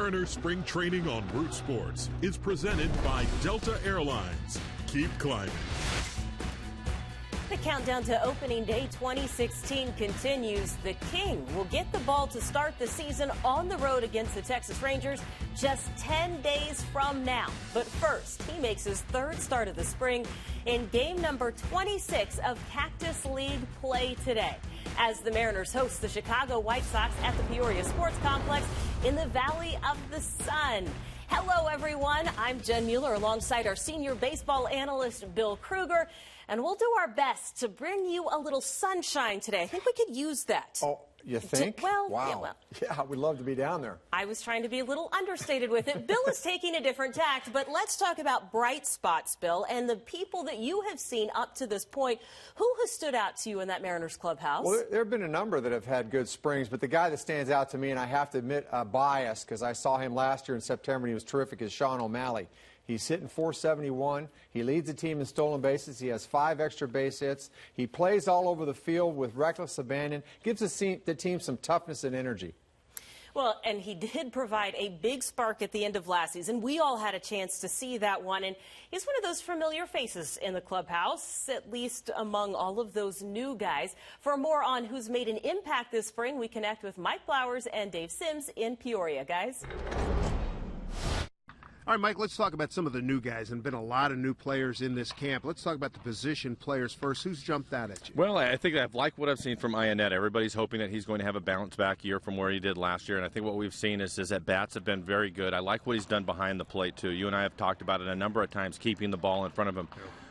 Mariners Spring Training on Root Sports is presented by Delta Airlines. Keep climbing. The countdown to opening day 2016 continues. The King will get the ball to start the season on the road against the Texas Rangers just 10 days from now. But first, he makes his third start of the spring in game number 26 of Cactus League play today, as the Mariners host the Chicago White Sox at the Peoria Sports Complex in the Valley of the Sun. Hello, everyone. I'm Jen Mueller alongside our senior baseball analyst, Bill Kruger, and we'll do our best to bring you a little sunshine today. I think we could use that. Oh, you think? Wow. Yeah, we'd love to be down there. I was trying to be a little understated with it. Bill is taking a different tact, but let's talk about bright spots, Bill, and the people that you have seen up to this point. Who has stood out to you in that Mariners clubhouse? Well, there have been a number that have had good springs, but the guy that stands out to me, and I have to admit bias, because I saw him last year in September and he was terrific, is Sean O'Malley. He's hitting .471. He leads the team in stolen bases. He has 5 extra base hits. He plays all over the field with reckless abandon, gives the team some toughness and energy. Well, and he did provide a big spark at the end of last season. We all had a chance to see that one, and he's one of those familiar faces in the clubhouse, at least among all of those new guys. For more on who's made an impact this spring, we connect with Mike Flowers and Dave Sims in Peoria. Guys. All right, Mike, let's talk about some of the new guys, and been a lot of new players in this camp. Let's talk about the position players first. Who's jumped out at you? Well, I think I've liked what I've seen from Ionette. Everybody's hoping that he's going to have a bounce-back year from where he did last year, and I think what we've seen is his at-bats have been very good. I like what he's done behind the plate, too. You and I have talked about it a number of times, keeping the ball in front of him.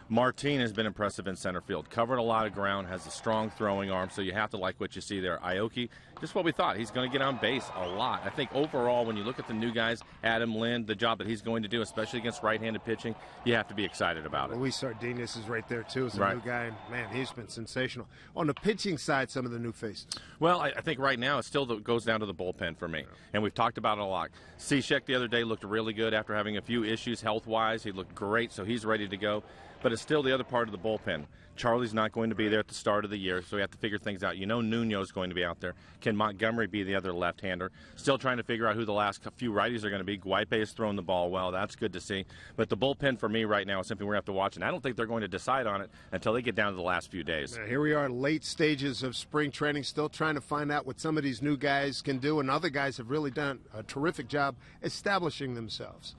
Martin has been impressive in center field. Covered a lot of ground, has a strong throwing arm, so you have to like what you see there. Aoki, just what we thought. He's going to get on base a lot. I think overall, when you look at the new guys, Adam Lind, the job that he's going to do, especially against right-handed pitching, you have to be excited about it. Luis Sardinas is right there, too, as a new guy. And, man, he's been sensational. On the pitching side, some of the new faces. Well, I think right now it still goes down to the bullpen for me, and we've talked about it a lot. Cishek the other day looked really good after having a few issues health-wise. He looked great, so he's ready to go. But it's still the other part of the bullpen. Charlie's not going to be there at the start of the year, so we have to figure things out. You know Nuno's going to be out there. Can Montgomery be the other left-hander? Still trying to figure out who the last few righties are going to be. Guaipe has thrown the ball well. That's good to see. But the bullpen for me right now is something we're going to have to watch, and I don't think they're going to decide on it until they get down to the last few days. Now, here we are, late stages of spring training, still trying to find out what some of these new guys can do, and other guys have really done a terrific job establishing themselves.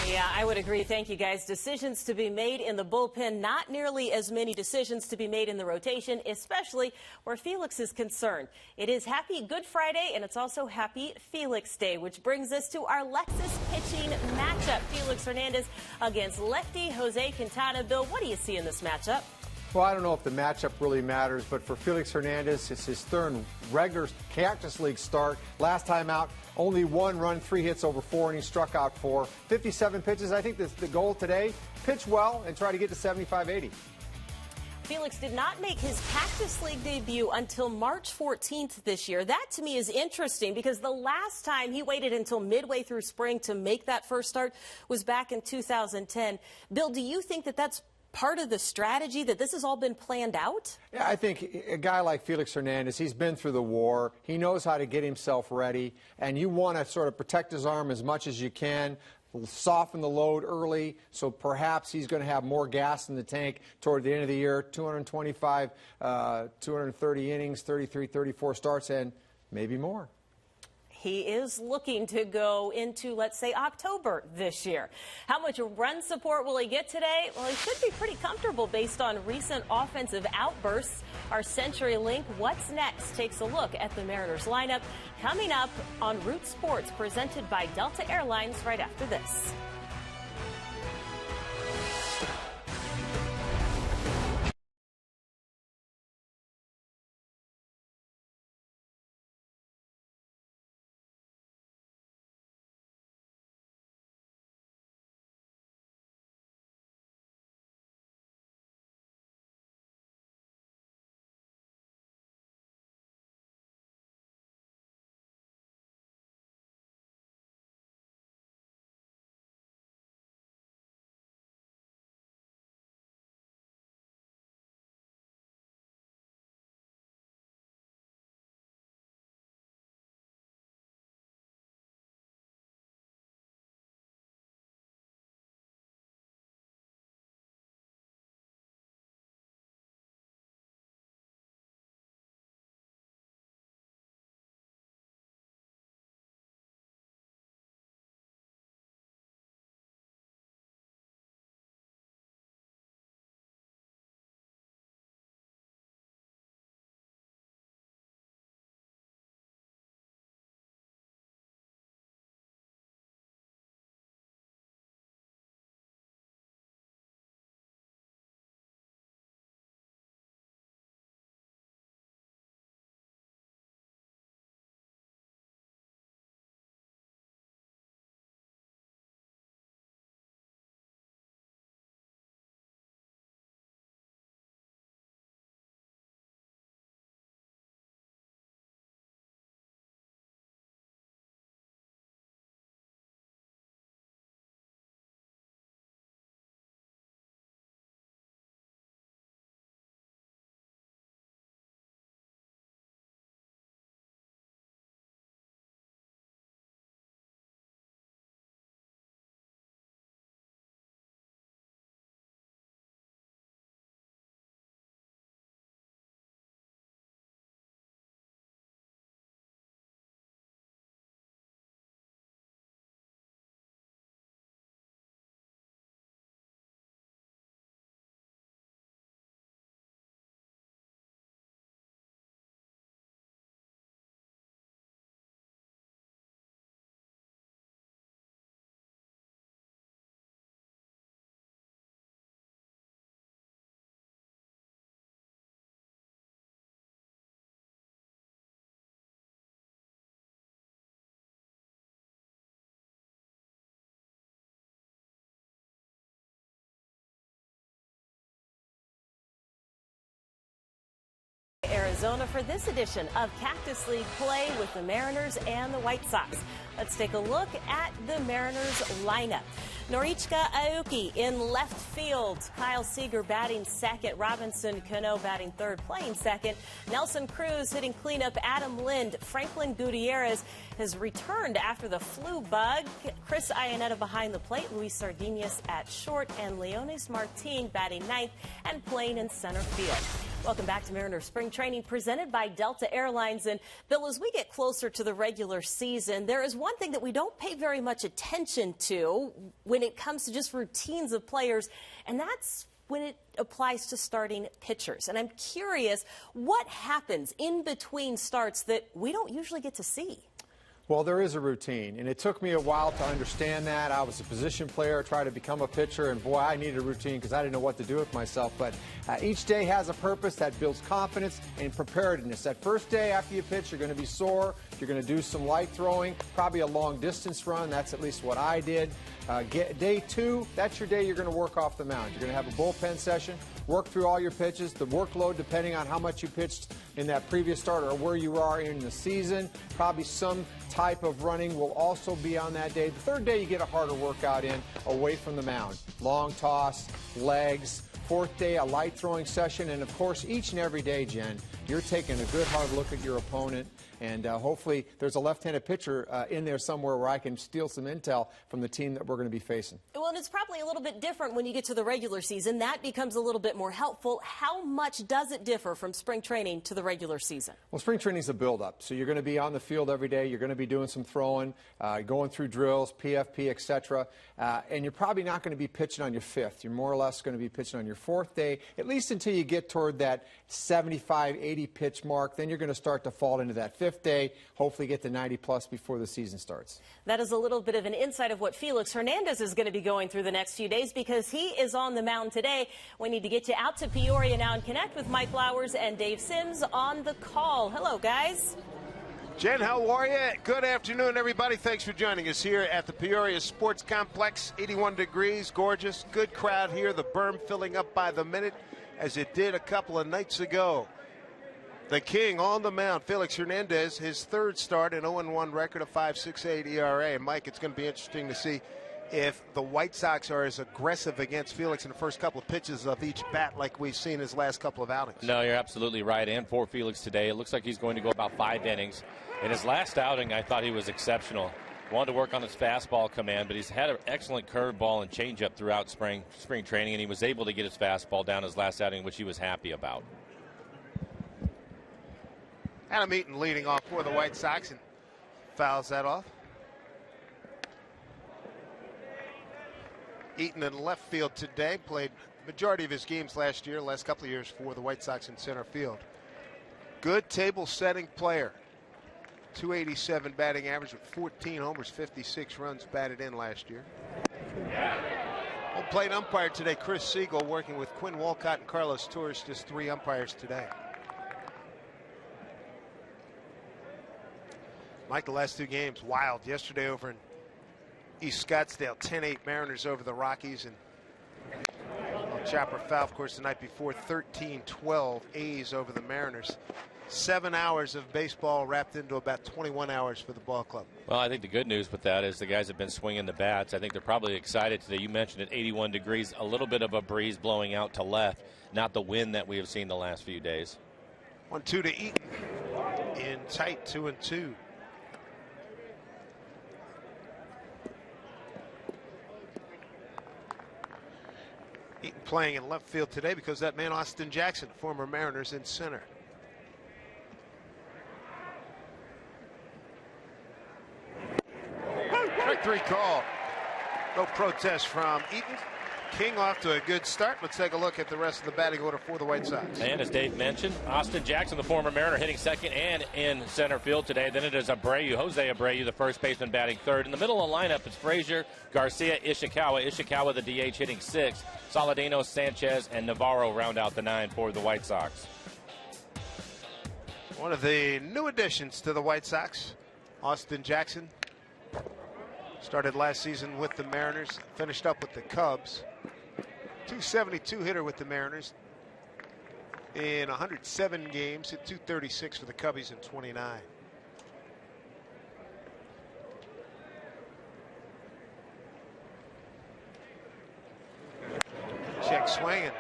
Yeah, I would agree. Thank you, guys. Decisions to be made in the bullpen, not nearly as many decisions to be made in the rotation, especially where Felix is concerned. It is Happy Good Friday, and it's also Happy Felix Day, which brings us to our Lexus pitching matchup. Felix Hernandez against lefty Jose Quintana. Bill, what do you see in this matchup? Well, I don't know if the matchup really matters, but for Felix Hernandez, it's his third regular Cactus League start. Last time out, only 1 run, 3 hits over 4, and he struck out 4. 57 pitches. I think the goal today, pitch well and try to get to 75-80. Felix did not make his Cactus League debut until March 14th this year. That, to me, is interesting because the last time he waited until midway through spring to make that first start was back in 2010. Bill, do you think that that's part of the strategy, that this has all been planned out? Yeah, I think a guy like Felix Hernandez, he's been through the war. He knows how to get himself ready, and you want to sort of protect his arm as much as you can, soften the load early, so perhaps he's going to have more gas in the tank toward the end of the year. 225, 230 innings, 33, 34 starts, and maybe more. He is looking to go into, let's say, October this year. How much run support will he get today? Well, he should be pretty comfortable based on recent offensive outbursts. Our CenturyLink What's Next takes a look at the Mariners lineup coming up on Root Sports, presented by Delta Airlines right after this. Arizona for this edition of Cactus League play with the Mariners and the White Sox. Let's take a look at the Mariners lineup. Norichika Aoki in left field. Kyle Seager batting second. Robinson Cano batting third, playing second. Nelson Cruz hitting cleanup. Adam Lind. Franklin Gutierrez has returned after the flu bug. Chris Iannetta behind the plate. Luis Sardinas at short. And Leonis Martin batting ninth and playing in center field. Welcome back to Mariners Spring Training presented by Delta Airlines. And Bill, as we get closer to the regular season, there is one thing that we don't pay very much attention to when it comes to just routines of players, and that's when it applies to starting pitchers. And I'm curious, what happens in between starts that we don't usually get to see? Well, there is a routine, and it took me a while to understand that. I was a position player, tried to become a pitcher, and boy, I needed a routine because I didn't know what to do with myself. But each day has a purpose that builds confidence and preparedness. That first day after you pitch, you're going to be sore. You're going to do some light throwing, probably a long distance run. That's at least what I did. Day two, that's your day you're going to work off the mound. You're going to have a bullpen session, work through all your pitches, the workload depending on how much you pitched in that previous start or where you are in the season. Probably some type of running will also be on that day. The third day, you get a harder workout in away from the mound. Long toss, legs. Fourth day, a light throwing session. And, of course, each and every day, Jen, you're taking a good hard look at your opponent. And hopefully there's a left-handed pitcher in there somewhere where I can steal some intel from the team that we're going to be facing. Well, and it's probably a little bit different when you get to the regular season. That becomes a little bit more helpful. How much does it differ from spring training to the regular season? Well, spring training is a build-up. So you're going to be on the field every day. You're going to be doing some throwing, going through drills, PFP, etc. And you're probably not going to be pitching on your fifth. You're more or less going to be pitching on your fourth day, at least until you get toward that 75, 80 pitch mark. Then you're going to start to fall into that fifth day, hopefully get to 90-plus before the season starts. That is a little bit of an insight of what Felix Hernandez is going to be going through the next few days because he is on the mound today. We need to get you out to Peoria now and connect with Mike Flowers and Dave Sims on the call. Hello, guys. Jen, how are you? Good afternoon, everybody. Thanks for joining us here at the Peoria Sports Complex. 81 degrees, gorgeous, good crowd here. The berm filling up by the minute as it did a couple of nights ago. The King on the mound, Felix Hernandez, his third start, an 0-1 record, of 5.68 ERA. And Mike, it's going to be interesting to see if the White Sox are as aggressive against Felix in the first couple of pitches of each bat like we've seen his last couple of outings. No, you're absolutely right. And for Felix today, it looks like he's going to go about 5 innings. In his last outing, I thought he was exceptional. Wanted to work on his fastball command, but he's had an excellent curveball and changeup throughout spring training, and he was able to get his fastball down his last outing, which he was happy about. Adam Eaton leading off for the White Sox and fouls that off. Eaton in left field today, played majority of his games last couple of years for the White Sox in center field. Good table setting player. 287 batting average with 14 homers, 56 runs batted in last year. Home plate umpire today, Chris Siegel, working with Quinn Walcott and Carlos Torres, just 3 umpires today. Mike, the last 2 games, wild. Yesterday over in East Scottsdale, 10-8 Mariners over the Rockies. And Chapter foul, of course, the night before, 13-12 A's over the Mariners. 7 hours of baseball wrapped into about 21 hours for the ball club. Well, I think the good news with that is the guys have been swinging the bats. I think they're probably excited today. You mentioned it, 81 degrees, a little bit of a breeze blowing out to left, not the wind that we have seen the last few days. 1-2 to Eaton in tight, 2-2. Eaton playing in left field today because that man Austin Jackson, former Mariners, in center. Strike 3 call. No protest from Eaton. King off to a good start. Let's take a look at the rest of the batting order for the White Sox. And as Dave mentioned, Austin Jackson, the former Mariner, hitting second and in center field today. Then it is Abreu, Jose Abreu, the first baseman, batting third. In the middle of the lineup, it's Frazier, Garcia, Ishikawa. Ishikawa, the DH, hitting sixth. Saladino, Sanchez, and Navarro round out the 9 for the White Sox. One of the new additions to the White Sox, Austin Jackson. Started last season with the Mariners, finished up with the Cubs. .272 hitter with the Mariners. in 107 games, hit .236 for the Cubbies in 29. Check swinging.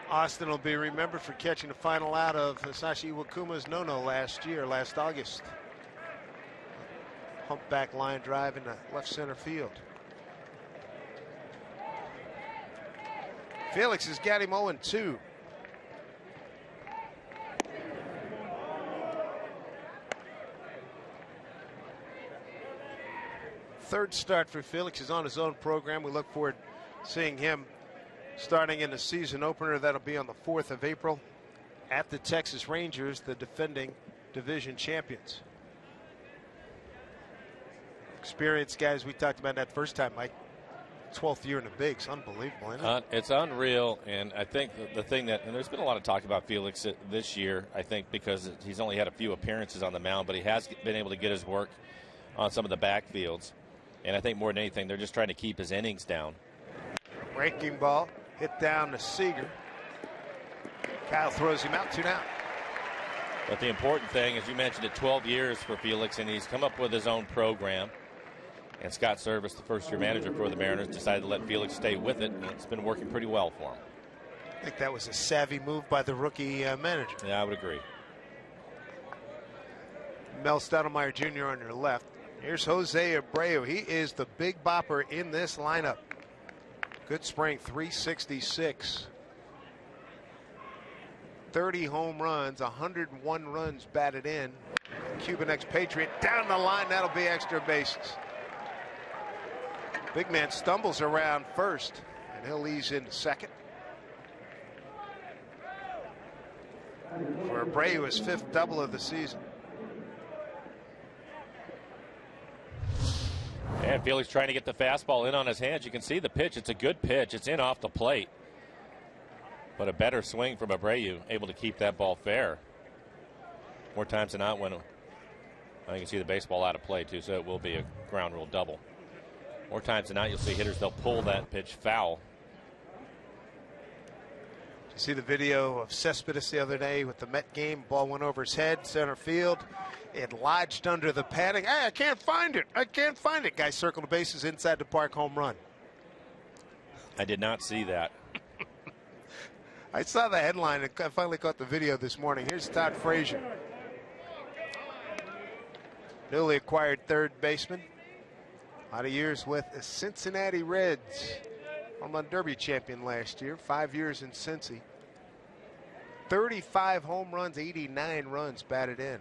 Austin will be remembered for catching the final out of Hisashi Iwakuma's no-no last August. Humpback line drive in the left center field. Felix has got him 0-2. Third start for Felix is on his own program. We look forward to seeing him starting in the season opener. That'll be on the 4th of April at the Texas Rangers, the defending division champions. Experienced guys we talked about that first time, Mike. 12th year in the bigs. Unbelievable, isn't it? It's unreal, and I think the thing that, and there's been a lot of talk about Felix this year, I think because he's only had a few appearances on the mound, but he has been able to get his work on some of the backfields. And I think more than anything, they're just trying to keep his innings down. Breaking ball, hit down to Seager. Kyle throws him out, 2 down. But the important thing, as you mentioned, it 12 years for Felix, and he's come up with his own program. And Scott Service, the first-year manager for the Mariners, decided to let Felix stay with it, and it's been working pretty well for him. I think that was a savvy move by the rookie manager. Yeah, I would agree. Mel Stoudemire Jr. on your left. Here's Jose Abreu. He is the big bopper in this lineup. Good spring, 366. 30 home runs, 101 runs batted in. Cuban expatriate down the line. That'll be extra bases. Big man stumbles around first, and he'll ease into second. For Abreu, his 5th double of the season. And Felix trying to get the fastball in on his hands. You can see the pitch. It's a good pitch. It's in off the plate. But a better swing from Abreu, able to keep that ball fair. More times than not when I can see the baseball out of play, too, so it will be a ground rule double. More times than not, you'll see hitters, they'll pull that pitch foul. Did you see the video of Cespedes the other day with the Met game? Ball went over his head, center field. It lodged under the padding. Hey, I can't find it. I can't find it. Guy circled the bases inside the park, home run. I did not see that. I saw the headline and I finally caught the video this morning. Here's Todd Frazier. Newly acquired third baseman. A lot of years with the Cincinnati Reds. Home run derby champion last year. 5 years in Cincy. 35 home runs, 89 runs batted in.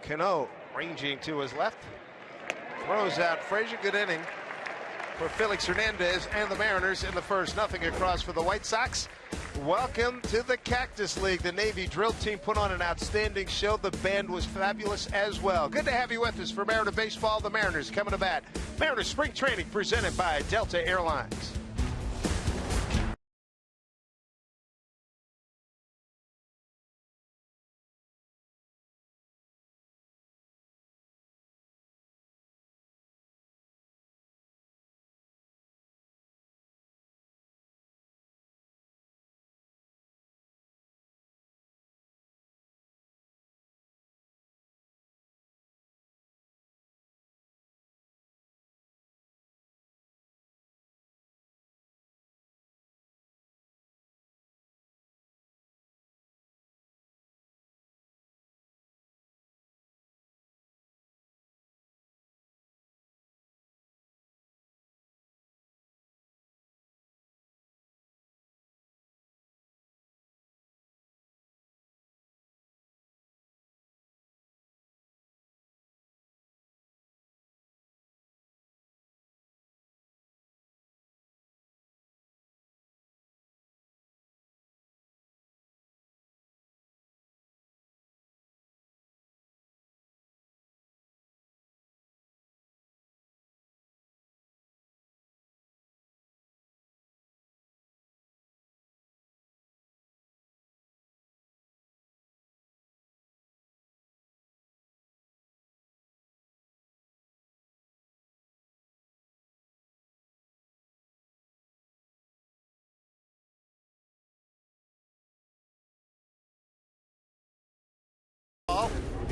Cano ranging to his left. Throws out Frazier. Good inning for Felix Hernandez and the Mariners in the first. 0-0 across for the White Sox. Welcome to the Cactus League. The Navy drill team put on an outstanding show. The band was fabulous as well. Good to have you with us for Mariner Baseball. The Mariners coming to bat. Mariners Spring Training presented by Delta Airlines.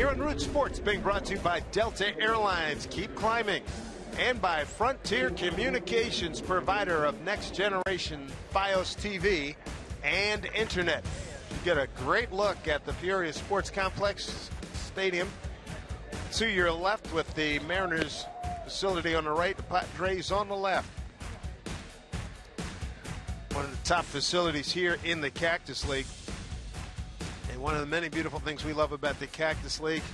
Here on Root Sports, being brought to you by Delta Airlines. Keep climbing. And by Frontier Communications, provider of next generation Fios TV and internet. You get a great look at the Peoria Sports Complex Stadium. To your left with the Mariners facility on the right, the Padres on the left. One of the top facilities here in the Cactus League. And one of the many beautiful things we love about the Cactus League,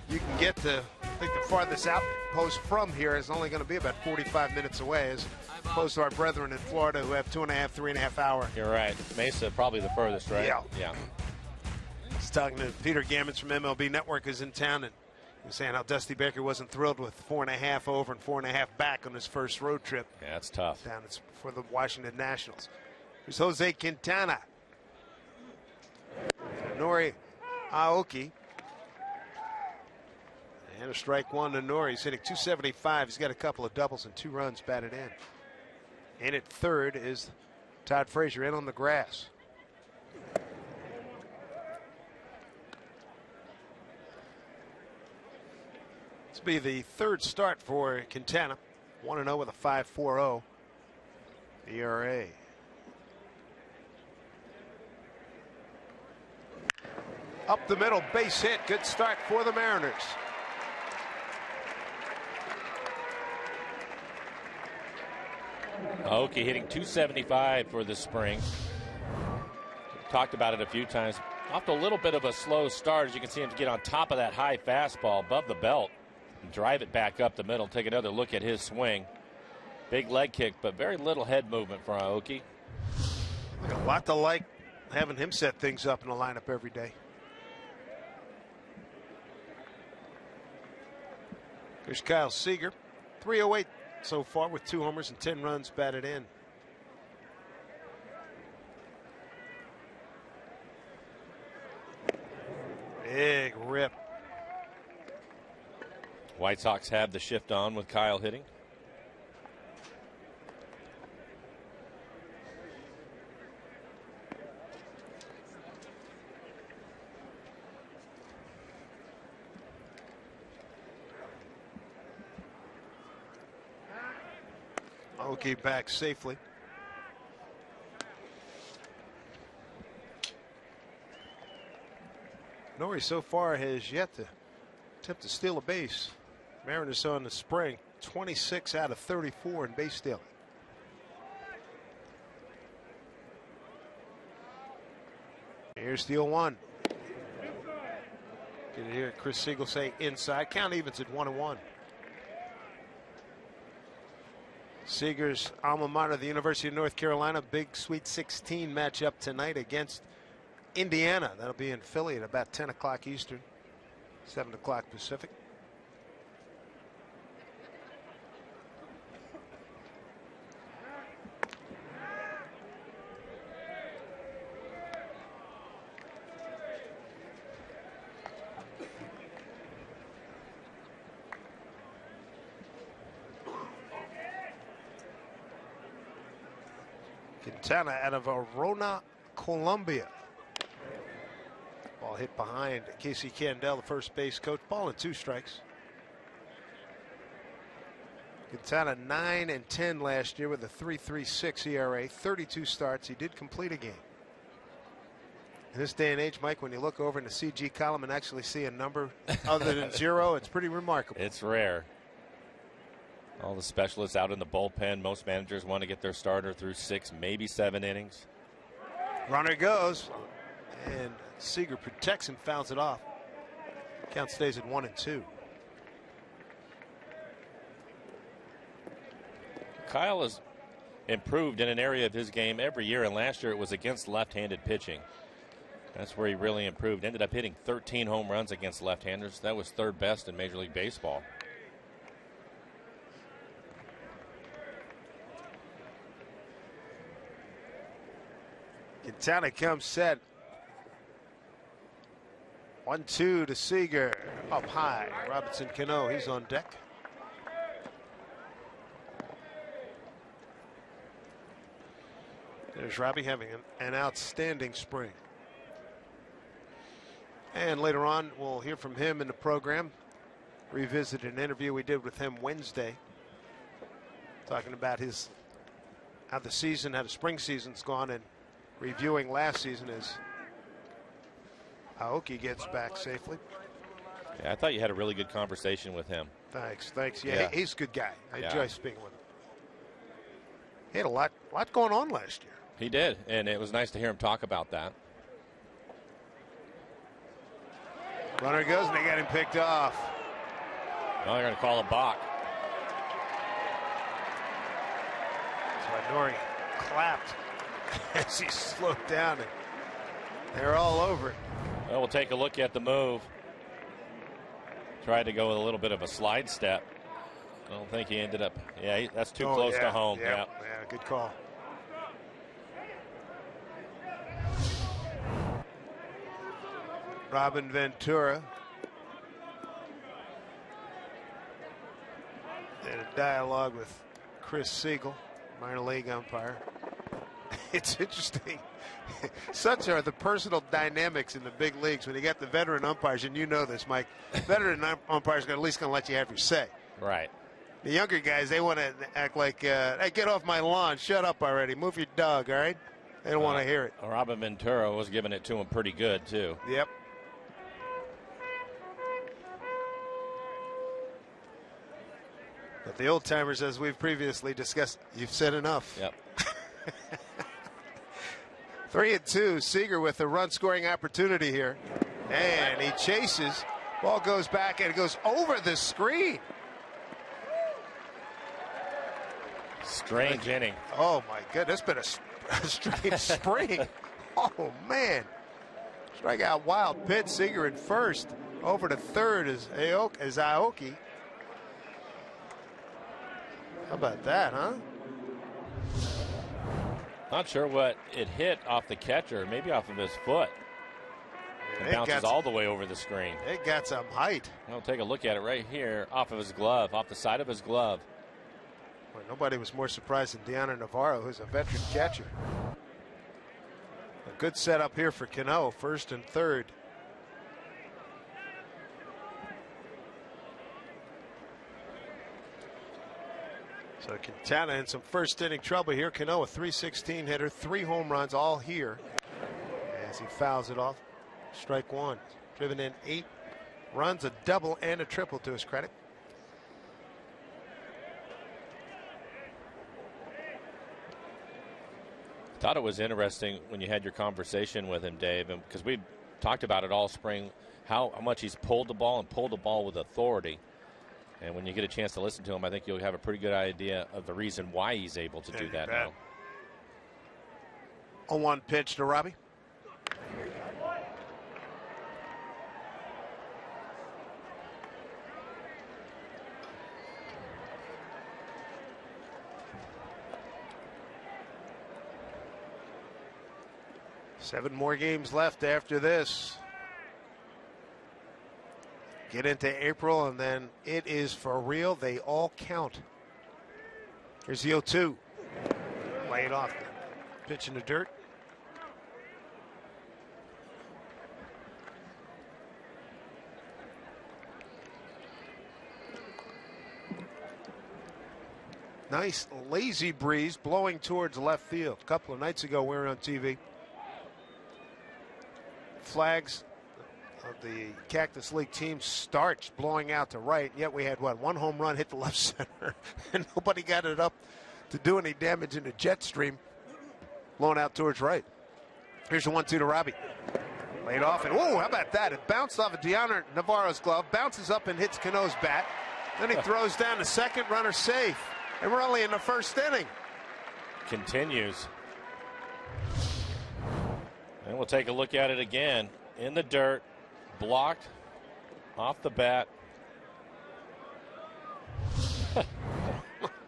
you can get to, I think the farthest outpost from here is only going to be about 45 minutes away, as opposed to our brethren in Florida who have 2.5, 3.5 hour. You're right. Mesa probably the furthest, right? Yeah. I was talking to Peter Gammons from MLB Network, who's in town, and he was saying how Dusty Baker wasn't thrilled with 4.5 over and 4.5 back on his first road trip. Yeah, that's tough. Down for the Washington Nationals. Here's Jose Quintana. Nori Aoki. And a strike one to Nori. He's hitting .275. He's got a couple of doubles and 2 runs batted in. In at third is Todd Frazier in on the grass. This will be the third start for Quintana. 1-0 with a 5.40 ERA. Up the middle, base hit. Good start for the Mariners. Aoki hitting .275 for the spring. Talked about it a few times. Off to a little bit of a slow start, as you can see him get on top of that high fastball above the belt and drive it back up the middle. Take another look at his swing. Big leg kick, but very little head movement for Aoki. A lot to like having him set things up in the lineup every day. Here's Kyle Seager. 308 so far with 2 homers and 10 runs batted in. Big rip. White Sox have the shift on with Kyle hitting. Aoki back safely. Nori so far has yet to attempt to steal a base. Mariners on the spring, 26 out of 34 in base stealing. Here's steal one. Get to hear Chris Siegel say inside. Count evens at 1-1. Seager's alma mater, the University of North Carolina, big Sweet 16 matchup tonight against Indiana. That'll be in Philly at about 10 o'clock Eastern, 7 o'clock Pacific. Quintana out of Arona, Colombia. Ball hit behind Casey Candell, the first base coach. Ball and 2 strikes. Quintana 9-10 last year with a 3.36 ERA, 32 starts. He did complete a game. In this day and age, Mike, when you look over in the CG column and actually see a number other than 0, it's pretty remarkable. It's rare. All the specialists out in the bullpen. Most managers want to get their starter through 6, maybe 7 innings. Runner goes, and Seager protects and fouls it off. Count stays at 1-2. Kyle has improved in an area of his game every year, and last year it was against left-handed pitching. That's where he really improved. Ended up hitting 13 home runs against left-handers. That was 3rd best in Major League Baseball. Quintana comes set. 1-2 to Seager. Up high. Robinson Cano, he's on deck. There's Robbie having an outstanding spring. And later on, we'll hear from him in the program. Revisit an interview we did with him Wednesday, talking about how the spring season's gone, and reviewing last season as Aoki gets back safely. Yeah, I thought you had a really good conversation with him. Thanks. Yeah. He's a good guy. I enjoy speaking with him. He had a lot going on last year. He did, and it was nice to hear him talk about that. Runner goes, and they got him picked off. Well, they're going to call a balk. So Nori clapped as he slowed down, and they're all over it. Well, we'll take a look at the move. Tried to go with a little bit of a slide step. I don't think he ended up. Yeah, that's too close to home. Yeah, good call. Robin Ventura. And a dialogue with Chris Siegel, minor league umpire. It's interesting. Such are the personal dynamics in the big leagues when you got the veteran umpires, and you know this, Mike. Veteran umpires are at least going to let you have your say. Right. The younger guys, they want to act like, hey, get off my lawn, shut up already, move your dog, all right? They don't want to hear it. Robin Ventura was giving it to him pretty good, too. Yep. But the old timers, as we've previously discussed, you've said enough. Yep. 3-2, Seager with a run-scoring opportunity here. And he chases. Ball goes back, and it goes over the screen. Strange inning. Oh, my goodness. It's been a strange spring. Oh, man. Strikeout, wild pitch. Seager in first. Over to third is Aoki. How about that, huh? Not sure what it hit off the catcher, maybe off of his foot. It bounces all the way over the screen. It got some height. We'll take a look at it right here, off of his glove, off the side of his glove. Well, nobody was more surprised than Deanna Navarro, who's a veteran catcher. A good setup here for Cano, first and third. So Quintana in some first inning trouble here. Cano, a .316 hitter, 3 home runs, all here. As he fouls it off. Strike one. Driven in 8 runs, a double and a triple to his credit. Thought it was interesting when you had your conversation with him, Dave, and because we talked about it all spring, how much he's pulled the ball with authority. And when you get a chance to listen to him, I think you'll have a pretty good idea of the reason why he's able to do that now. 0-1 pitch to Robbie. Seven more games left after this. Get into April, and then it is for real. They all count. Here's the 0-2. Lay it off. Pitch in the dirt. Nice lazy breeze blowing towards left field. A couple of nights ago, we were on TV. Flags of the Cactus League team starts blowing out to right, yet we had one home run hit the left center, and nobody got it up to do any damage in the jet stream, blowing out towards right. Here's the 1-2 to Robbie. Laid off, and whoa, how about that? It bounced off of Deanna Navarro's glove, bounces up and hits Cano's bat. Then he throws down the second, runner safe, and we're only in the first inning. Continues. And we'll take a look at it again. In the dirt, blocked off the bat.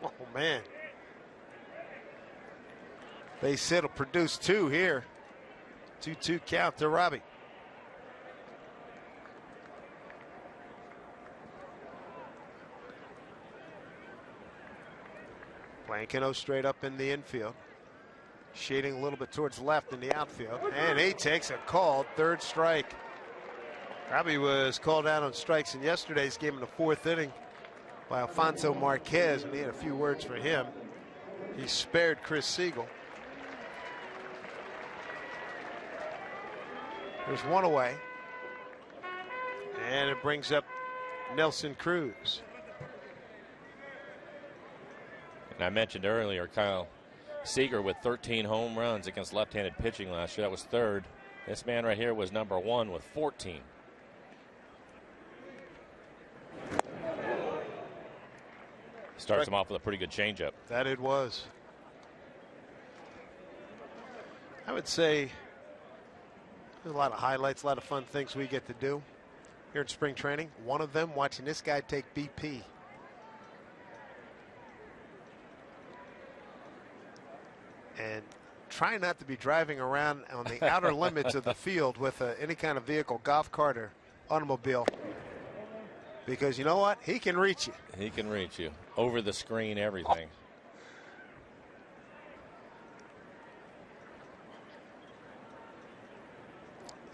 Oh, man. Base hit will produce 2 here. 2-2 count to Robbie. Playing Cano straight up in the infield. Shading a little bit towards left in the outfield. And he takes a called third strike. Robbie was called out on strikes in yesterday's game in the 4th inning by Alfonso Marquez, and he had a few words for him. He spared Chris Siegel. There's one away. And it brings up Nelson Cruz. And I mentioned earlier, Kyle Seager with 13 home runs against left-handed pitching last year. That was 3rd. This man right here was number 1 with 14. Starts him off with a pretty good changeup. That it was. I would say there's a lot of highlights, a lot of fun things we get to do here in spring training. One of them, watching this guy take BP. And try not to be driving around on the outer limits of the field with any kind of vehicle, golf cart or automobile. Because you know what? He can reach you. He can reach you. Over the screen, everything.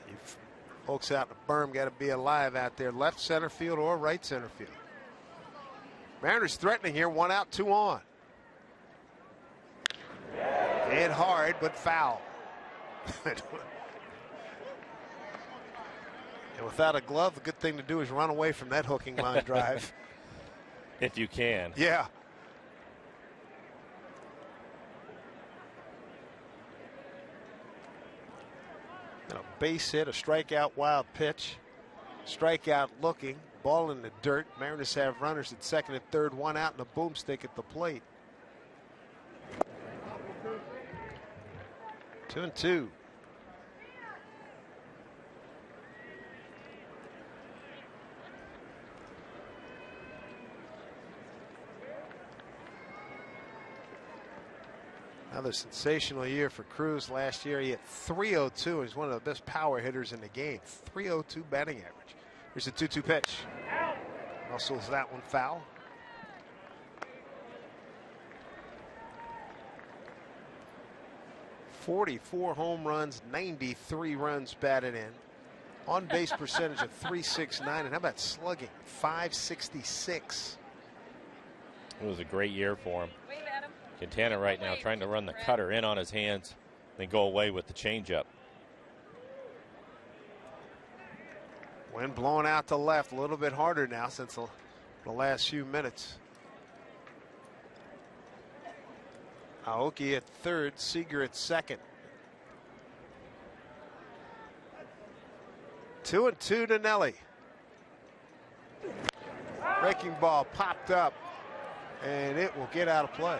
You folks out in the berm got to be alive out there. Left center field or right center field. Mariners threatening here. 1 out, 2 on. Hit hard, but foul. And without a glove, the good thing to do is run away from that hooking line drive. If you can. Yeah. And a base hit, a strikeout, wild pitch. Strikeout looking, ball in the dirt. Mariners have runners at 2nd and 3rd, 1 out, and a boomstick at the plate. 2-2. Another sensational year for Cruz. Last year he hit .302. He's one of the best power hitters in the game. .302 batting average. Here's a 2-2 pitch. Muscles that one foul. .44 home runs, 93 runs batted in. On base percentage of .369. And how about slugging? .566. It was a great year for him. Quintana right now trying to run the cutter in on his hands, then go away with the changeup. Wind blowing out to left, a little bit harder now since the last few minutes. Aoki at 3rd, Seager at 2nd. 2-2 to Nelly. Breaking ball popped up, and it will get out of play.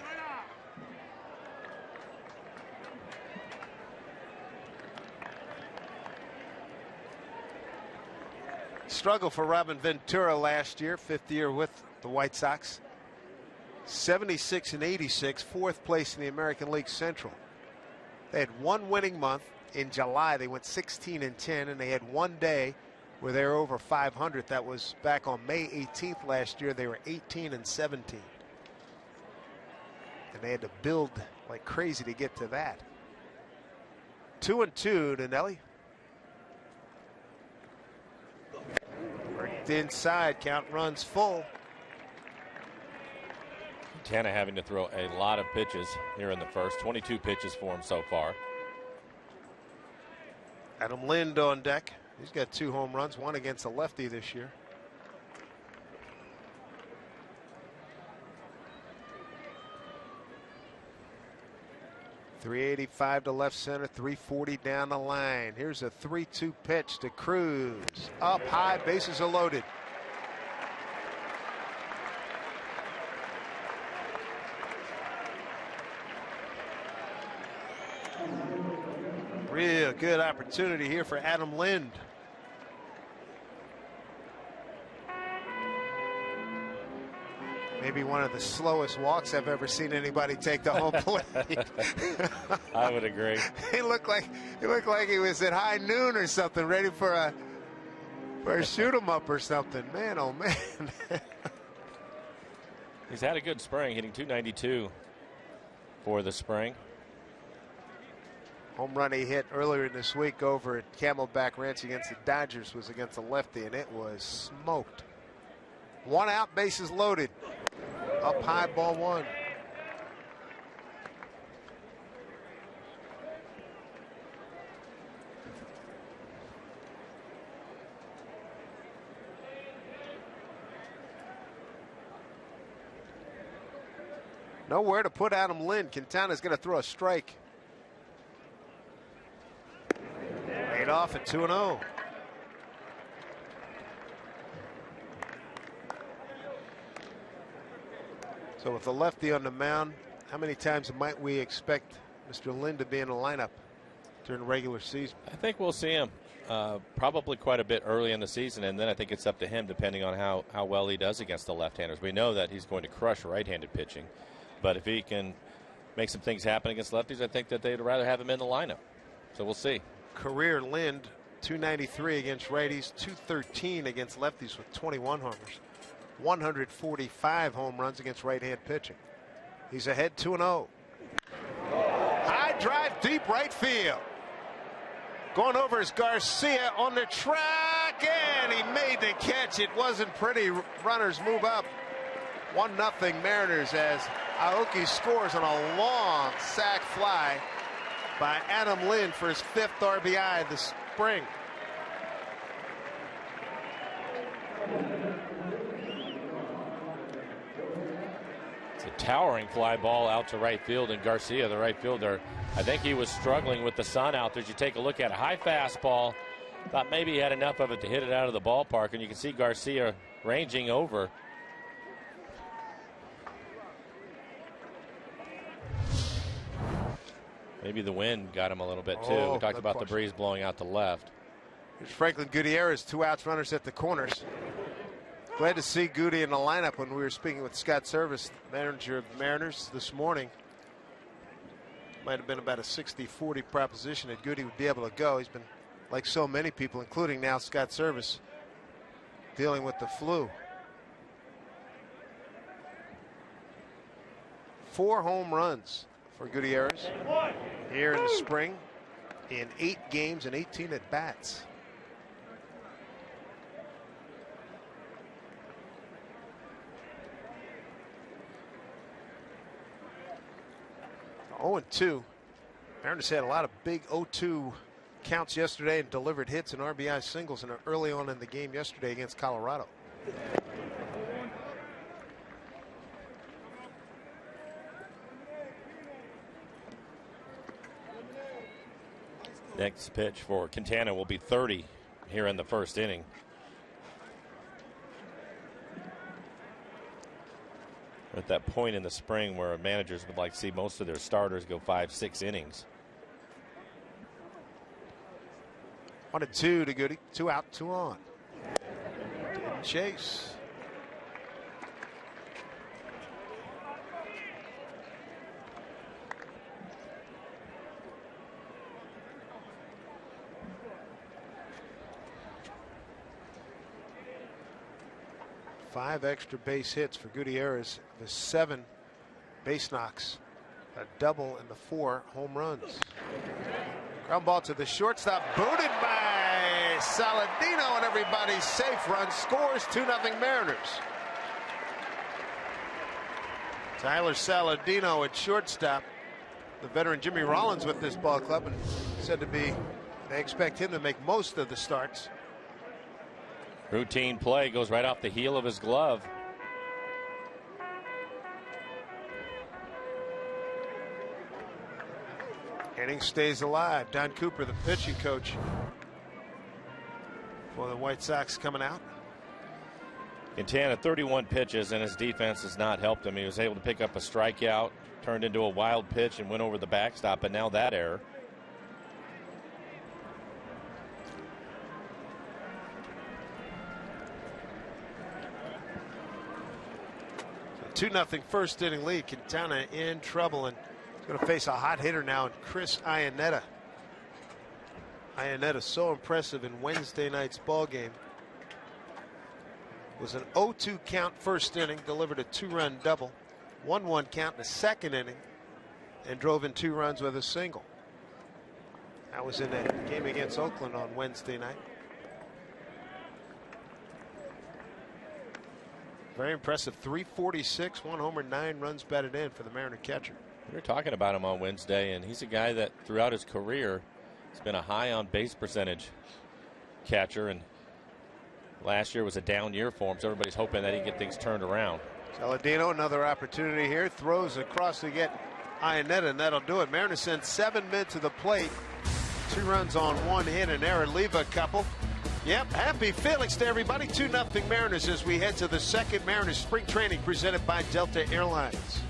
Struggle for Robin Ventura last year, 5th year with the White Sox. 76 and 86, 4th place in the American League Central. They had one winning month in July. They went 16 and 10, and they had one day where they were over 500. That was back on May 18th last year. They were 18 and 17. And they had to build like crazy to get to that. 2-2 to Nelly. Worked inside, count runs full. Quintana having to throw a lot of pitches here in the first. 22 pitches for him so far. Adam Lind on deck. He's got 2 home runs, 1 against a lefty this year. .385 to left center, 340 down the line. Here's a 3-2 pitch to Cruz. Up high, bases are loaded. Real good opportunity here for Adam Lind. Maybe one of the slowest walks I've ever seen anybody take to home plate. I would agree. He looked like he was at high noon or something, ready for a shoot 'em up or something. Man, oh man. He's had a good spring, hitting .292 for the spring. Home run he hit earlier this week over at Camelback Ranch against the Dodgers was against a lefty, and it was smoked. 1 out, bases loaded. Up high, ball 1. Nowhere to put Adam Lind. Quintana's going to throw a strike. Laid off at 2-0. So with the lefty on the mound, how many times might we expect Mr. Lind to be in the lineup during the regular season? I think we'll see him probably quite a bit early in the season, and then I think it's up to him depending on how well he does against the left-handers. We know that he's going to crush right-handed pitching, but if he can make some things happen against lefties, I think that they'd rather have him in the lineup. So we'll see. Career Lind, 293 against righties, 213 against lefties with 21 homers. 145 home runs against right-hand pitching. He's ahead 2-0. High drive, deep right field. Going over is Garcia on the track, and he made the catch. It wasn't pretty. Runners move up. 1-0 Mariners as Aoki scores on a long sac fly by Adam Lind for his 5th RBI this spring. It's a towering fly ball out to right field, and Garcia, the right fielder, I think he was struggling with the sun out there. As you take a look at a high fastball, thought maybe he had enough of it to hit it out of the ballpark, and you can see Garcia ranging over. Maybe the wind got him a little bit too. We talked about the breeze blowing out to left. Here's Franklin Gutierrez, 2 outs, runners at the corners. Glad to see Goody in the lineup when we were speaking with Scott Service, manager of the Mariners, this morning. Might have been about a 60-40 proposition that Goody would be able to go. He's been, like so many people, including now Scott Service, dealing with the flu. 4 home runs for Gutierrez here in the spring in 8 games and 18 at bats. Oh, 0-2. Mariners had a lot of big 0-2 counts yesterday and delivered hits and RBI singles early on in the game yesterday against Colorado. Next pitch for Quintana will be 30 here in the first inning. At that point in the spring where managers would like to see most of their starters go 5-6 innings. 1-2 to Goody. 2 out, 2 on. Didn't chase. Five extra base hits for Gutierrez. The 7 base knocks, a double, and the 4 home runs. Ground ball to the shortstop, booted by Saladino, and everybody's safe. Run scores. 2-0 Mariners. Tyler Saladino at shortstop. The veteran Jimmy Rollins with this ball club, and said to be, they expect him to make most of the starts. Routine play goes right off the heel of his glove. Inning stays alive. Don Cooper, the pitching coach for the White Sox, coming out. Quintana, 31 pitches, and his defense has not helped him. He was able to pick up a strikeout, turned into a wild pitch, and went over the backstop, and now that error. 2-0 first inning lead. Quintana in trouble and is going to face a hot hitter now, Chris Iannetta. Iannetta so impressive in Wednesday night's ball game. Was an 0-2 count first inning, delivered a 2-run double, 1-1 count in the second inning, and drove in 2 runs with a single. That was in the game against Oakland on Wednesday night. Very impressive. 346, 1 homer, 9 runs batted in for the Mariner catcher. We were talking about him on Wednesday, and he's a guy that throughout his career has been a high on base percentage catcher, and last year was a down year for him, so everybody's hoping that he can get things turned around. Saladino, another opportunity here, throws across to get Iannetta, and that'll do it. Mariners send 7 men to the plate. 2 runs on 1 hit, and Aaron leave a couple. Yep, happy Felix to everybody. 2-0 Mariners as we head to the second Mariners spring training presented by Delta Airlines.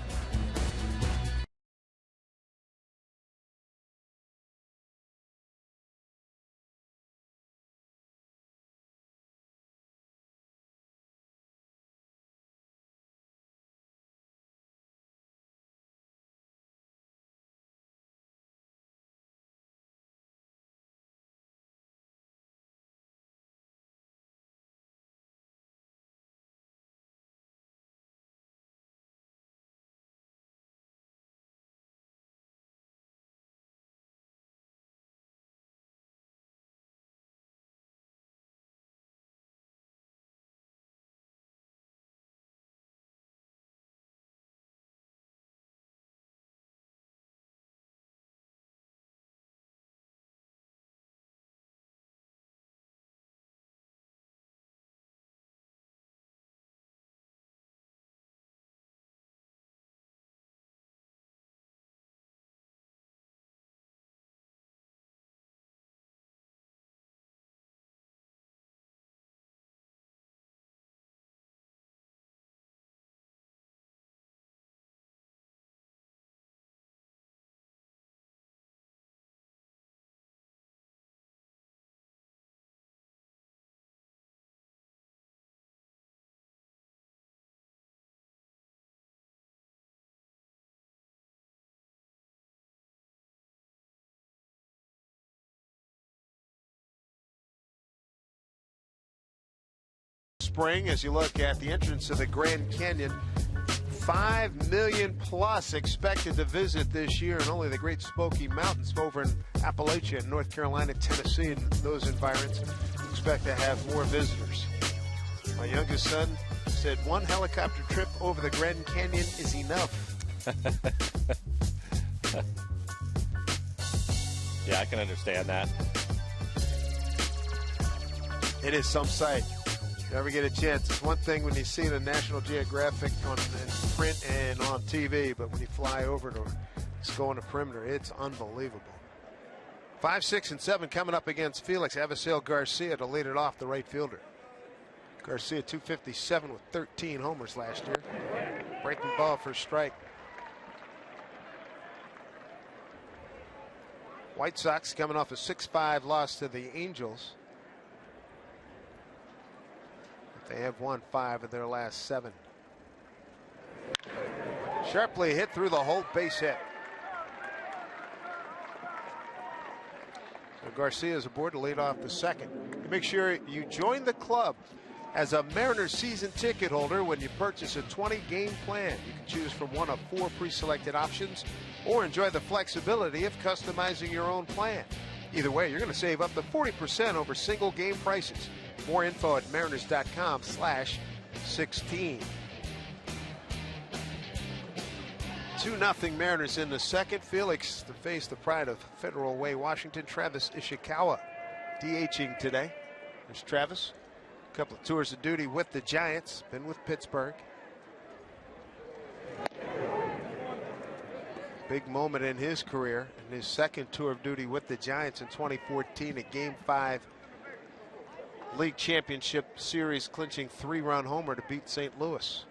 Spring, as you look at the entrance to the Grand Canyon, 5 million plus expected to visit this year, and only the Great Smoky Mountains over in Appalachia, North Carolina, Tennessee, and those environs expect to have more visitors. My youngest son said 1 helicopter trip over the Grand Canyon is enough. Yeah, I can understand that. It is some sight. If you ever get a chance, it's one thing when you see the National Geographic on print and on TV, but when you fly over to go on the perimeter, it's unbelievable. 5, 6, and 7 coming up against Felix. Avisail Garcia to lead it off, the right fielder. Garcia 257 with 13 homers last year. Breaking ball for a strike. White Sox coming off a 6-5 loss to the Angels. They have won 5 of their last 7. Sharply hit through the hole, base hit. So Garcia is aboard to lead off the second. Make sure you join the club as a Mariners season ticket holder when you purchase a 20-game plan. You can choose from one of 4 pre-selected options or enjoy the flexibility of customizing your own plan. Either way, you're going to save up to 40% over single game prices. More info at mariners.com/16. 2-0 Mariners in the second. Felix to face the pride of Federal Way, Washington, Travis Ishikawa, DHing today. There's Travis. A couple of tours of duty with the Giants. Been with Pittsburgh. Big moment in his career in his second tour of duty with the Giants in 2014, a Game 5 League Championship Series clinching 3-run homer to beat St. Louis.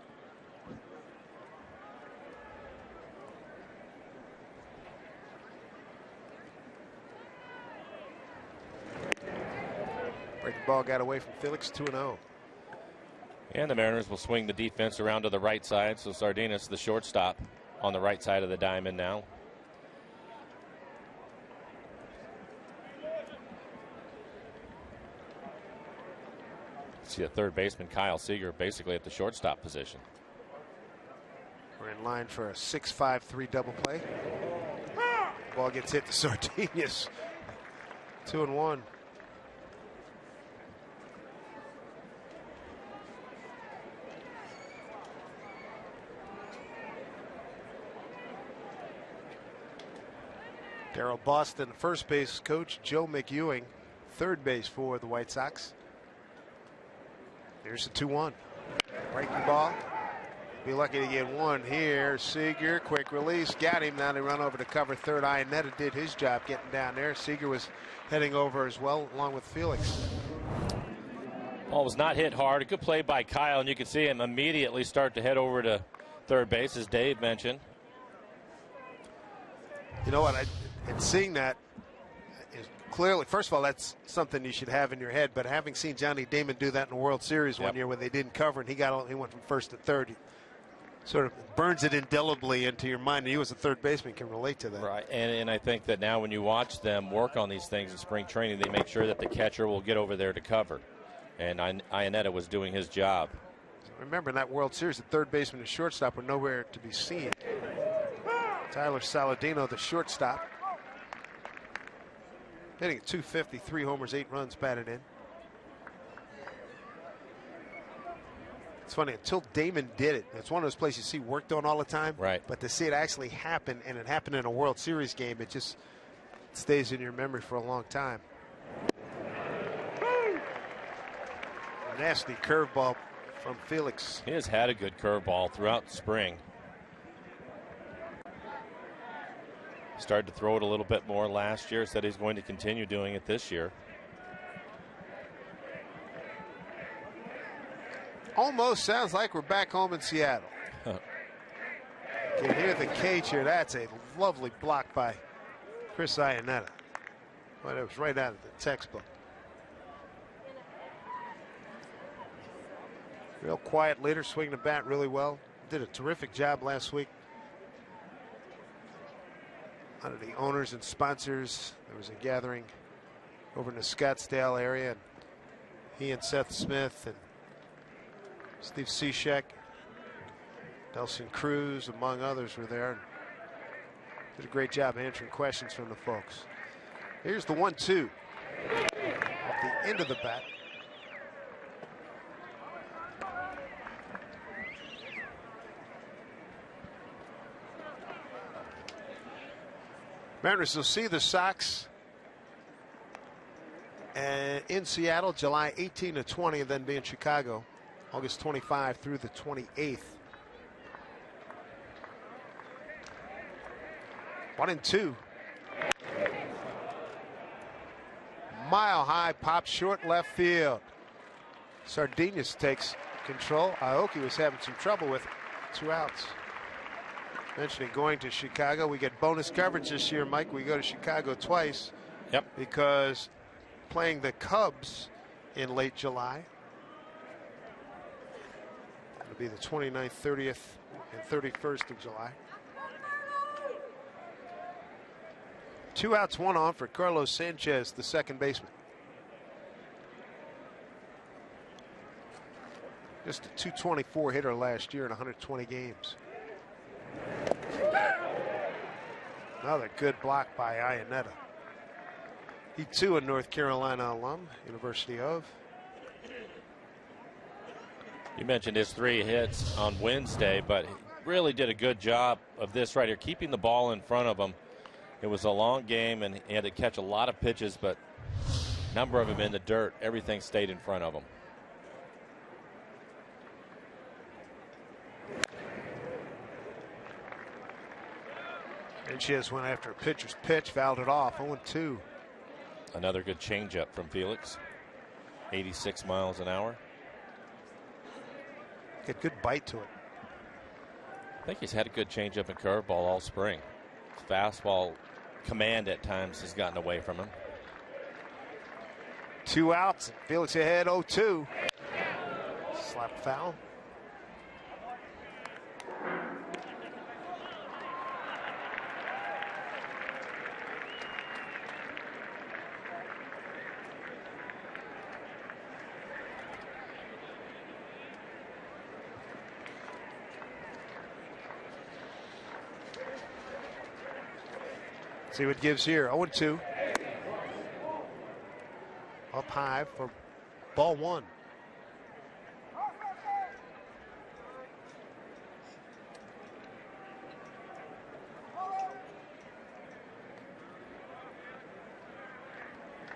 Breaking ball got away from Felix, 2-0. And the Mariners will swing the defense around to the right side, so Sardinas, the shortstop, on the right side of the diamond now. See a third baseman, Kyle Seager, basically at the shortstop position. We're in line for a 6-5-3 double play. Ball gets hit to Sardinas. 2-1. Darryl Boston, first base coach. Joe McEwing, third base for the White Sox. Here's the 2-1. Breaking ball. Be lucky to get one here. Seager, quick release, got him. Now they run over to cover third. Iannetta did his job getting down there. Seager was heading over as well, along with Felix. Ball was not hit hard. A good play by Kyle, and you can see him immediately start to head over to third base, as Dave mentioned. You know what? And seeing that is clearly, first of all, that's something you should have in your head. But having seen Johnny Damon do that in the World Series one year when they didn't cover and he went from first to third, he sort of burns it indelibly into your mind. And you as a third baseman can relate to that. Right, and I think that now when you watch them work on these things in spring training, they make sure that the catcher will get over there to cover. And Iannetta was doing his job. Remember, in that World Series, the third baseman and shortstop were nowhere to be seen. Tyler Saladino, the shortstop, hitting at .250, 3 homers, 8 runs batted in. It's funny, until Damon did it, it's one of those plays you see worked on all the time. Right. But to see it actually happen, and it happened in a World Series game, it just stays in your memory for a long time. A nasty curveball from Felix. He has had a good curveball throughout the spring. Started to throw it a little bit more last year. Said he's going to continue doing it this year. Almost sounds like we're back home in Seattle. You can hear the cage here. That's a lovely block by Chris Iannetta. Well, it was right out of the textbook. Real quiet leader, swinging the bat really well. Did a terrific job last week. Under the owners and sponsors, there was a gathering over in the Scottsdale area, and he and Seth Smith and Steve Cishek, Nelson Cruz, among others, were there. And did a great job answering questions from the folks. Here's the 1-2 off the end of the bat. Mariners will see the Sox in Seattle July 18 to 20, and then be in Chicago August 25 through the 28th. 1-2. Mile high, pop short left field. Sardinius takes control. Aoki was having some trouble with it. 2 outs. Mentioning going to Chicago, we get bonus coverage this year, Mike. We go to Chicago twice. Yep. Because playing the Cubs in late July. It'll be the 29th, 30th, and 31st of July. 2 outs, 1 on for Carlos Sanchez, the second baseman. Just a .224 hitter last year in 120 games. Another good block by Iannetta. He too a North Carolina alum, University of. You mentioned his 3 hits on Wednesday, but he really did a good job of this right here, keeping the ball in front of him. It was a long game, and he had to catch a lot of pitches, but a number of them in the dirt. Everything stayed in front of him. Sanchez went after a pitcher's pitch, fouled it off. 0-2. Another good changeup from Felix. 86 miles an hour. Get good bite to it. I think he's had a good changeup and curveball all spring. Fastball command at times has gotten away from him. 2 outs. Felix ahead 0-2. Slap foul. See what gives here. 0-2. up high for ball one.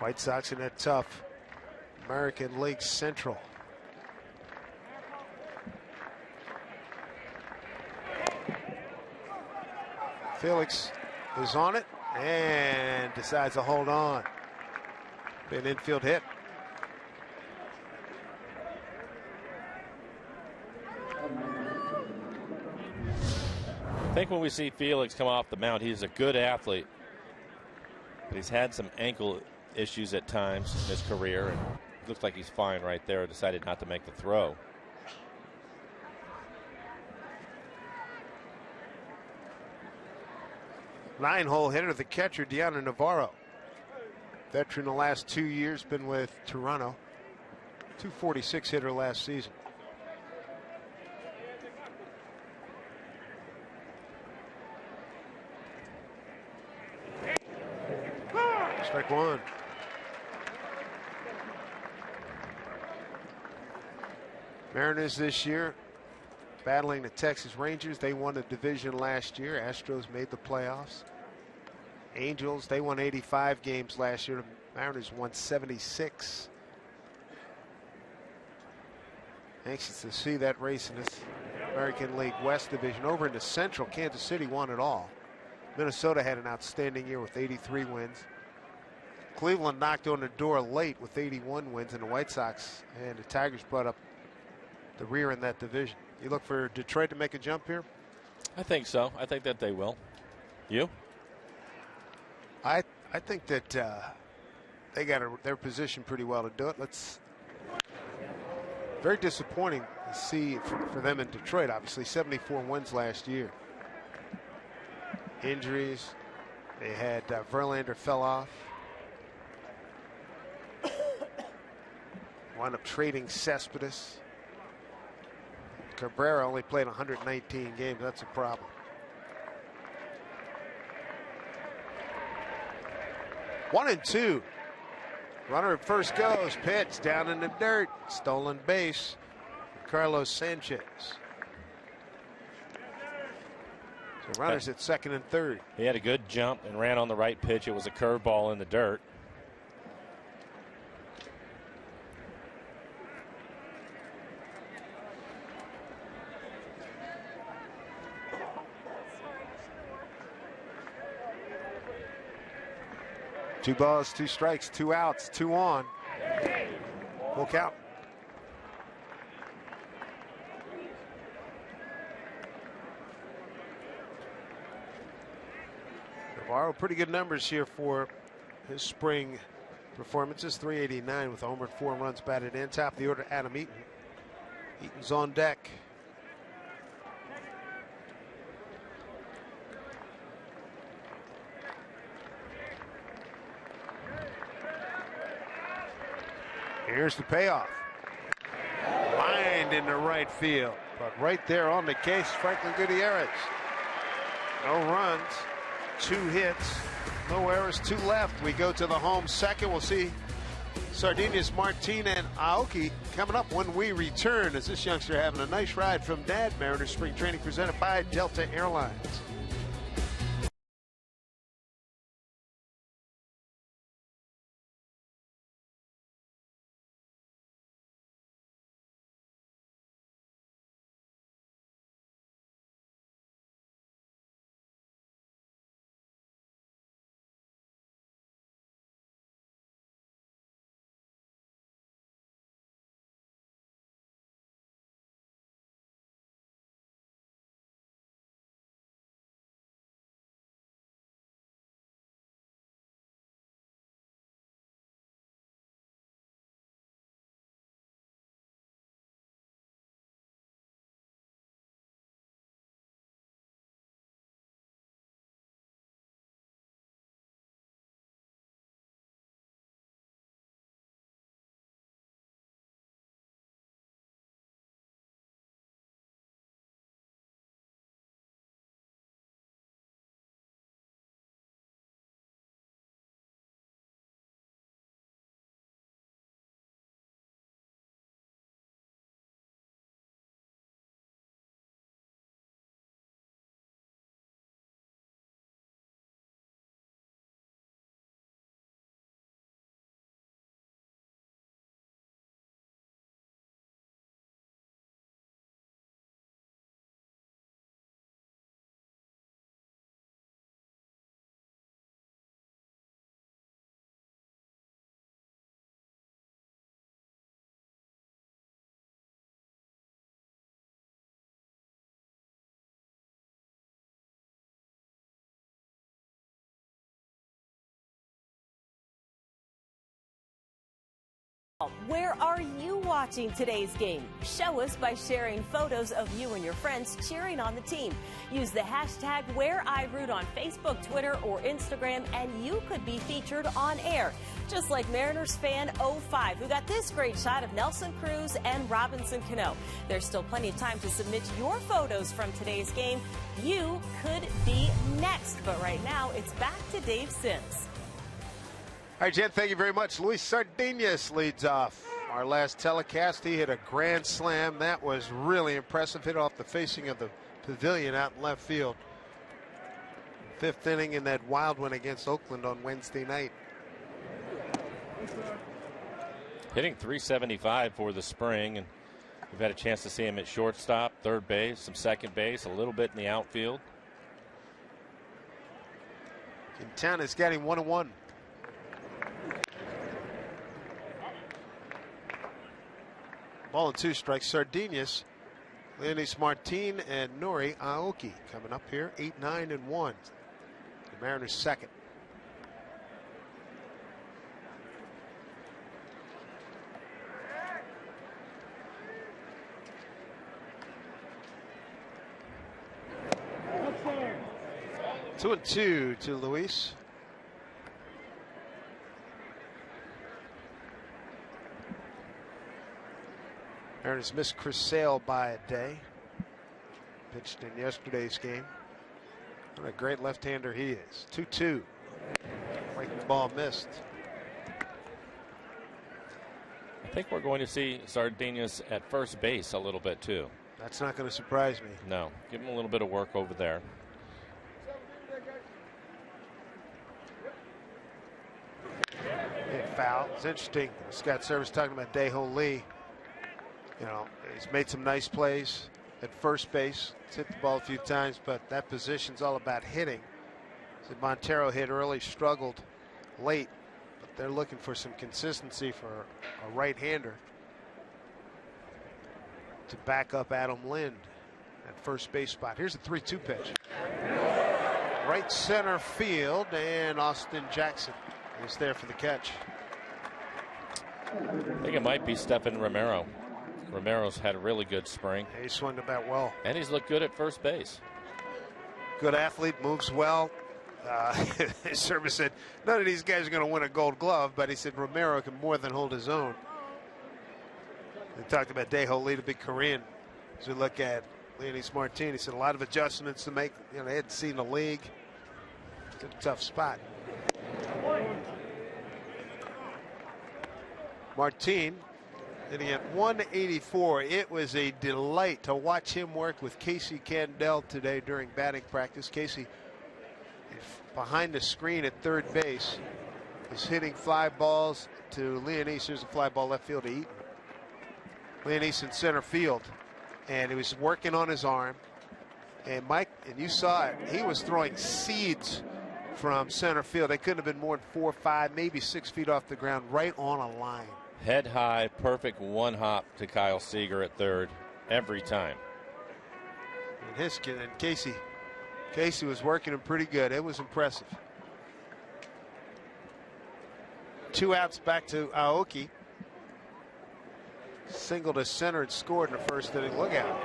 White Sox in a tough American League Central. Felix is on it and decides to hold on. An infield hit. I think when we see Felix come off the mound, he's a good athlete. But he's had some ankle issues at times in his career, and it looks like he's fine right there. Decided not to make the throw. Nine-hole hitter, the catcher, Deanna Navarro. Veteran the last 2 years, been with Toronto. 246 hitter last season. Strike one. Mariners this year battling the Texas Rangers. They won the division last year. Astros made the playoffs. Angels, they won 85 games last year. The Mariners won 76. Anxious to see that race in this American League West division. Over into Central, Kansas City won it all. Minnesota had an outstanding year with 83 wins. Cleveland knocked on the door late with 81 wins, and the White Sox and the Tigers brought up the rear in that division. You look for Detroit to make a jump here? I think so. I think that they will. You? I think that they got their position pretty well to do it. Very disappointing to see for them in Detroit. Obviously, 74 wins last year. Injuries. They had Verlander fell off. Wound up trading Cespedes. Cabrera only played 119 games. That's a problem. One and two. Runner at first goes. Pitch down in the dirt. Stolen base. Carlos Sanchez. So runners at second and third. He had a good jump and ran on the right pitch. It was a curveball in the dirt. Two balls, two strikes, two outs, two on. Full count. Navarro, pretty good numbers here for his spring performances. 389 with a homer, 4 runs batted in. Top of the order, Adam Eaton. Eaton's on deck. Here's the payoff. Lined into right field. But right there on the case, Franklin Gutierrez. No runs, 2 hits, no errors, 2 left. We go to the home second. We'll see Sardinius, Martin, and Aoki coming up when we return, as this youngster having a nice ride from Dad. Mariners spring training presented by Delta Airlines. Where are you watching today's game? Show us by sharing photos of you and your friends cheering on the team. Use the hashtag #WhereIRoot on Facebook, Twitter, or Instagram, and you could be featured on air. Just like Mariners fan 05, who got this great shot of Nelson Cruz and Robinson Cano. There's still plenty of time to submit your photos from today's game. You could be next, but right now it's back to Dave Sims. All right, Jen, thank you very much. Luis Sardinas leads off our last telecast. He hit a grand slam. That was really impressive. Hit off the facing of the pavilion out in left field. Fifth inning in that wild one against Oakland on Wednesday night. Hitting .375 for the spring, and we've had a chance to see him at shortstop, third base, some second base, a little bit in the outfield. Quintana's got him 1-1. Ball and 2 strikes. Sardinas, Leonis Martin, and Nori Aoki coming up here. 8-9-1. The Mariners second. Two and 2 to Luis. Mariners missed Chris Sale by a day. Pitched in yesterday's game. What a great left-hander he is. 2-2. Breaking ball missed. I think we're going to see Sardinas at first base a little bit too. That's not going to surprise me. No, give him a little bit of work over there. Hit foul. It's interesting. Scott Service talking about Dae-Ho Lee. You know, he's made some nice plays at first base. He's hit the ball a few times, but that position's all about hitting. So Montero hit early, struggled late, but they're looking for some consistency for a right-hander to back up Adam Lind at first base spot. Here's a 3-2 pitch. Right center field, and Austin Jackson is there for the catch. I think it might be Stephen Romero. Romero's had a really good spring. He swung the bat well. And he's looked good at first base. Good athlete, moves well. His service said none of these guys are going to win a Gold Glove, but he said Romero can more than hold his own. They talked about Dae-Ho Lee, the big Korean. As we look at Leonis Martin, he said a lot of adjustments to make. You know, they hadn't seen the league. It's a tough spot. Martin hitting at 184. It was a delight to watch him work with Casey Candell today during batting practice. Casey, behind the screen at third base, is hitting fly balls to Leonis. Here's a fly ball left field to Eaton. Leonis in center field, and he was working on his arm. And Mike, and you saw it, he was throwing seeds from center field. They couldn't have been more than 4, 5, maybe 6 feet off the ground, right on a line. Head high, perfect one hop to Kyle Seager at third every time. And Casey was working him pretty good. It was impressive. 2 outs back to Aoki. Single to center and scored in the first inning. Look out.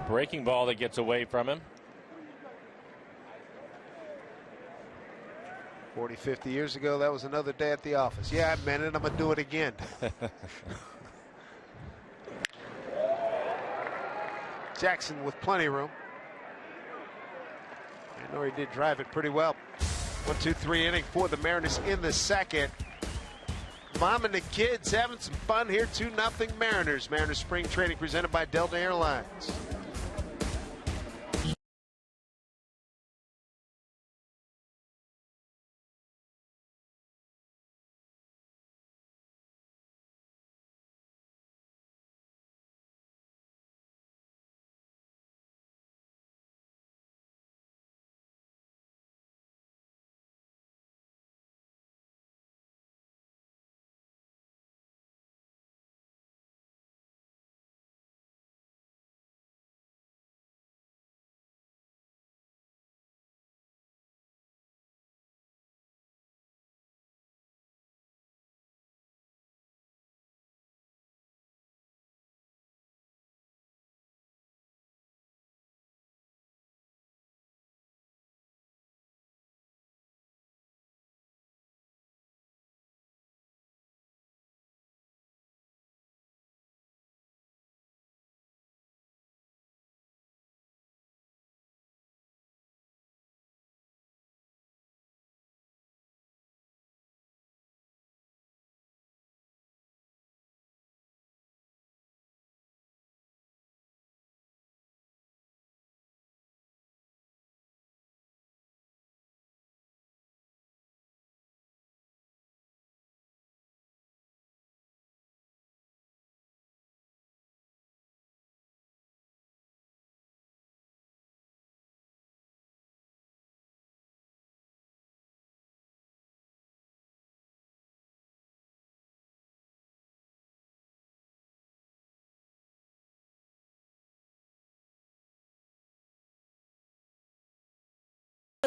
Breaking ball that gets away from him. 40, 50 years ago, that was another day at the office. Yeah, I meant it. I'm going to do it again. Jackson with plenty of room. I know he did drive it pretty well. 1-2-3 inning for the Mariners in the second. Mom and the kids having some fun here. 2-0 Mariners. Mariners spring training presented by Delta Airlines.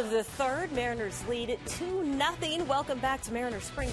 of the third, Mariners lead at 2-0. Welcome back to Mariners Spring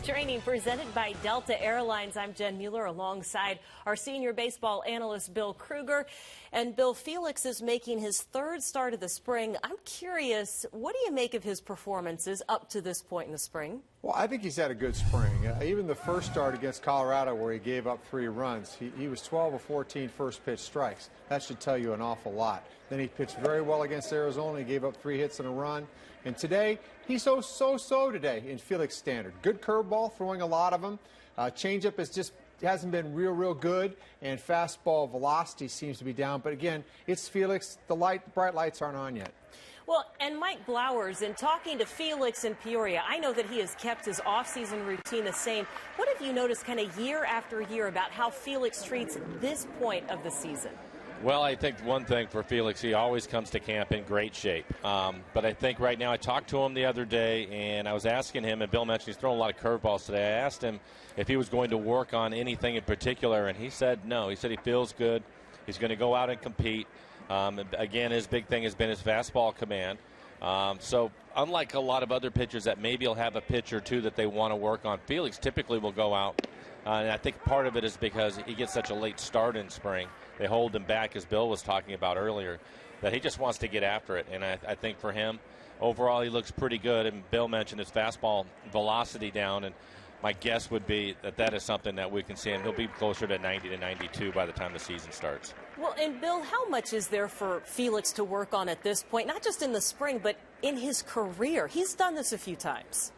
Training presented by Delta Airlines. I'm Jen Mueller alongside our senior baseball analyst Bill Kruger. And Bill, Felix is making his third start of the spring. I'm curious, what do you make of his performances up to this point in the spring? Well, I think he's had a good spring. Even the first start against Colorado where he gave up 3 runs, he was 12 of 14 first pitch strikes. That should tell you an awful lot. Then he pitched very well against Arizona. He gave up 3 hits and a run. And today, he's so today in Felix standard. Good curveball, throwing a lot of them. Changeup hasn't been real good, and fastball velocity seems to be down. But again, it's Felix. The bright lights aren't on yet. Well, and Mike Blowers, in talking to Felix in Peoria, I know that he has kept his off-season routine the same. What have you noticed kind of year after year about how Felix treats this point of the season? Well, I think one thing for Felix, he always comes to camp in great shape. But I think right now, I talked to him the other day, and I was asking him, and Bill mentioned he's throwing a lot of curveballs today. I asked him if he was going to work on anything in particular, and he said no. He said he feels good. He's going to go out and compete. Again, his big thing has been his fastball command. So unlike a lot of other pitchers that maybe will have a pitch or two that they want to work on, Felix typically will go out. And I think part of it is because he gets such a late start in spring. They hold him back, as Bill was talking about earlier, that he just wants to get after it. And I think for him, overall, he looks pretty good. And Bill mentioned his fastball velocity down. And my guess would be that is something that we can see. And he'll be closer to 90 to 92 by the time the season starts. Well, and Bill, how much is there for Felix to work on at this point? Not just in the spring, but in his career. He's done this a few times.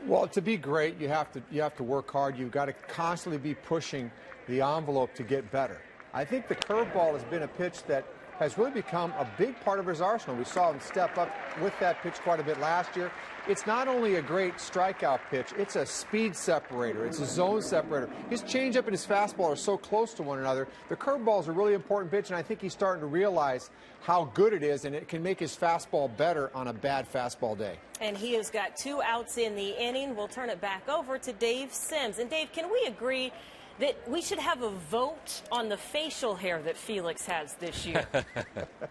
Well, to be great, you have to work hard. You've got to constantly be pushing the envelope to get better. I think the curveball has been a pitch that has really become a big part of his arsenal. We saw him step up with that pitch quite a bit last year. It's not only a great strikeout pitch, it's a speed separator. It's a zone separator. His changeup and his fastball are so close to one another. The curveball is a really important pitch, and I think he's starting to realize how good it is, and it can make his fastball better on a bad fastball day. And he has got 2 outs in the inning. We'll turn it back over to Dave Sims. And Dave, can we agree that we should have a vote on the facial hair that Felix has this year?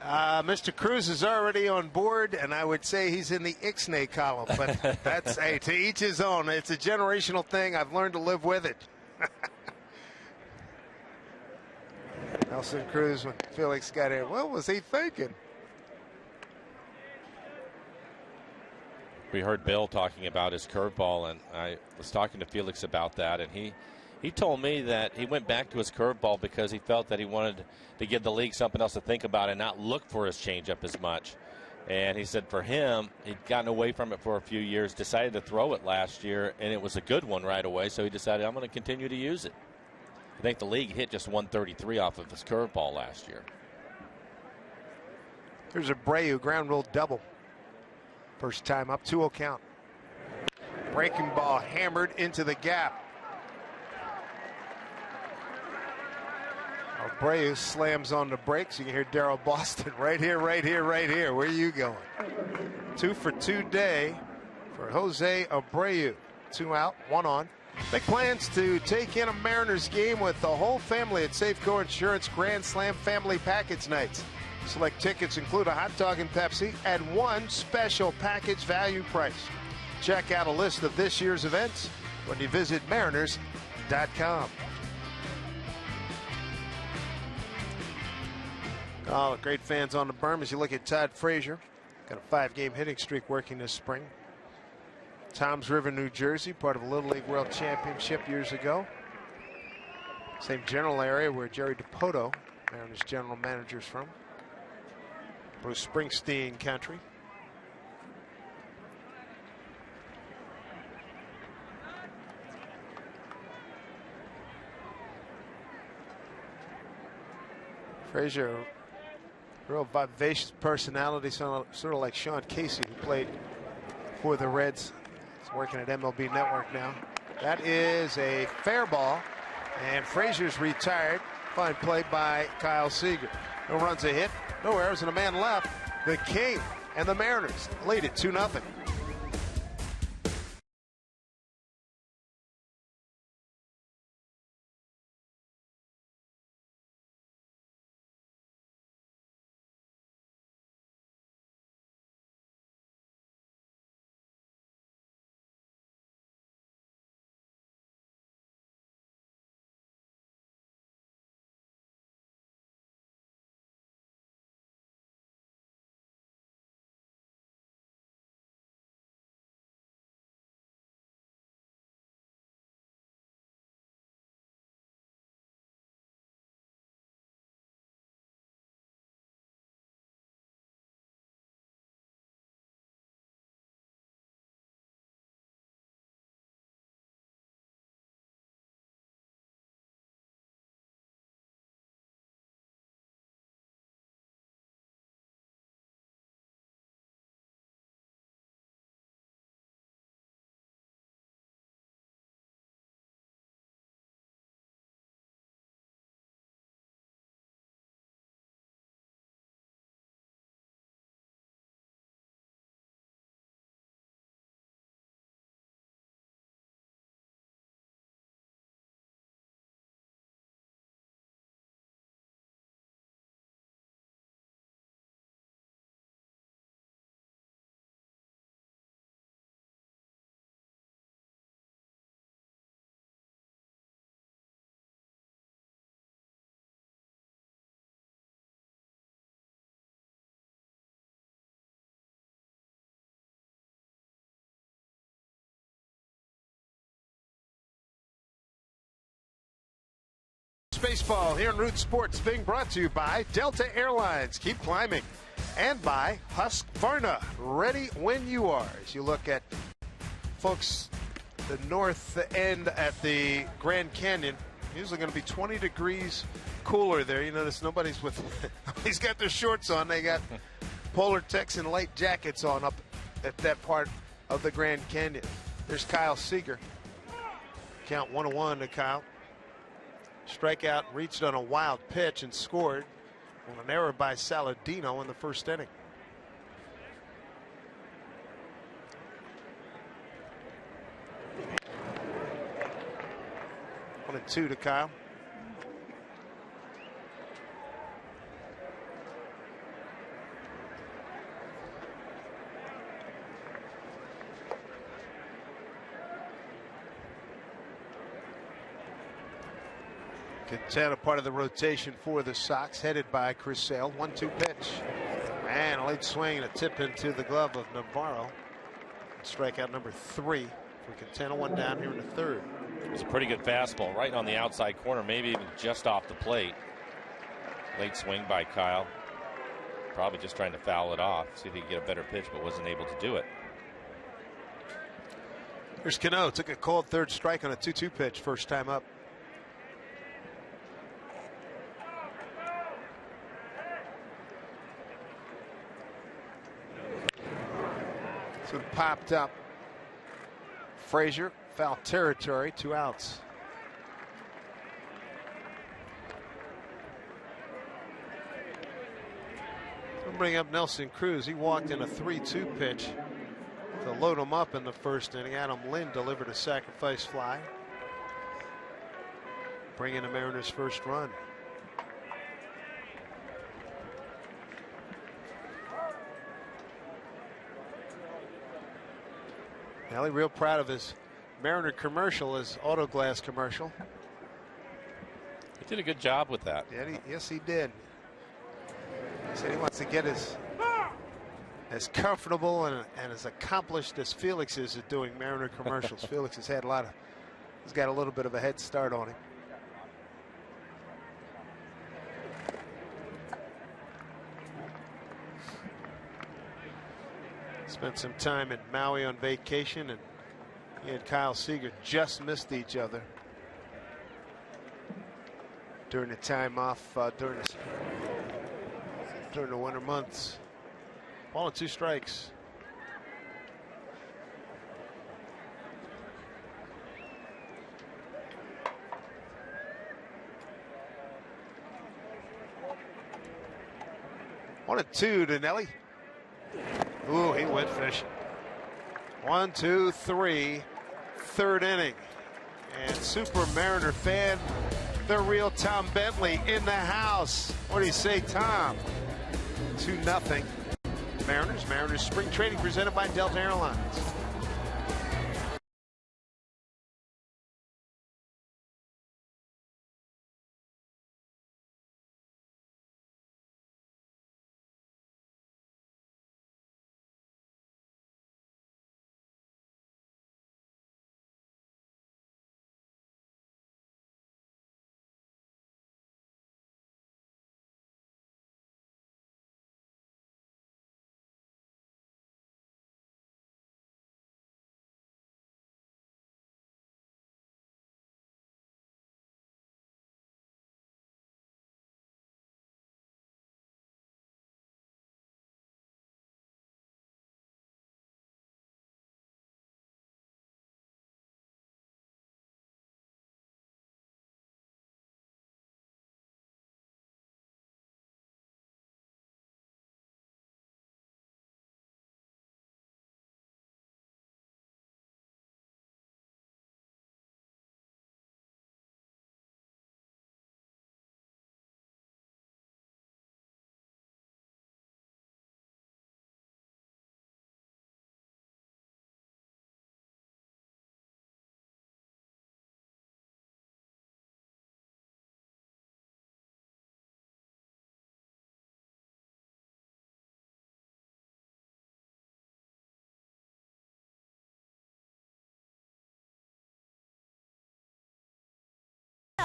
Mr. Cruz is already on board, and I would say he's in the Ixnay column. But that's, hey, to each his own. It's a generational thing. I've learned to live with it. Nelson Cruz, when Felix got in, what was he thinking? We heard Bill talking about his curveball, and I was talking to Felix about that, and he told me that he went back to his curveball because he felt that he wanted to give the league something else to think about and not look for his changeup as much. And he said for him, he'd gotten away from it for a few years, decided to throw it last year, and it was a good one right away, so he decided, I'm going to continue to use it. I think the league hit just 133 off of his curveball last year. Here's Abreu, ground rule double. First time up, 2-0 count. Breaking ball hammered into the gap. Abreu slams on the brakes. You can hear Darryl Boston right here. Where are you going? 2 for 2 day for Jose Abreu. 2 out, 1 on. Big plans to take in a Mariners game with the whole family at Safeco Insurance Grand Slam Family Package Nights. Select tickets include a hot dog and Pepsi at one special package value price. Check out a list of this year's events when you visit mariners.com. Oh, great fans on the berm as you look at Todd Frazier. Got a 5-game hitting streak working this spring. Toms River, New Jersey, part of a Little League World Championship years ago. Same general area where Jerry DiPoto, Mariners general manager, is from. Bruce Springsteen country. Frazier, real vivacious personality, sort of like Sean Casey, who played for the Reds. He's working at MLB Network now. That is a fair ball, and Frazier's retired. Fine play by Kyle Seager. No runs, a hit, no errors, and a man left. The King and the Mariners lead it 2-0. baseball here in Root Sports, being brought to you by Delta Airlines. Keep climbing. And by Husqvarna. Ready when you are. As you look at, folks, the north end at the Grand Canyon, usually going to be 20 degrees cooler there. You notice nobody's got their shorts on. They got Polar Techs and light jackets on up at that part of the Grand Canyon. There's Kyle Seager. Count 1-1 to Kyle. Strikeout, reached on a wild pitch and scored on an error by Saladino in the first inning. One and two to Kyle. Quintana, part of the rotation for the Sox, headed by Chris Sale. 1-2 pitch. And a late swing and a tip into the glove of Navarro. Strikeout number 3 for Quintana. One down here in the third. It was a pretty good fastball right on the outside corner, maybe even just off the plate. Late swing by Kyle. Probably just trying to foul it off, see if he could get a better pitch, but wasn't able to do it. Here's Cano. Took a cold third strike on a 2-2 pitch, first time up. So it popped up. Frazier, foul territory, 2 outs. We'll bring up Nelson Cruz. He walked in a 3-2 pitch to load him up in the first inning. Adam Lynn delivered a sacrifice fly, bringing the Mariners' first run. Ellie real proud of his Mariner commercial, his auto glass commercial. He did a good job with that. Yeah, yes, he did. He said he wants to get as comfortable and as accomplished as Felix is at doing Mariner commercials. Felix has had he's got a little bit of a head start on him. Spent some time in Maui on vacation, and he and Kyle Seager just missed each other during the time off during the winter months. 1-2 strikes. One and two to Nelly. Ooh, he went fishing. 1, 2, 3, third inning. And Super Mariner fan, the real Tom Bentley in the house. What do you say, Tom? 2-0. Mariners spring training presented by Delta Airlines.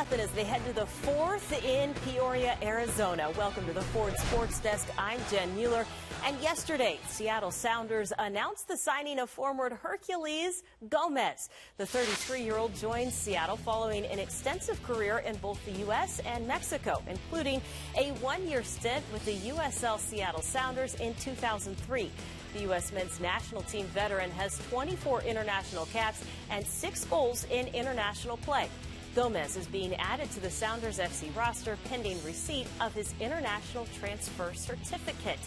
0-0 as they head to the fourth in Peoria, Arizona. Welcome to the Ford Sports Desk. I'm Jen Mueller. And yesterday, Seattle Sounders announced the signing of forward Herculez Gomez. The 33-year-old joined Seattle following an extensive career in both the U.S. and Mexico, including a one-year stint with the USL Seattle Sounders in 2003. The U.S. men's national team veteran has 24 international caps and 6 goals in international play. Gomez is being added to the Sounders FC roster pending receipt of his international transfer certificate.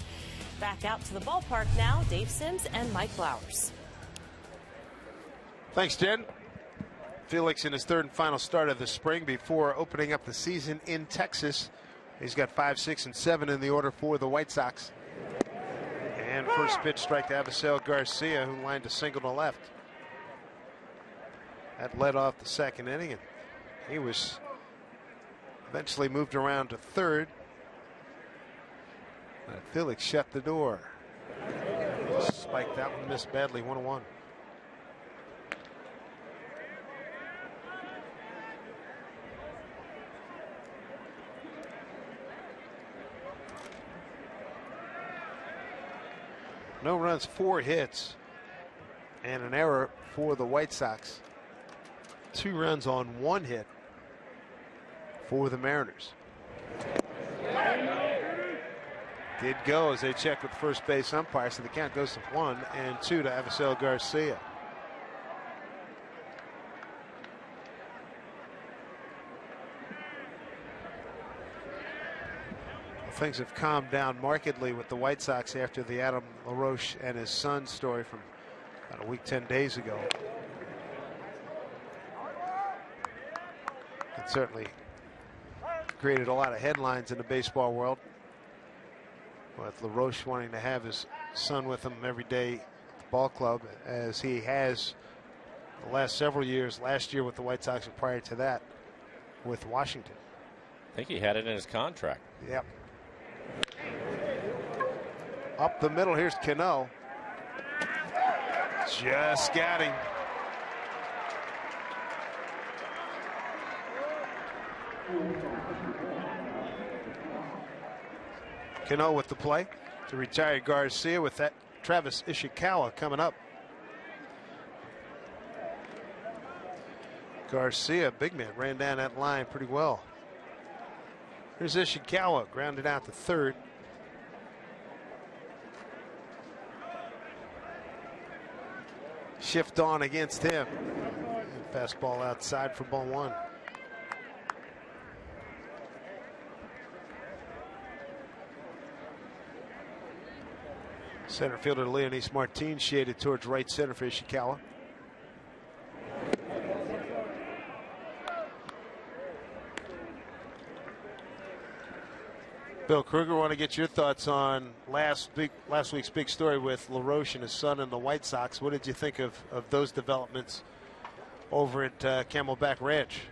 Back out to the ballpark now, Dave Sims and Mike Flowers. Thanks, Jen. Felix in his third and final start of the spring before opening up the season in Texas. He's got 5, 6, and 7 in the order for the White Sox. And first pitch strike to Avisail Garcia, who lined a single to left. That led off the second inning, and he was eventually moved around to third. But Felix shut the door. Spiked that one, missed badly, 1-1. No runs, 4 hits, and an error for the White Sox. 2 runs on 1 hit for the Mariners. Did go as they check with first base umpire, so the count goes to 1-2 to Avisail Garcia. Things have calmed down markedly with the White Sox after the Adam LaRoche and his son story from about a week, 10 days ago. It certainly created a lot of headlines in the baseball world, with LaRoche wanting to have his son with him every day at the ball club, as he has the last several years, last year with the White Sox and prior to that with Washington. I think he had it in his contract. Yep. Up the middle, here's Cano. Just got him. Cano with the play to retire Garcia, with that Travis Ishikawa coming up. Garcia, big man, ran down that line pretty well. Here's Ishikawa, grounded out to third. Shift on against him. Fastball outside for ball 1. Center fielder Leonys Martin shaded towards right center for Ishikawa. Bill Kruger, want to get your thoughts on last week's big story with LaRoche and his son and the White Sox. What did you think of those developments over at Camelback Ranch?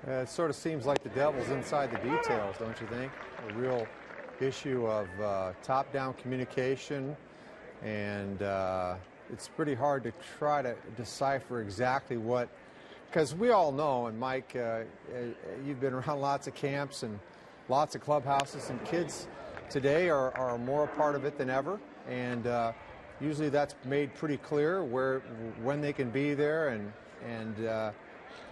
It sort of seems like the devil's inside the details, don't you think? A real issue of top-down communication, and it's pretty hard to try to decipher exactly what, because we all know, and Mike, you've been around lots of camps and lots of clubhouses, and kids today are more a part of it than ever, and usually that's made pretty clear when they can be there, and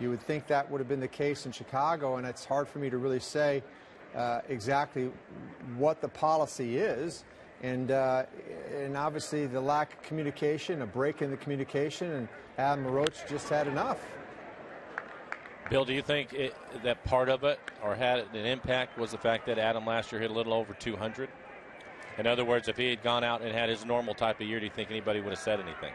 you would think that would have been the case in Chicago, and it's hard for me to really say exactly what the policy is, and obviously the lack of communication, a break in the communication, and Adam LaRoche just had enough. Bill, do you think that part of it, or had an impact, was the fact that Adam last year hit a little over 200? In other words, if he had gone out and had his normal type of year, do you think anybody would have said anything?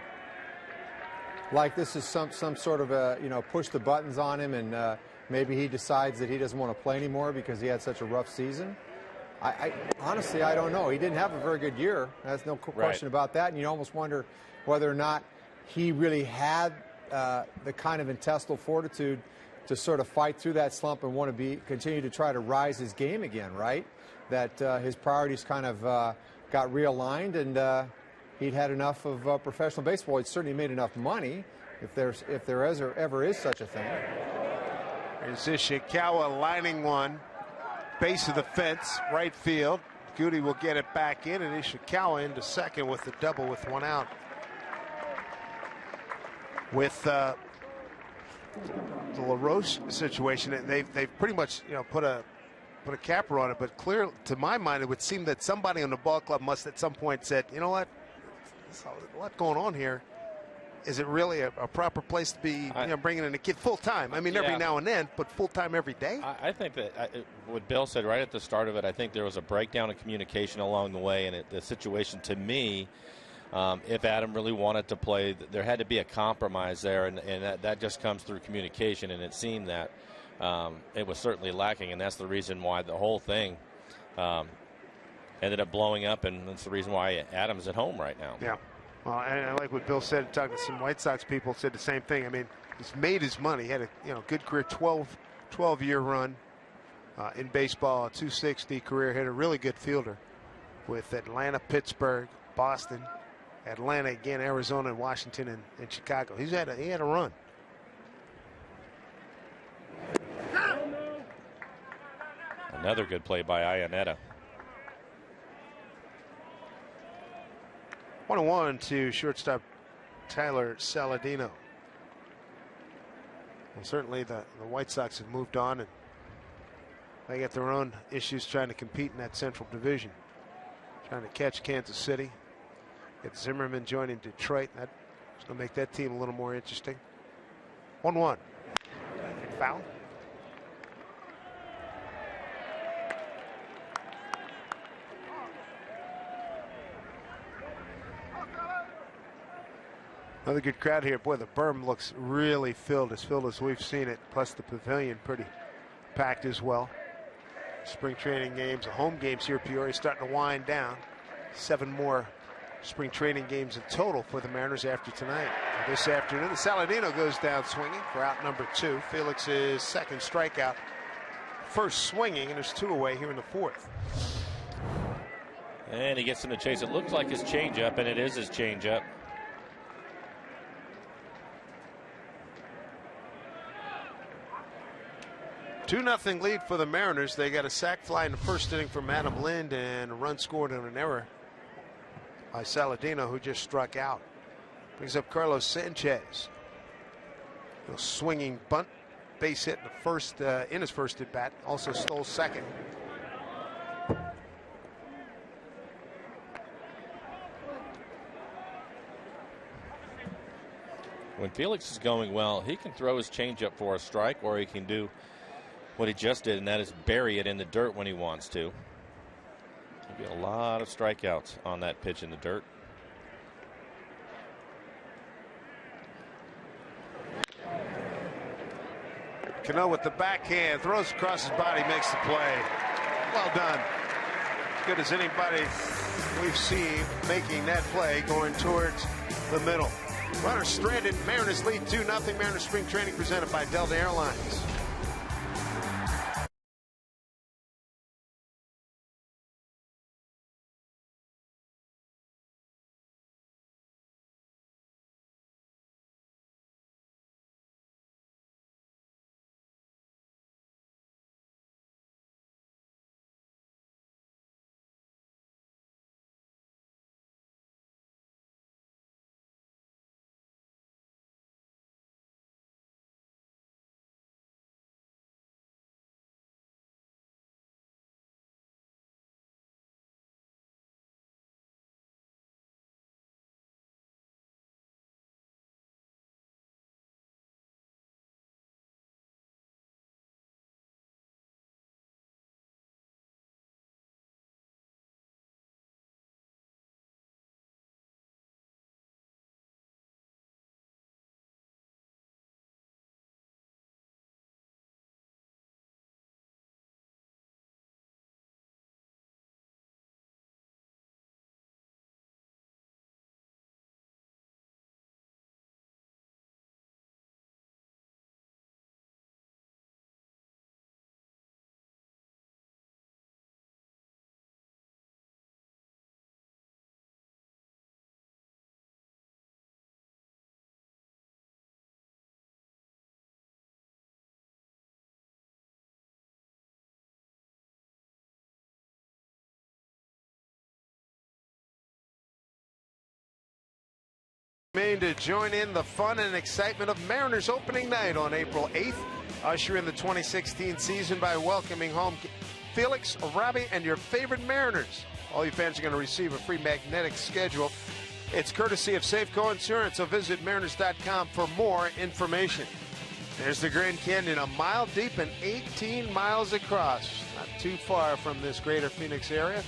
Like this is some sort of a, push the buttons on him, and maybe he decides that he doesn't want to play anymore because he had such a rough season. I honestly, I don't know. He didn't have a very good year. There's no question about that. And you almost wonder whether or not he really had the kind of intestinal fortitude to sort of fight through that slump and want to continue to try to rise his game again, right? That his priorities kind of got realigned, and he'd had enough of professional baseball. He'd certainly made enough money, if there ever is such a thing. There's Ishikawa lining one. Base of the fence, right field. Goody will get it back in, and Ishikawa into second with the double with one out. With the LaRoche situation, they've pretty much put a capper on it. But clear to my mind, it would seem that somebody on the ball club must at some point said, you know what, there's a lot going on here. Is it really a proper place to be bringing in a kid full time? I mean, every now and then, but full time every day? I think that what Bill said right at the start of it, I think there was a breakdown in communication along the way. And the situation to me, if Adam really wanted to play, there had to be a compromise there. And that just comes through communication. And it seemed that it was certainly lacking. And that's the reason why the whole thing ended up blowing up. And that's the reason why Adam's at home right now. Yeah. Well, and I like what Bill said, talking to some White Sox people, said the same thing. I mean, he's made his money. He had a good career, 12-year run in baseball, a .260 career. Had a really good fielder with Atlanta, Pittsburgh, Boston, Atlanta again, Arizona, and Washington, and Chicago. He had a run. Another good play by Iannetta. 1-1 to shortstop Tyler Saladino. Well, certainly the White Sox have moved on, and they got their own issues trying to compete in that Central Division. Trying to catch Kansas City. Get Zimmerman joining Detroit. That's going to make that team a little more interesting. 1-1. Foul. Another good crowd here. Boy, the berm looks really filled as we've seen it. Plus the pavilion pretty packed as well. Spring training games, the home games here at Peoria starting to wind down. 7 more spring training games in total for the Mariners after tonight. This afternoon, the Saladino goes down swinging for out number 2. Felix's second strikeout. First swinging, and there's 2 away here in the 4th. And he gets him to chase. It looks like his changeup, and it is his changeup. 2-0 lead for the Mariners. They got a sac fly in the first inning from Adam Lind and a run scored on an error by Saladino, who just struck out. Brings up Carlos Sanchez. A swinging bunt, base hit in the first in his first at bat. Also stole second. When Felix is going well, he can throw his changeup for a strike, or he can do what he just did, and that is bury it in the dirt when he wants to. There'll be a lot of strikeouts on that pitch in the dirt. Cano with the backhand, throws across his body, makes the play. Well done. As good as anybody we've seen making that play going towards the middle. Runner stranded. Mariners lead 2-0. Mariners spring training presented by Delta Airlines. Maine to join in the fun and excitement of Mariners opening night on April 8th. Usher in the 2016 season by welcoming home Felix, Robbie, and your favorite Mariners. All you fans are going to receive a free magnetic schedule. It's courtesy of Safeco Insurance, so visit Mariners.com for more information. There's the Grand Canyon, a mile deep and 18 miles across. Not too far from this greater Phoenix area.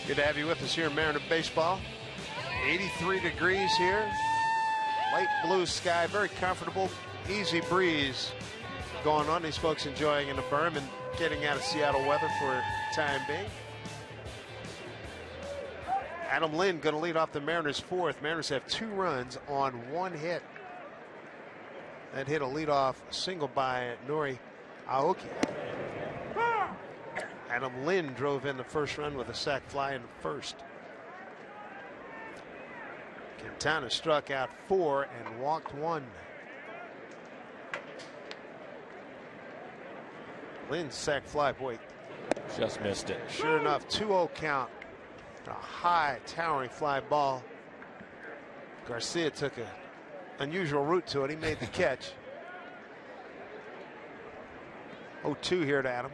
Good to have you with us here in Mariner Baseball. 83 degrees here. Light blue sky, very comfortable, easy breeze going on. These folks enjoying in the berm and getting out of Seattle weather for the time being. Adam Lind going to lead off the Mariners' fourth. Mariners have 2 runs on 1 hit. That hit a leadoff single by Nori Aoki. Adam Lind drove in the first run with a sac fly in the first. Quintana struck out 4 and walked 1. Lind's sac fly, boy, just missed it. Sure enough, 2-0 count. A high, towering fly ball. Garcia took an unusual route to it. He made the catch. 0-2 here to Adam.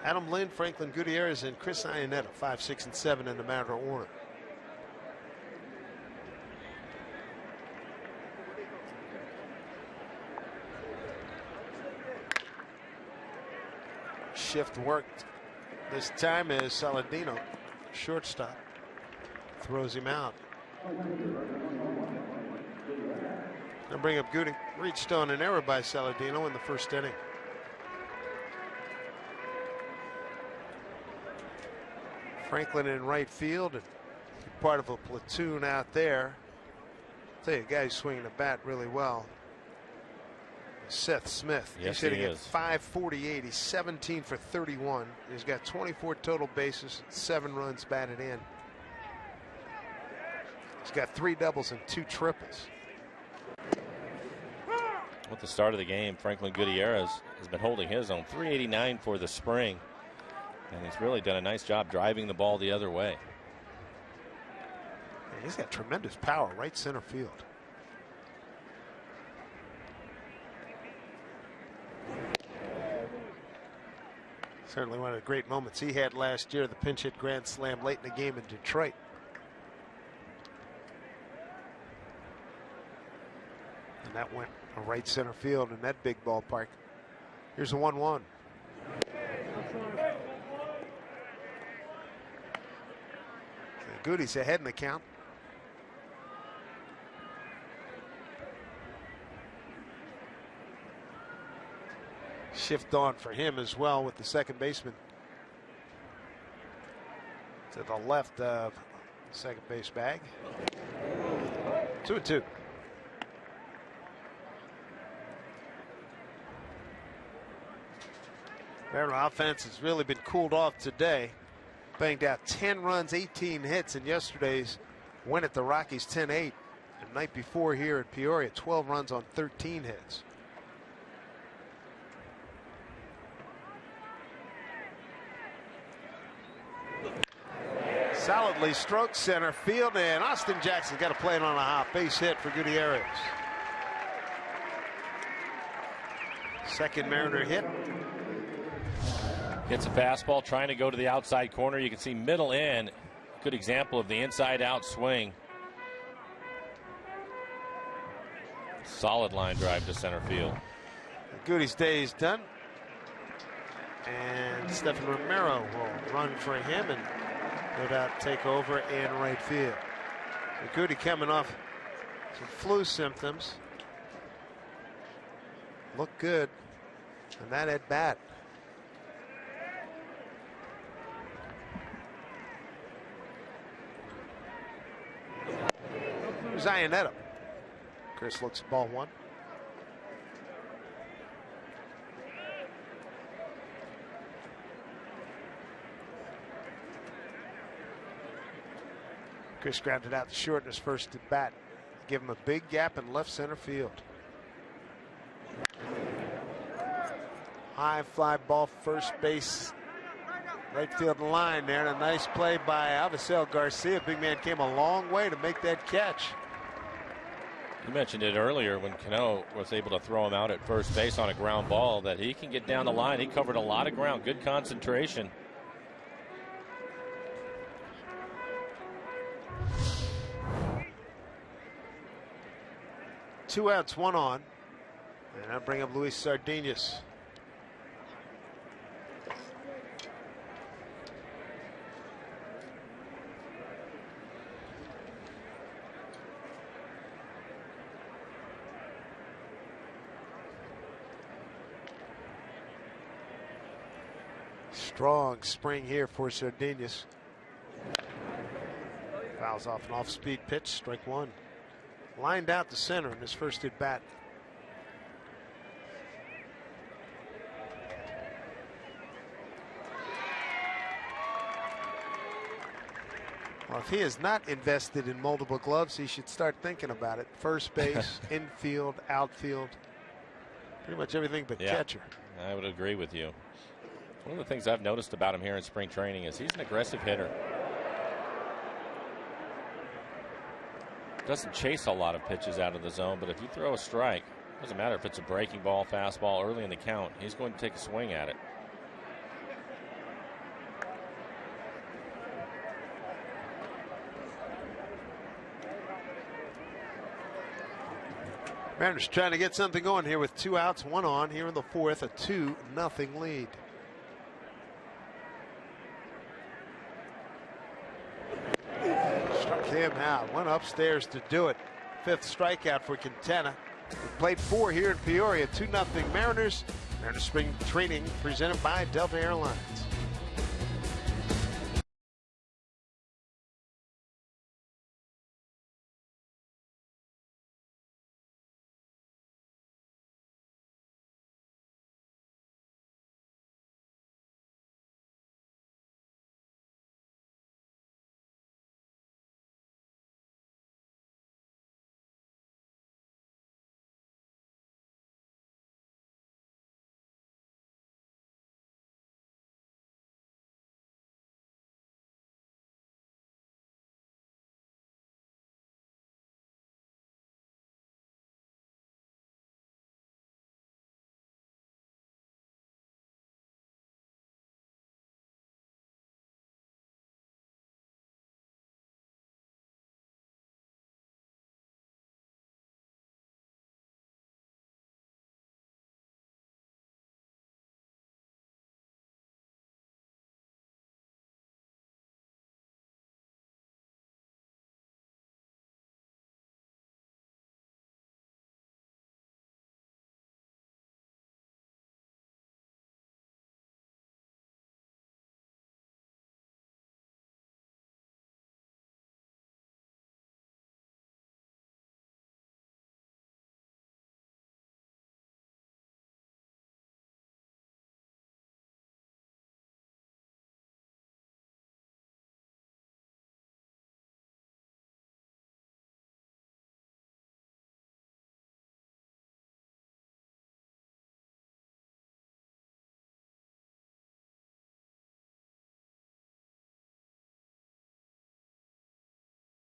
Adam Lind, Franklin Gutierrez, and Chris Iannetta, 5, 6, and 7 in the Mariner order. Shift worked this time as Saladino, shortstop, throws him out. Now bring up Goody. Reached on an error by Saladino in the first inning. Franklin in right field and part of a platoon out there. I'll tell you, a guy who's swinging the bat really well. Seth Smith. Yes, he's hitting he at is. .548. He's 17 for 31. He's got 24 total bases, 7 runs batted in. He's got 3 doubles and 2 triples. At the start of the game, Franklin Gutierrez has been holding his own. .389 for the spring. And he's really done a nice job driving the ball the other way. Man, he's got tremendous power, right center field. Certainly one of the great moments he had last year, the pinch hit grand slam late in the game in Detroit. And that went to right center field in that big ballpark. Here's a 1-1. Goody's ahead in the count. Shift on for him as well with the second baseman to the left of second base bag. 2-2. Mariner offense has really been cooled off today. Banged out 10 runs, 18 hits in yesterday's win at the Rockies, 10-8. And the night before here at Peoria, 12 runs on 13 hits. Solidly stroked center field, and Austin Jackson's got to play it on a hop. Base hit for Gutierrez. Second Mariner hit. Hits a fastball trying to go to the outside corner. You can see middle in. Good example of the inside out swing. Solid line drive to center field. Goody's day is done. And Stephen Romero will run for him and no doubt take over in right field. Goody coming off some flu symptoms. Looked good. And that at bat. Iannetta. Chris looks at ball 1. Chris grounded out to short in his first at bat. Give him a big gap in left center field. High fly ball, first base Right field line there, and a nice play by Avisail Garcia. Big man came a long way to make that catch. You mentioned it earlier when Cano was able to throw him out at first base on a ground ball, that he can get down the line. He covered a lot of ground. Good concentration. Two outs, one on. And I'll bring up Luis Sardinas. Strong spring here for Sardinas. Fouls off an off-speed pitch, strike one. Lined out to center in his first at bat. Well, if he is not invested in multiple gloves, he should start thinking about it. First base, infield, outfield, pretty much everything but catcher. I would agree with you. One of the things I've noticed about him here in spring training is he's an aggressive hitter. Doesn't chase a lot of pitches out of the zone, but if you throw a strike, doesn't matter if it's a breaking ball, fastball, early in the count, he's going to take a swing at it. Mariners trying to get something going here with 2 outs, 1 on here in the fourth, a 2-0 lead. Struck him out, went upstairs to do it. 5th strikeout for Quintana. We played 4 here in Peoria, 2-0 Mariners. Mariners spring training presented by Delta Airlines.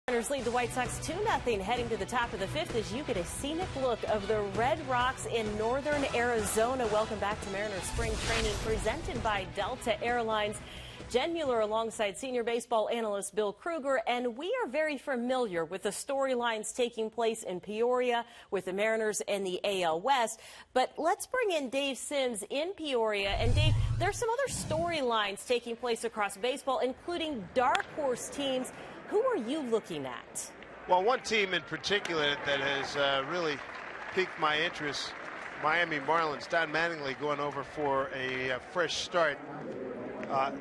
Mariners lead the White Sox 2-0 heading to the top of the 5th as you get a scenic look of the Red Rocks in northern Arizona. Welcome back to Mariners Spring Training presented by Delta Airlines. Jen Mueller alongside senior baseball analyst Bill Kruger, and we are very familiar with the storylines taking place in Peoria with the Mariners and the AL West. But let's bring in Dave Sims in Peoria. And Dave, there's some other storylines taking place across baseball, including dark horse teams. Who are you looking at? Well, one team in particular that has really piqued my interest, Miami Marlins. Don Mattingly going over for a fresh start.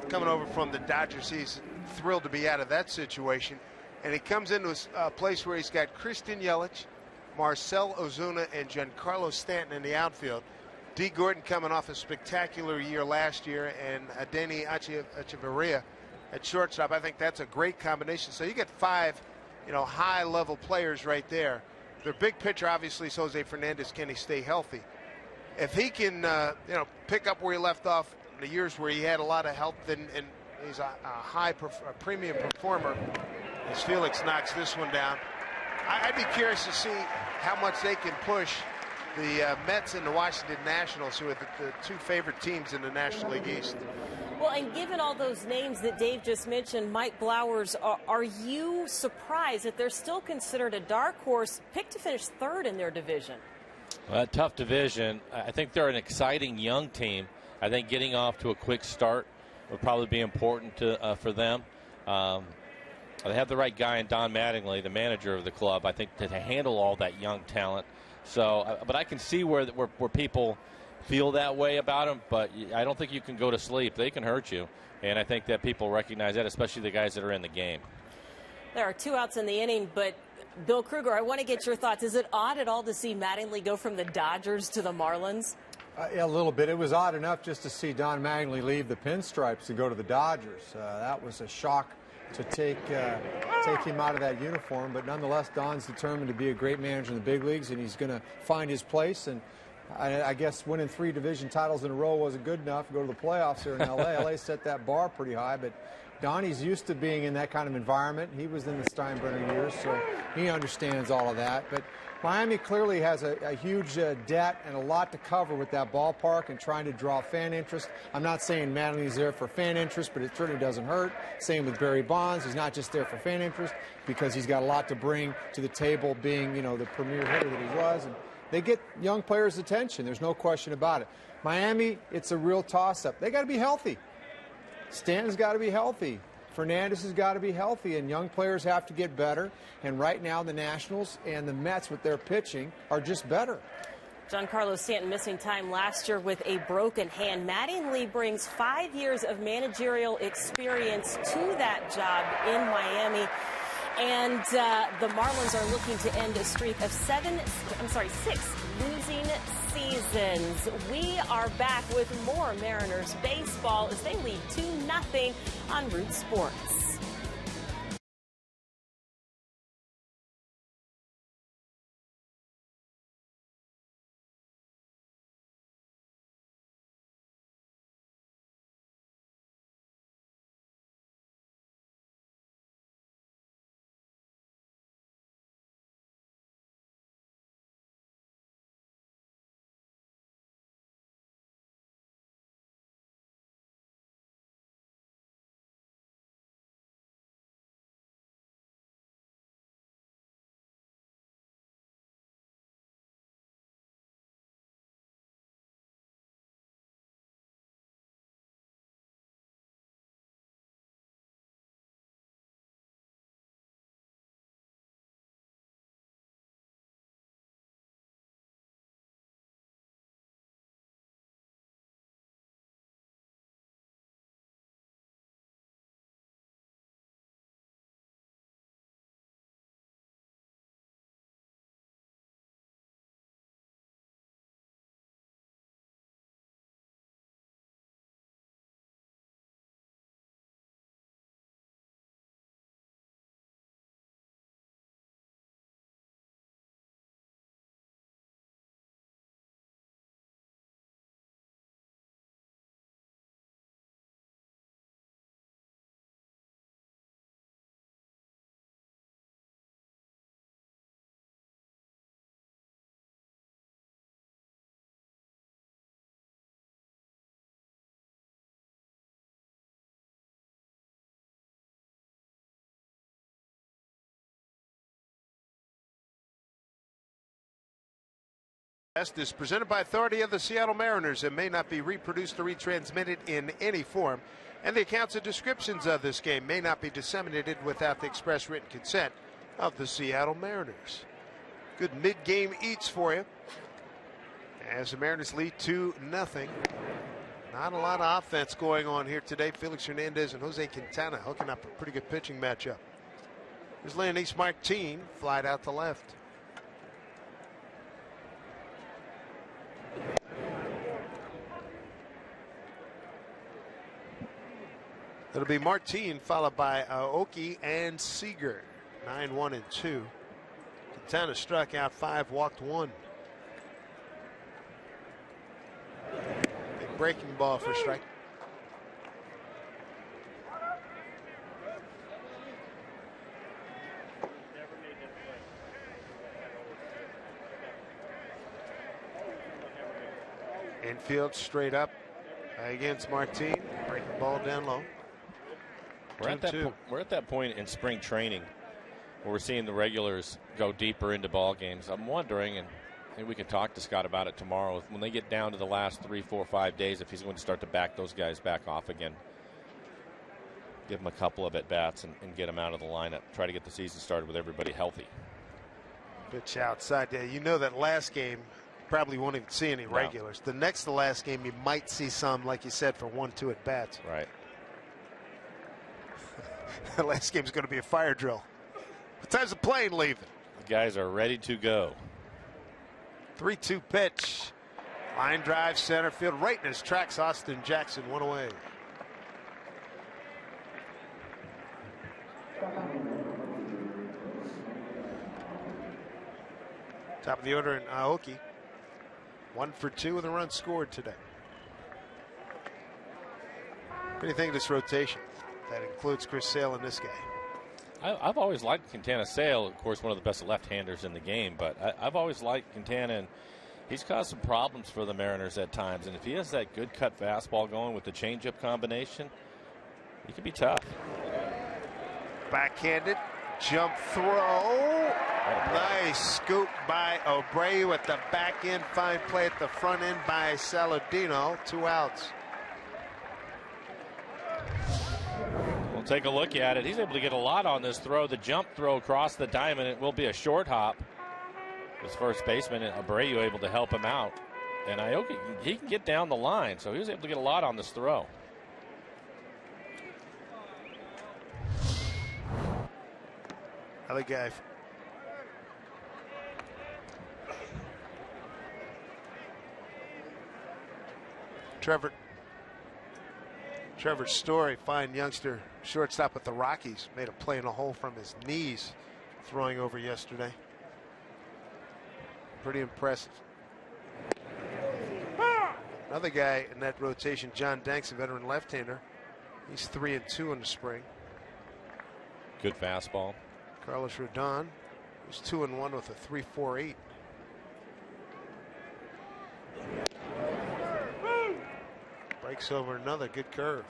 Coming over from the Dodgers. He's thrilled to be out of that situation. And he comes into a place where he's got Christian Yelich, Marcell Ozuna, and Giancarlo Stanton in the outfield. D. Gordon coming off a spectacular year last year, and Adeiny Echeverria at shortstop. I think that's a great combination. So you get 5, high-level players right there. Their big pitcher, obviously, is Jose Fernandez. Can he stay healthy? If he can, pick up where he left off in the years where he had a lot of help, and he's a premium performer, as Felix knocks this one down. I'd be curious to see how much they can push the Mets and the Washington Nationals, who are the two favorite teams in the National League East. Well, and given all those names that Dave just mentioned, Mike Blowers, are you surprised that they're still considered a dark horse pick to finish third in their division? Well, tough division. I think they're an exciting young team. I think getting off to a quick start would probably be important for them. They have the right guy in Don Mattingly, the manager of the club, I think, to handle all that young talent. So, but I can see where people feel that way about him, but I don't think you can go to sleep. They can hurt you, and I think that people recognize that, especially the guys that are in the game. There are 2 outs in the inning, but Bill Kruger, I want to get your thoughts. Is it odd at all to see Mattingly go from the Dodgers to the Marlins? Yeah, a little bit. It was odd enough just to see Don Mattingly leave the Pinstripes and go to the Dodgers. That was a shock to take him out of that uniform, but nonetheless, Don's determined to be a great manager in the big leagues, and he's going to find his place. And I guess winning 3 division titles in a row wasn't good enough to go to the playoffs here in L.A. L.A. set that bar pretty high, but Donnie's used to being in that kind of environment. He was in the Steinbrenner years, so he understands all of that. But Miami clearly has a huge debt and a lot to cover with that ballpark and trying to draw fan interest. I'm not saying Mattingly's there for fan interest, but it certainly doesn't hurt. Same with Barry Bonds. He's not just there for fan interest because he's got a lot to bring to the table, being, the premier hitter that he was. And they get young players' attention. There's no question about it. Miami, it's a real toss-up. They got to be healthy. Stanton's got to be healthy. Fernandez has got to be healthy, and young players have to get better. And right now, the Nationals and the Mets with their pitching are just better. Giancarlo Stanton missing time last year with a broken hand. Mattingly brings 5 years of managerial experience to that job in Miami. And the Marlins are looking to end a streak of 6 losing seasons. We are back with more Mariners baseball as they lead 2-0 on Root Sports. Is presented by authority of the Seattle Mariners and may not be reproduced or retransmitted in any form, and the accounts and descriptions of this game may not be disseminated without the express written consent of the Seattle Mariners. Good mid-game eats for you as the Mariners lead 2-0. Not a lot of offense going on here today. Felix Hernandez and Jose Quintana hooking up a pretty good pitching matchup. Here's Leonys Martin, flied out to left. It'll be Martin followed by Aoki and Seager. 9-1 and 2. Quintana struck out 5, walked 1. Big breaking ball for strike. Infield straight up against Martin. Breaking the ball down low. We're at that point in spring training where we're seeing the regulars go deeper into ball games. I'm wondering, and maybe we can talk to Scott about it tomorrow, when they get down to the last 3, 4, 5 days, if he's going to start to back those guys back off again. Give them a couple of at-bats and get them out of the lineup. Try to get the season started with everybody healthy. Pitch outside there. You know that last game probably won't even see any regulars. The next to last game you might see some, like you said, for 1-2 at-bats. Right. The last game's going to be a fire drill. What time's the plane leaving? The guys are ready to go. 3-2 pitch. Line drive center field right in his tracks. Austin Jackson one away. Top of the order in Aoki. 1 for 2 with a run scored today. What do you think of this rotation? That includes Chris Sale and this guy. I've always liked Quintana. Sale, of course, one of the best left-handers in the game, but I've always liked Quintana, and he's caused some problems for the Mariners at times. And if he has that good cut fastball going with the changeup combination, he could be tough. Backhanded jump throw. Nice scoop by Abreu at the back end. Fine play at the front end by Saladino. 2 outs. We'll take a look at it. He's able to get a lot on this throw. The jump throw across the diamond. It will be a short hop. His first baseman, Abreu, able to help him out. And Aoki, he can get down the line, so he was able to get a lot on this throw. Other guy. Trevor Story, fine youngster, shortstop with the Rockies, made a play in a hole from his knees throwing over yesterday. Pretty impressive. Another guy in that rotation, John Danks, a veteran left-hander. He's 3-2 in the spring. Good fastball. Carlos Rodon, who's 2-1 with a 3.48. Breaks over another good curve.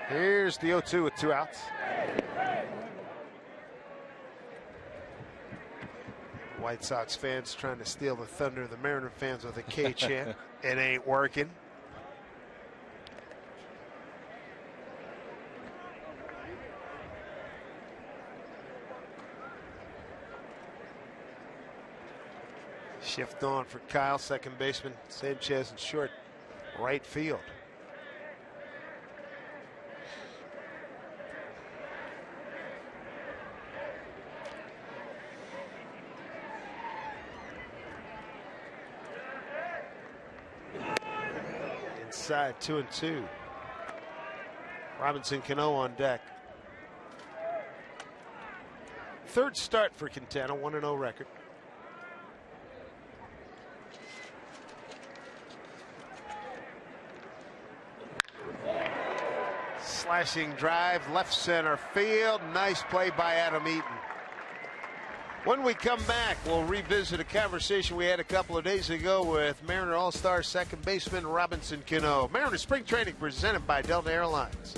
Here's the 0-2 with 2 outs. White Sox fans trying to steal the thunder of the Mariner fans with a K chant. It ain't working. Shift on for Kyle, second baseman. Sanchez in short, right field. Inside, 2-2. Robinson Cano on deck. Third start for Quintana, 1-0 record. Slashing drive, left center field. Nice play by Adam Eaton. When we come back, we'll revisit a conversation we had a couple of days ago with Mariner All-Star second baseman Robinson Cano. Mariner Spring Training presented by Delta Airlines.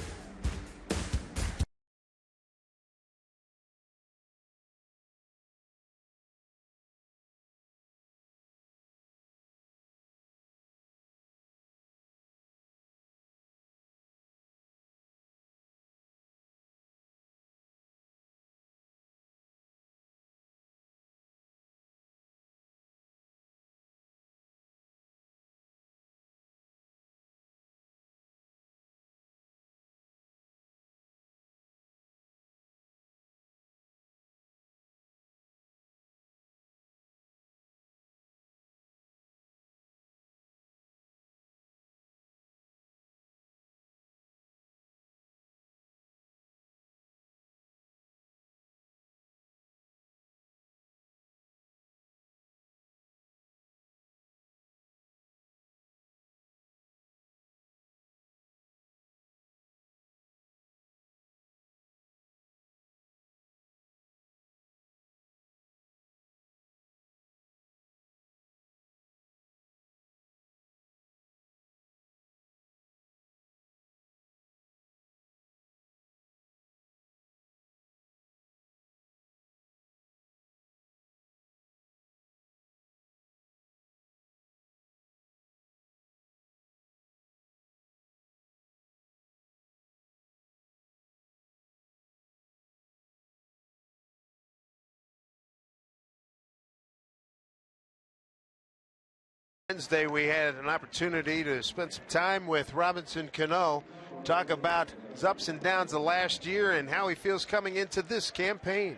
Wednesday, we had an opportunity to spend some time with Robinson Cano, talk about his ups and downs of last year and how he feels coming into this campaign.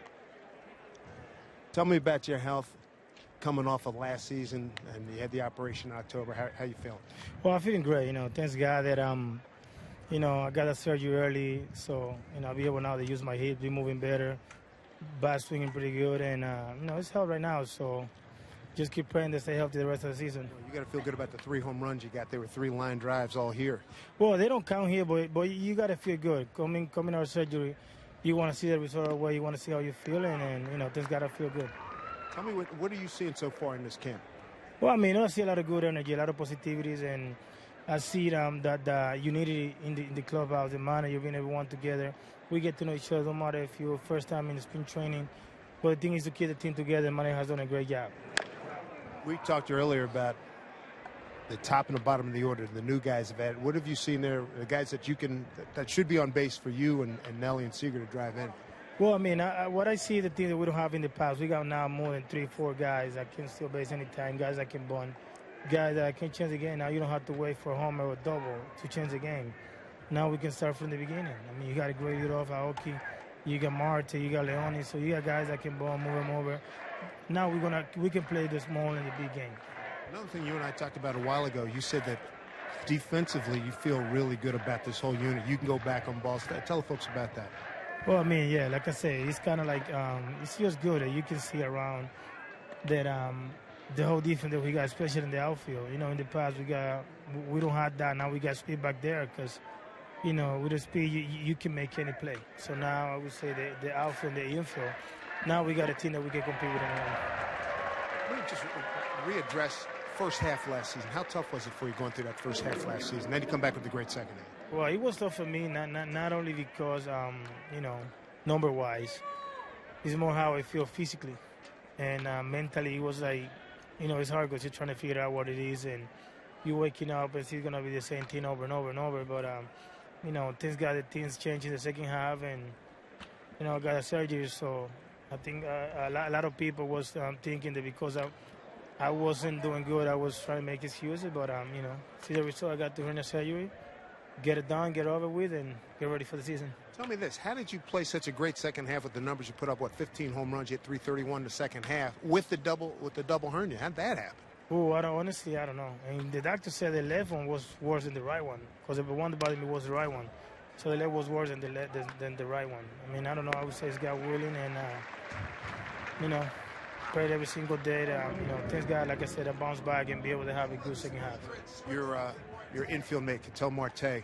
Tell me about your health coming off of last season, and you had the operation in October. How you feeling? Well, I'm feeling great. Thanks God that I got that surgery early, so I'll be able now to use my hips, be moving better, bat swinging pretty good, and it's held right now. So just keep praying to stay healthy the rest of the season. You got to feel good about the 3 home runs you got. There were 3 line drives all here. Well, they don't count here, but you got to feel good. Coming out of surgery, you want to see the result of where you want to see how you're feeling, and things got to feel good. Tell me, what are you seeing so far in this camp? Well, I see a lot of good energy, a lot of positivities, and I see that the unity in the clubhouse, the manager, being everyone together. We get to know each other, no matter if you're first time in the spring training. But the thing is to keep the team together. The manager has done a great job. We talked earlier about the top and the bottom of the order, the new guys have added. What have you seen there, the guys that should be on base for you and Nelly and Seager to drive in? Well, what I see, the thing that we don't have in the past, we got now more than 3-4 guys that can steal base anytime, guys that can bunt, guys that can change the game. Now you don't have to wait for a homer or a double to change the game. Now we can start from the beginning. You got a great lead off Aoki, you got Marte, you got Leone, so you got guys that can bunt, move them over. Now we can play the small and the big game. Another thing you and I talked about a while ago, you said that defensively you feel really good about this whole unit. You can go back on balls. Tell the folks about that. Well, like I say, it's kind of like it feels good that you can see around that the whole defense that we got, especially in the outfield. In the past we don't have that. Now we got speed back there because, with the speed you can make any play. So now I would say the outfield, the infield. Now we got a team that we can compete with. Let me just readdress first half last season. How tough was it for you going through that first half last season? Then you come back with the great second half. Well, it was tough for me, not only because, number-wise. It's more how I feel physically. And mentally, it was like, it's hard because you're trying to figure out what it is. And you're waking up and it's going to be the same thing over and over and over. But, things changed in the second half. And, I got a surgery. So I think a lot of people was thinking that because I wasn't doing good, I was trying to make excuses. But, see the result, I got the hernia surgery. Get it done, get over with, and get ready for the season. Tell me this. How did you play such a great second half with the numbers you put up? 15 home runs, you hit 331 the second half with the double hernia? How'd that happen? Oh, I don't know. And the doctor said the left one was worse than the right one because the one that bothered me was the right one. So the left was worse than the right one. I don't know. I would say it's God willing, and prayed every single day that thanks God, like I said, I bounce back and be able to have a good second half. Your infield mate, Ketel Marte,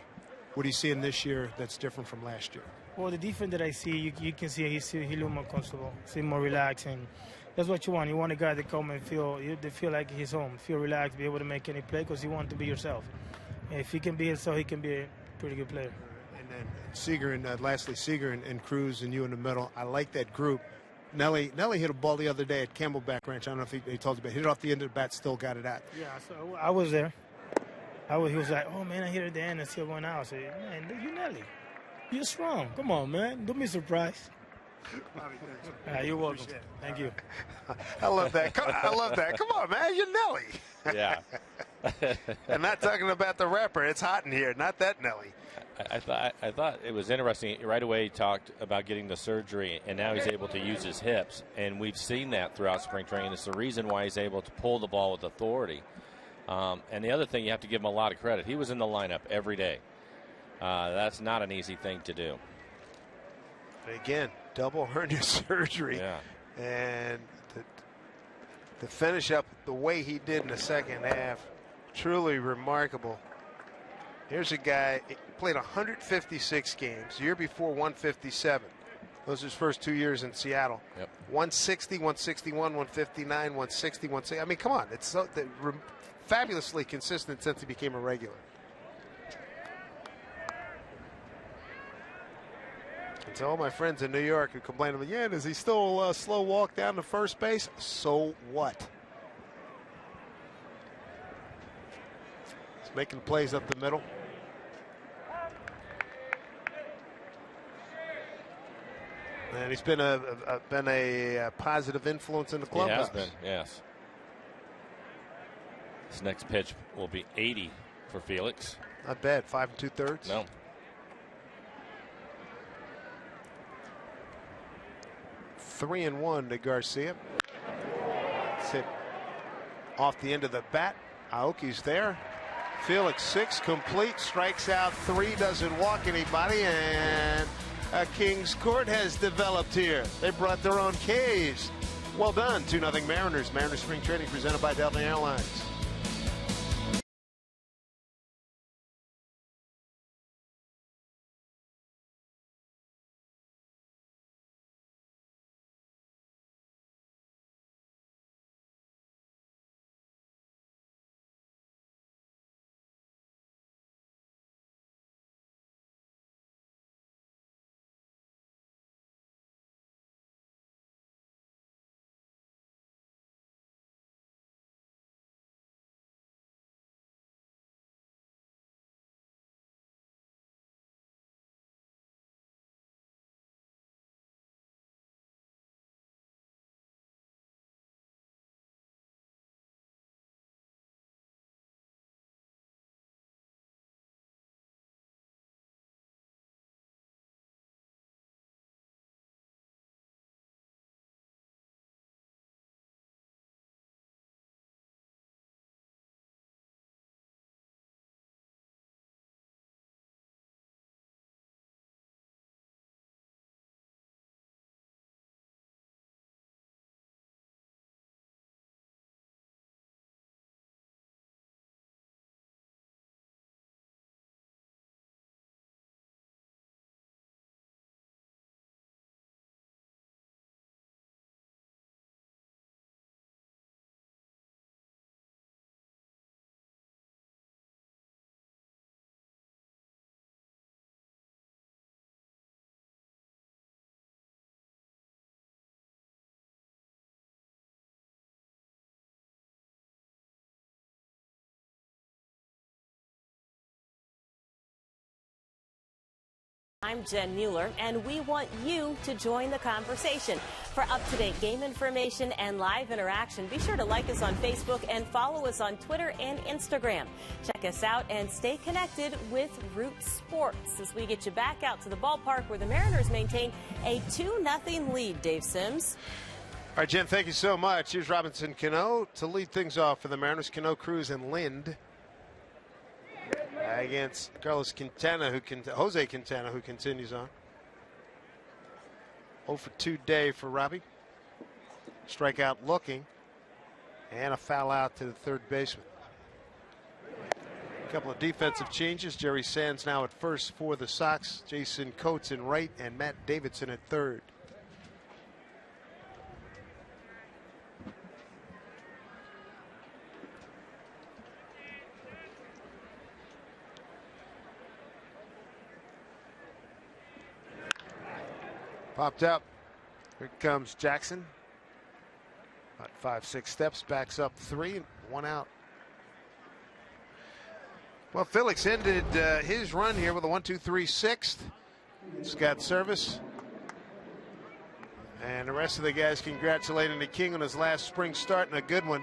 what are you seeing this year that's different from last year? Well, the defense that I see, you can see he looks more comfortable, seems more relaxed, and that's what you want. You want a guy to come and feel like he's home, feel relaxed, be able to make any play because you want to be yourself. And if he can be himself, he can be a pretty good player. And then Seager and Cruz and you in the middle. I like that group. Nelly hit a ball the other day at Camelback Ranch. I don't know if he told you, but hit it off the end of the bat, still got it out. Yeah, so I was there. He was like, oh, man, I hit it at the end and still went out. I said, man, you Nelly. You're strong. Come on, man. Don't be surprised. You're welcome. Thank you. I love that. Come on, man. You're Nelly. Yeah. And not talking about the rapper. It's hot in here. Not that Nelly. I thought it was interesting. Right away, he talked about getting the surgery, and now he's able to use his hips. And we've seen that throughout spring training. It's the reason why he's able to pull the ball with authority. And the other thing, you have to give him a lot of credit. He was in the lineup every day. That's not an easy thing to do. Again, double hernia surgery. Yeah. And to finish up the way he did in the second half, truly remarkable. Here's a guy, he played 156 games. The year before, 157. Those are his first 2 years in Seattle. Yep. 160, 161, 159, 160, 160. Come on. It's fabulously consistent since he became a regular. And to all my friends in New York who complain about, does he still slow walk down to first base? So what? He's making plays up the middle. And he's been a positive influence in the clubhouse. He has been, yes. This next pitch will be 80 for Felix. Not bad. 5 2/3. No. Three and one to Garcia. Hit off the end of the bat. Aoki's there. Felix 6 complete, strikes out 3, doesn't walk anybody, and a King's Court has developed here. They brought their own K's. Well done. 2-0 Mariners. Mariners spring training presented by Delta Airlines. I'm Jen Mueller, and we want you to join the conversation. For up-to-date game information and live interaction, be sure to like us on Facebook and follow us on Twitter and Instagram. Check us out and stay connected with Root Sports as we get you back out to the ballpark where the Mariners maintain a 2-0 lead. Dave Sims. All right, Jen, thank you so much. Here's Robinson Cano to lead things off for the Mariners. Cano, Cruz, and Lind against Carlos Quintana, Jose Quintana, who continues on. 0 for 2 day for Robbie. Strikeout looking, and a foul out to the third baseman. A couple of defensive changes. Jerry Sands now at first for the Sox. Jason Coates in right, and Matt Davidson at third. Popped up. Here comes Jackson. About 5-6 steps, backs up 3, 1 out. Well, Felix ended his run here with a 1-2-3 6th. He's got service. And the rest of the guys congratulating the King on his last spring start, and a good one.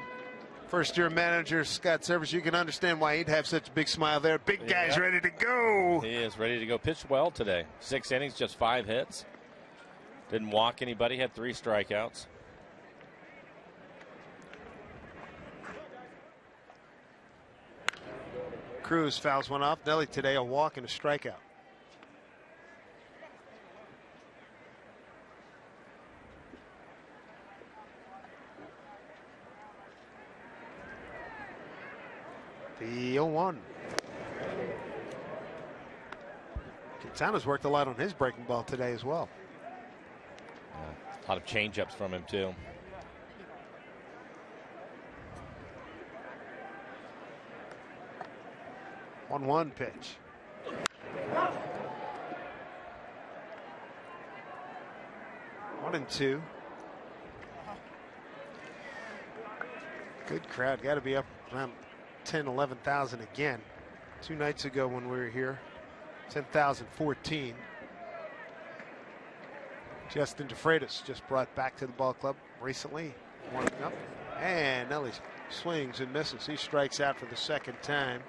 First-year manager Scott Service. You can understand why he'd have such a big smile there. Big guy's ready to go. He is ready to go. Pitched well today. 6 innings, just 5 hits. Didn't walk anybody, had 3 strikeouts. Cruz fouls one off. Nelly today, a walk and a strikeout. The 0-1. Quintana's worked a lot on his breaking ball today as well. A lot of change-ups from him, too. One pitch. One and two. Good crowd. Got to be up around 10, 11,000 again. 2 nights ago when we were here, 10,014. Justin DeFreitas just brought back to the ball club recently, warming up. And Nelly's Swings and misses. He strikes out for the second time.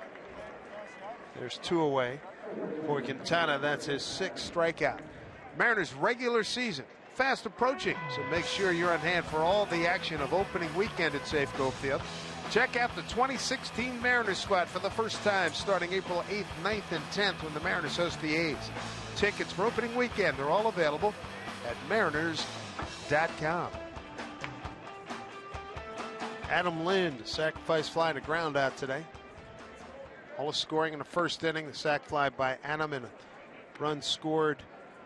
There's 2 away for Quintana. That's his 6th strikeout. Mariners regular season fast approaching, so make sure you're on hand for all the action of opening weekend at Safeco Field. Check out the 2016 Mariners squad for the first time starting April 8th, 9th, and 10th when the Mariners host the A's. Tickets for opening weekend are all available at mariners.com. Adam Lind, sacrifice fly to ground out today. All the scoring in the first inning, the sac fly by Adam and a run scored.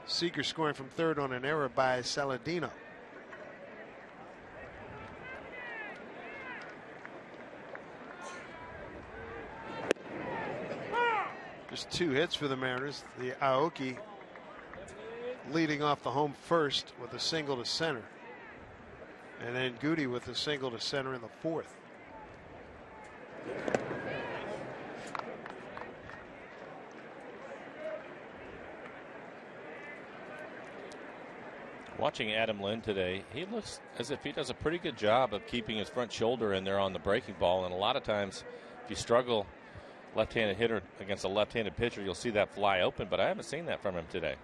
Seager scoring from third on an error by Saladino. Just 2 hits for the Mariners. The Aoki leading off the home first with a single to center. And then Goody with a single to center in the 4th. Watching Adam Lind today, he looks as if he does a pretty good job of keeping his front shoulder in there on the breaking ball. And a lot of times, if you struggle left-handed hitter against a left-handed pitcher, you'll see that fly open, but I haven't seen that from him today.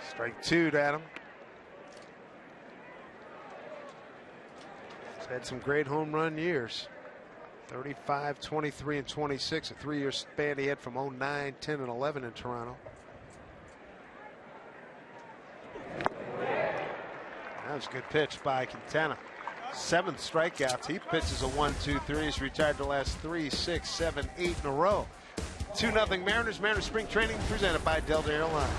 Strike 2 to Adam. He's had some great home run years. 35, 23, and 26, a 3-year span he had from 09, 10, and 11 in Toronto. That was a good pitch by Quintana. 7 strikeouts. He pitches a 1-2-3. He's retired the last 3, 6, 7, 8 in a row. 2-0 Mariners. Mariners spring training presented by Delta Airlines.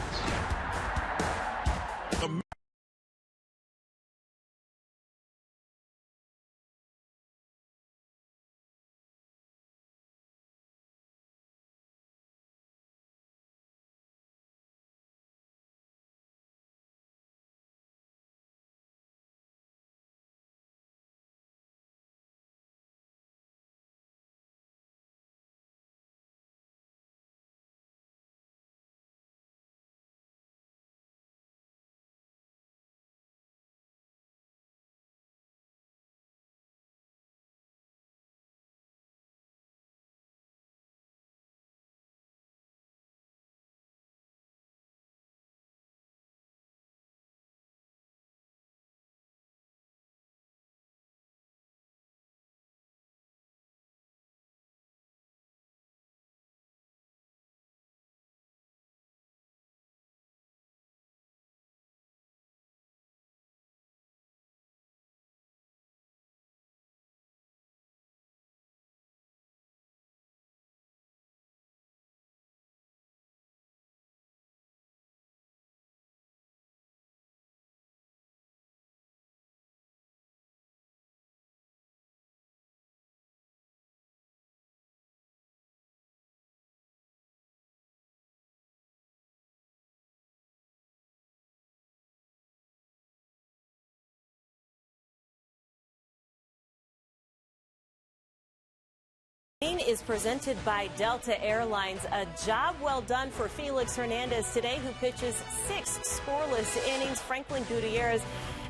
Is presented by Delta Airlines. A job well done for Felix Hernandez today, who pitches 6 scoreless innings. Franklin Gutierrez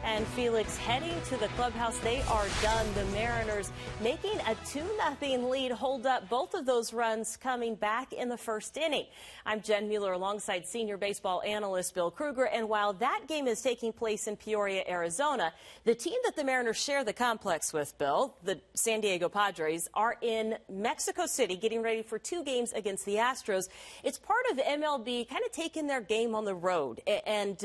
and Felix heading to the clubhouse. They are done. The Mariners making a 2-0 lead hold up. Both of those runs coming back in the first inning. I'm Jen Mueller alongside senior baseball analyst Bill Kruger. And while that game is taking place in Peoria, Arizona, the team that the Mariners share the complex with, Bill, the San Diego Padres, are in Mexico City getting ready for 2 games against the Astros. It's part of MLB kind of taking their game on the road and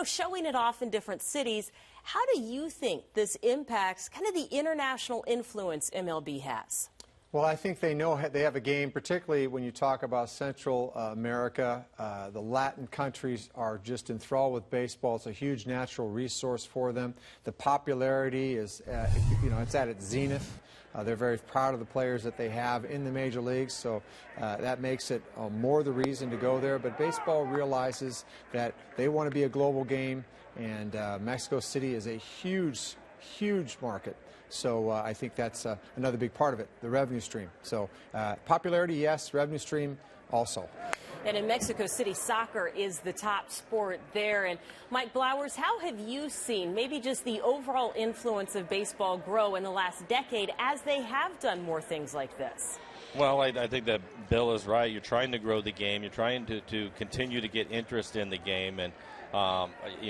showing it off in different cities. How do you think this impacts kind of the international influence MLB has? Well, I think they know they have a game, particularly when you talk about Central America. The Latin countries are just enthralled with baseball. It's a huge natural resource for them. The popularity is, it's at its zenith. They're very proud of the players that they have in the major leagues, so that makes it more the reason to go there. But baseball realizes that they want to be a global game, and Mexico City is a huge, huge market. So I think that's another big part of it, the revenue stream. So popularity, yes, revenue stream also. And in Mexico City, soccer is the top sport there. And Mike Blowers, how have you seen maybe just the overall influence of baseball grow in the last decade as they have done more things like this? Well, I think that Bill is right. You're trying to grow the game. You're trying to continue to get interest in the game. And,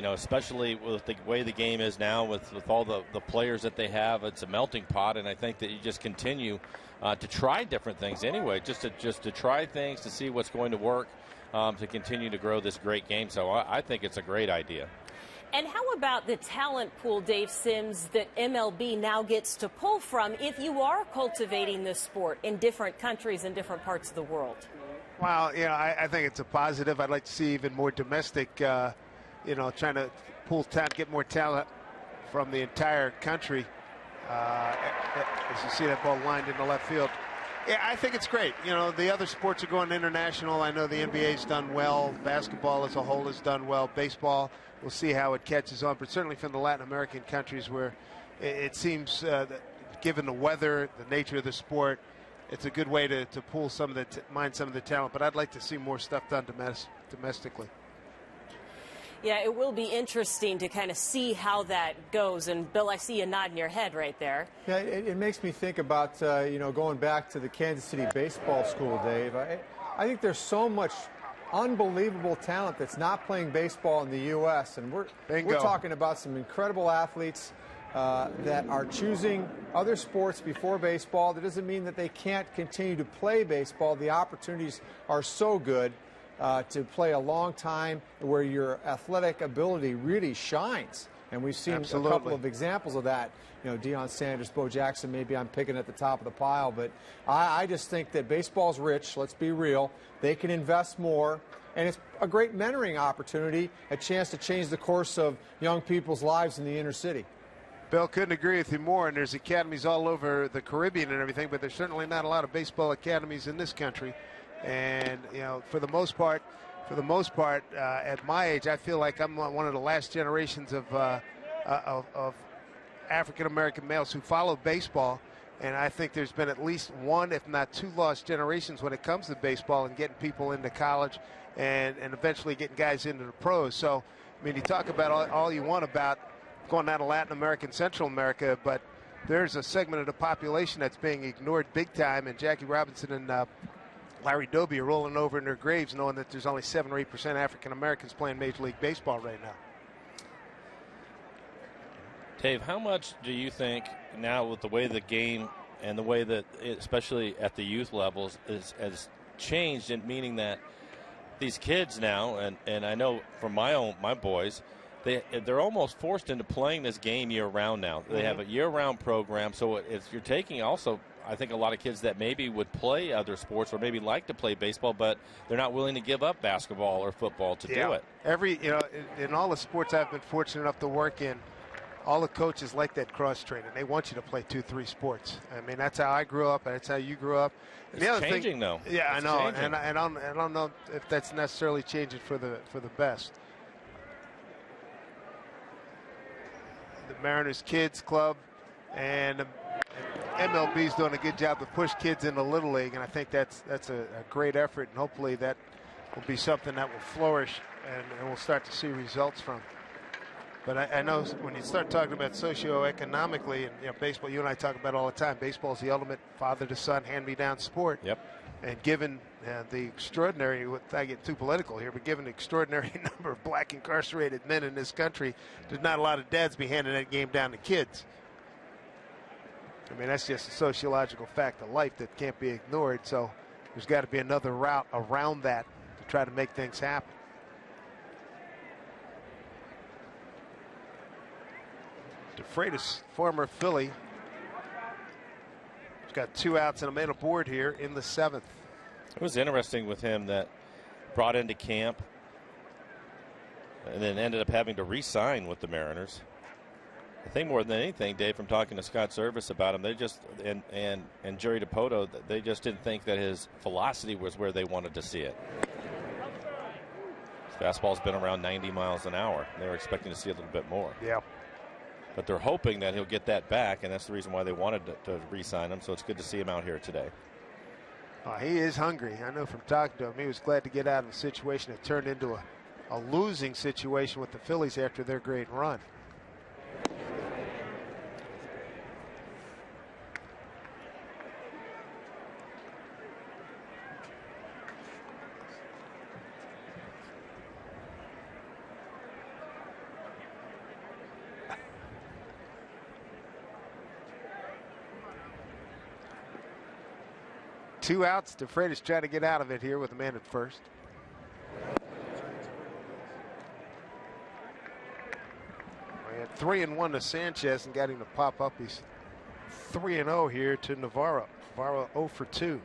especially with the way the game is now with all the players that they have, it's a melting pot. And I think that you just continue to try different things anyway, just to try things, to see what's going to work, to continue to grow this great game. So I think it's a great idea. And how about the talent pool, Dave Sims, that MLB now gets to pull from if you are cultivating this sport in different countries and different parts of the world? Well, I think it's a positive. I'd like to see even more domestic, trying to pull talent, get more talent from the entire country. As you see that ball lined in the left field. Yeah, I think it's great. The other sports are going international. I know the NBA's done well. Basketball as a whole has done well. Baseball, we'll see how it catches on. But certainly from the Latin American countries where it seems that given the weather, the nature of the sport, it's a good way to pull mine some of the talent. But I'd like to see more stuff done domestically. Yeah, it will be interesting to kind of see how that goes. And, Bill, I see you nodding your head right there. Yeah, it makes me think about, going back to the Kansas City Baseball School, Dave. I think there's so much unbelievable talent that's not playing baseball in the U.S. And we're talking about some incredible athletes that are choosing other sports before baseball. That doesn't mean that they can't continue to play baseball. The opportunities are so good. To play a long time where your athletic ability really shines. And we've seen a couple of examples of that. Deion Sanders, Bo Jackson, maybe I'm picking at the top of the pile. But I just think that baseball's rich. Let's be real. They can invest more. And it's a great mentoring opportunity, a chance to change the course of young people's lives in the inner city. Bill, couldn't agree with you more. And there's academies all over the Caribbean and everything, but there's certainly not a lot of baseball academies in this country. And, for the most part, at my age, I feel like I'm one of the last generations of African-American males who follow baseball. And I think there's been at least one, if not two, lost generations when it comes to baseball and getting people into college and eventually getting guys into the pros. So, you talk about all you want about going out of Latin America and Central America, but there's a segment of the population that's being ignored big time. And Jackie Robinson and Larry Doby are rolling over in their graves knowing that there's only 7 or 8% African Americans playing Major League Baseball right now. Dave, how much do you think now with the way the game and the way that, especially at the youth levels, has changed, in meaning that these kids now, and I know from my boys, they're almost forced into playing this game year-round now. They have a year-round program, so you're taking also, I think, a lot of kids that maybe would play other sports or maybe like to play baseball, but they're not willing to give up basketball or football to do it. In all the sports I've been fortunate enough to work in, all the coaches like that cross-training. They want you to play 2-3 sports. That's how I grew up, and that's how you grew up. And it's changing, though. Yeah, I know, and I don't know if that's necessarily changing for the best. The Mariners Kids Club and MLB's doing a good job to push kids into Little League, and I think that's a great effort, and hopefully that will be something that will flourish and we'll start to see results from. But I know when you start talking about socioeconomically, and baseball, you and I talk about it all the time, baseball is the ultimate father-to-son, hand-me-down sport. Yep. And given the extraordinary, I get too political here, but given the extraordinary number of black incarcerated men in this country, there's not a lot of dads be handing that game down to kids. That's just a sociological fact of life that can't be ignored. So there's got to be another route around that to try to make things happen. DeFreitas, former Philly, he's got 2 outs and a man aboard here in the 7th. It was interesting with him that brought into camp and then ended up having to re-sign with the Mariners. I think more than anything, Dave, from talking to Scott Service about him, they just and Jerry DiPoto, they just didn't think that his velocity was where they wanted to see it. His fastball's been around 90 miles an hour. They were expecting to see a little bit more. Yeah. But they're hoping that he'll get that back, and that's the reason why they wanted to re-sign him. So it's good to see him out here today. He is hungry. I know from talking to him, he was glad to get out of the situation that turned into a losing situation with the Phillies after their great run. Two outs. DeFreitas trying to get out of it here with a man at first. We had 3-1 to Sanchez and got him to pop up. He's 3-0 here to Navarro. Navarro 0 for 2.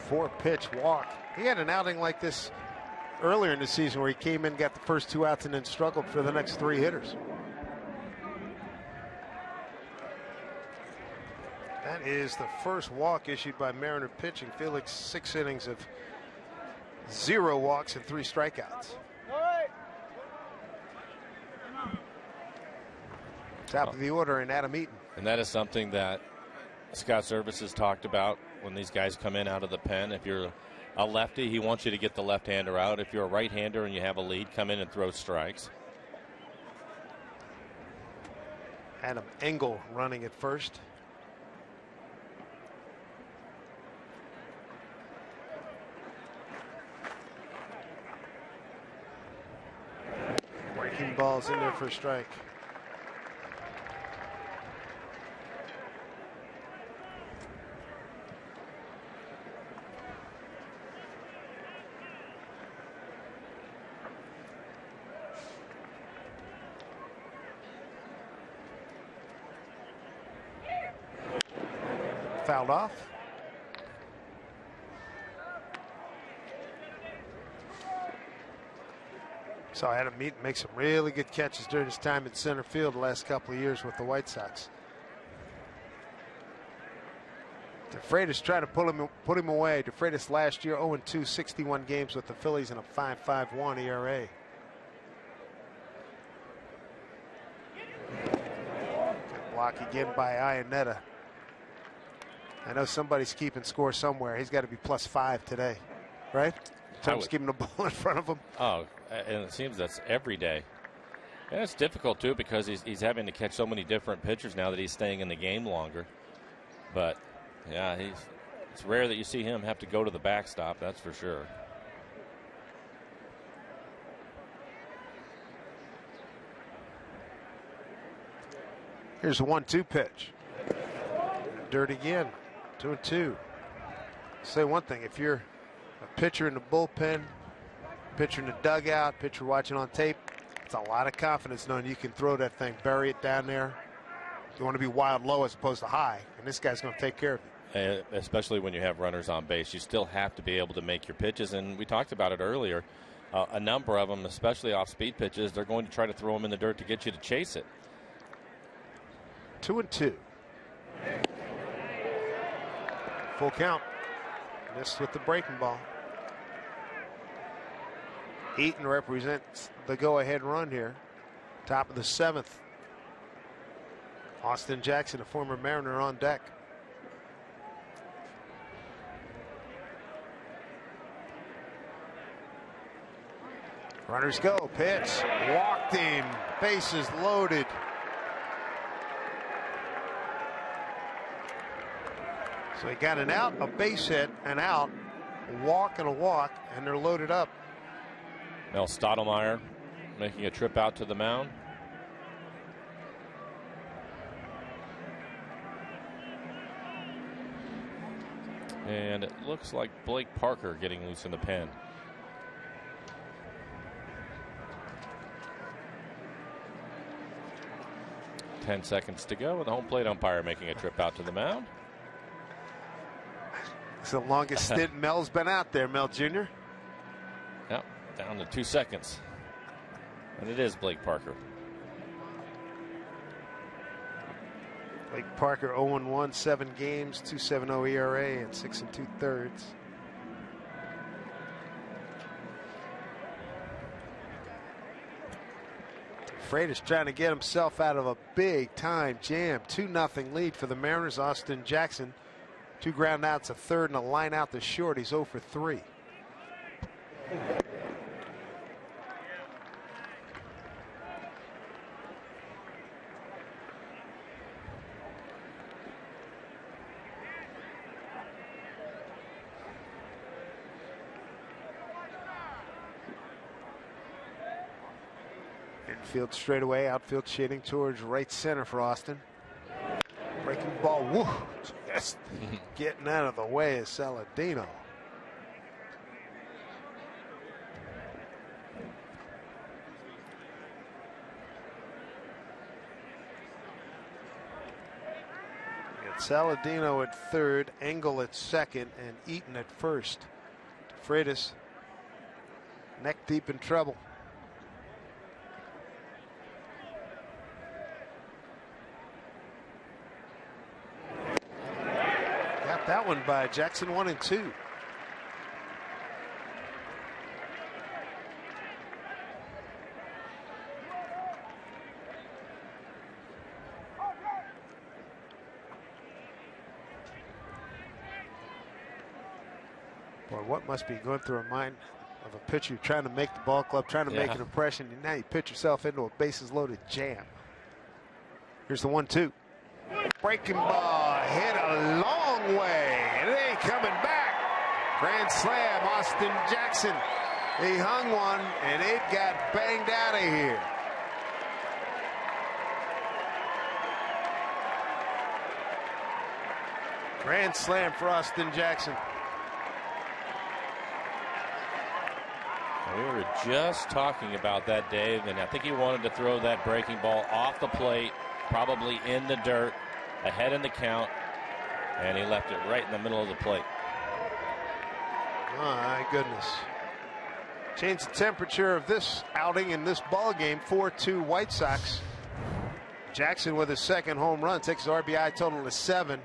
Four-pitch walk. He had an outing like this earlier in the season where he came in, got the first 2 outs, and then struggled for the next 3 hitters. That is the first walk issued by Mariner pitching. Felix, 6 innings of 0 walks and 3 strikeouts. Top of the order in Adam Eaton. And that is something that Scott Servais has talked about when these guys come in out of the pen. If you're a lefty, he wants you to get the left-hander out. If you're a right-hander and you have a lead, come in and throw strikes. Adam Engel running at first. Breaking balls in there for a strike. Fouled off. Saw Adam Eaton make some really good catches during his time in center field the last couple of years with the White Sox. DeFreitas trying to put him away. DeFreitas last year 0-2, 61 games with the Phillies and a 5.51 ERA. Block again by Iannetta. I know somebody's keeping score somewhere. He's got to be +5 today, right? Tom's keeping the ball in front of him. Oh, and it seems that's every day. And it's difficult, too, because he's having to catch so many different pitchers now that he's staying in the game longer. But, yeah, it's rare that you see him have to go to the backstop, that's for sure. Here's a 1-2 pitch. Dirt again. 2-2. Say one thing, if you're a pitcher in the bullpen, pitcher in the dugout, pitcher watching on tape, it's a lot of confidence knowing you can throw that thing, bury it down there. You want to be wild low as opposed to high, and this guy's going to take care of it. Especially when you have runners on base, you still have to be able to make your pitches, and we talked about it earlier. A number of them, especially off speed pitches, they're going to try to throw them in the dirt to get you to chase it. 2-2. Full count. Missed with the breaking ball. Eaton represents the go-ahead run here. Top of the 7th. Austin Jackson, a former Mariner, on deck. Runners go. Pitch. Walked him. Bases loaded. So he got an out, a base hit, an out, a walk and a walk, and they're loaded up. Mel Stottlemyre making a trip out to the mound. And it looks like Blake Parker getting loose in the pen. Ten seconds to go, and the home plate umpire making a trip out to the mound. It's the longest stint Mel's been out there, Mel Jr. Yep, down to 2 seconds. And it is Blake Parker. Blake Parker 0-1, 7 games, 2.70 ERA, and 6 2/3. Freitas trying to get himself out of a big-time jam. 2-0 lead for the Mariners. Austin Jackson, 2 ground outs, a third, and a line out to short. He's 0 for 3. Infield straightaway, outfield shading towards right center for Austin. Breaking ball, woo, just getting out of the way is Saladino. And Saladino at third, Engel at second, and Eaton at first. Freitas neck deep in trouble. That one by Jackson, 1 and 2. Boy, what must be going through a mind of a pitcher trying to make the ball club, trying to make an impression, and now you pitch yourself into a bases loaded jam. Here's the 1-2. Breaking ball hit a long way, and it ain't coming back. Grand slam, Austin Jackson. He hung one, and it got banged out of here. Grand slam for Austin Jackson. We were just talking about that, Dave, and I think he wanted to throw that breaking ball off the plate, probably in the dirt, ahead in the count, and he left it right in the middle of the plate. My goodness. Change the temperature of this outing in this ball game. 4-2 White Sox. Jackson with his second home run takes his RBI total to 7,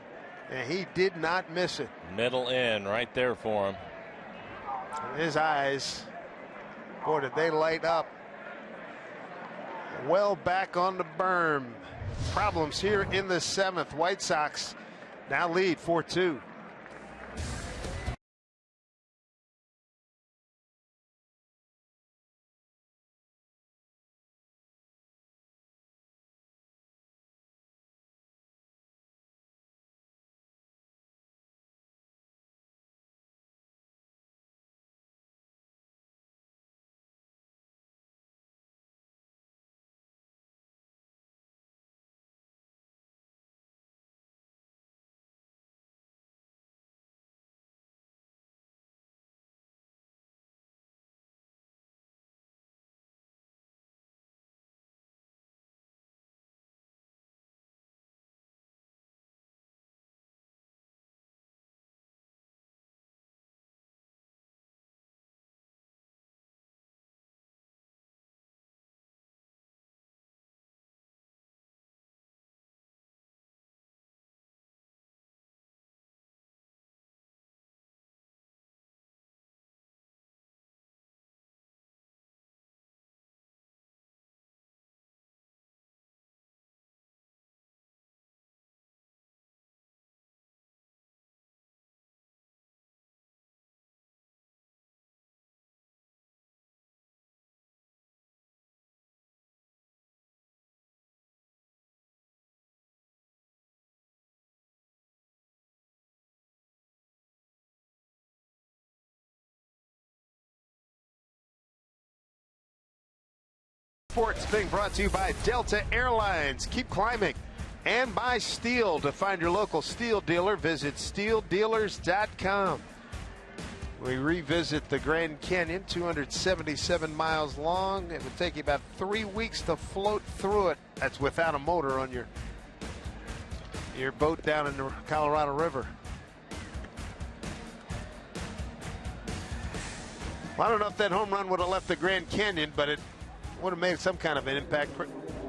and he did not miss it. Middle in right there for him. And his eyes, boy, did they light up. Well back on the berm. Problems here in the 7th. White Sox now lead 4-2. Sports being brought to you by Delta Airlines. Keep climbing. And by Steel. To find your local Steel dealer, visit steeldealers.com. We revisit the Grand Canyon, 277 miles long. It would take you about 3 weeks to float through it. That's without a motor on your boat down in the Colorado River. Well, I don't know if that home run would have left the Grand Canyon, but it would have made some kind of an impact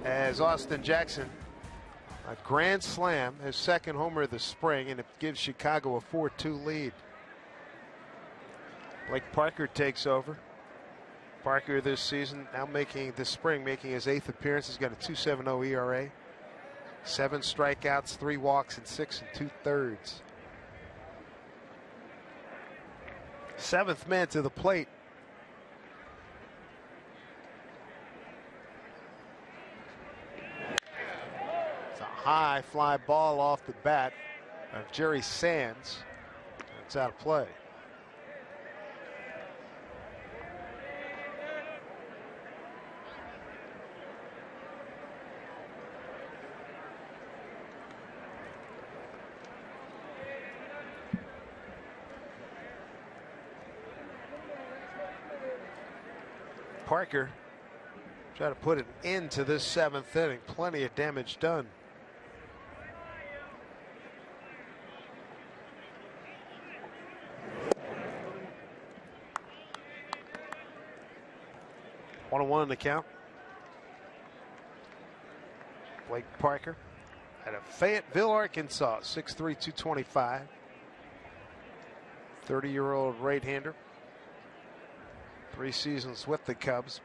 as Austin Jackson, a grand slam, his second homer of the spring, and it gives Chicago a 4-2 lead. Blake Parker takes over. Parker this season, this spring, making his 8th appearance. He's got a 2.70 ERA, 7 strikeouts, 3 walks, and 6 2/3. 7th man to the plate. It's a high fly ball off the bat of Jerry Sands. It's out of play. Parker try to put an end to this 7th inning. Plenty of damage done. One on one in the count. Blake Parker out of Fayetteville, Arkansas, 6'3", 225. 30-year-old right-hander. 3 seasons with the Cubs.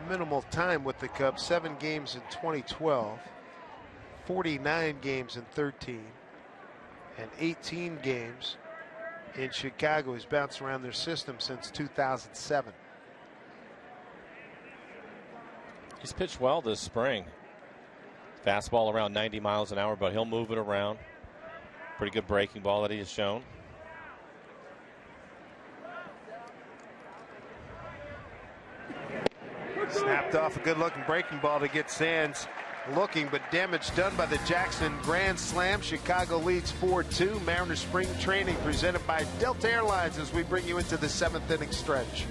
Minimal time with the Cubs, 7 games in 2012, 49 games in 13, and 18 games in Chicago. He's bounced around their system since 2007. He's pitched well this spring. Fastball around 90 miles an hour, but he'll move it around. Pretty good breaking ball that he has shown. Snapped off a good-looking breaking ball to get Sands looking, but damage done by the Jackson grand slam. Chicago leads 4-2. Mariners spring training presented by Delta Airlines as we bring you into the 7th inning stretch.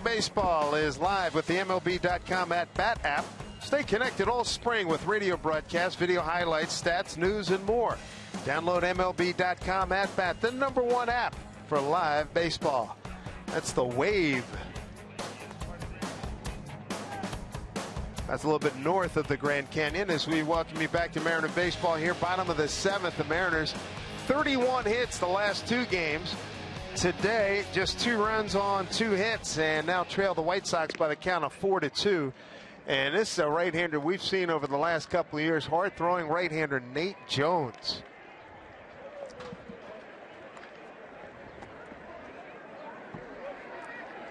Baseball is live with the MLB.com at-bat app. Stay connected all spring with radio broadcasts, video highlights, stats, news, and more. Download MLB.com at-bat, the #1 app for live baseball. That's the Wave. That's a little bit north of the Grand Canyon as we welcome you back to Mariner baseball here. Bottom of the 7th, the Mariners 31 hits the last 2 games. Today, just 2 runs on 2 hits, and now trail the White Sox by the count of 4-2. And this is a right-hander we've seen over the last couple of years. Hard-throwing right-hander Nate Jones.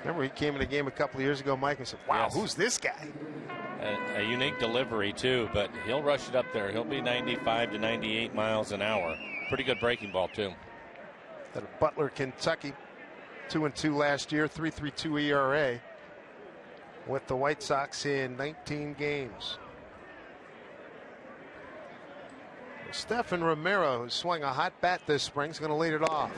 Remember, he came in the game a couple of years ago, Mike, and said, wow, yes, who's this guy? A unique delivery, too, but he'll rush it up there. He'll be 95 to 98 miles an hour. Pretty good breaking ball, too. Out of Butler, Kentucky. 2-2 last year, 3.32 ERA with the White Sox in 19 games. Stephan Romero, who swung a hot bat this spring, is going to lead it off.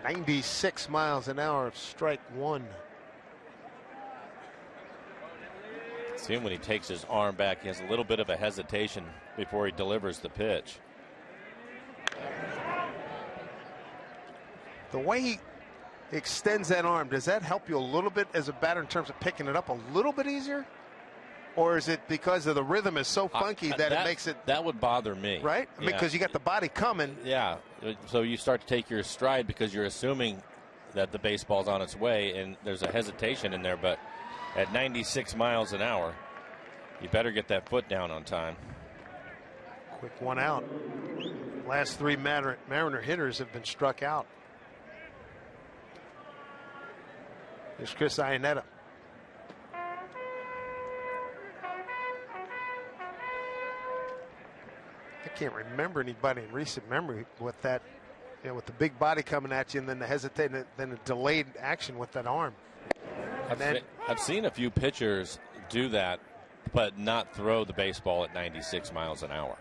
96 miles an hour of strike 1. See him when he takes his arm back. He has a little bit of a hesitation before he delivers the pitch. The way he extends that arm, does that help you a little bit as a batter in terms of picking it up a little bit easier? Or is it because of the rhythm is so funky that it makes it... That would bother me. Right? I mean, because you got the body coming. Yeah. So you start to take your stride because you're assuming that the baseball's on its way, and there's a hesitation in there. But at 96 miles an hour, you better get that foot down on time. Quick one out. Last three Mariner hitters have been struck out. Here's Chris Iannetta. I can't remember anybody in recent memory with that, with the big body coming at you and then the hesitating, then a delayed action with that arm. I've seen a few pitchers do that, but not throw the baseball at 96 miles an hour.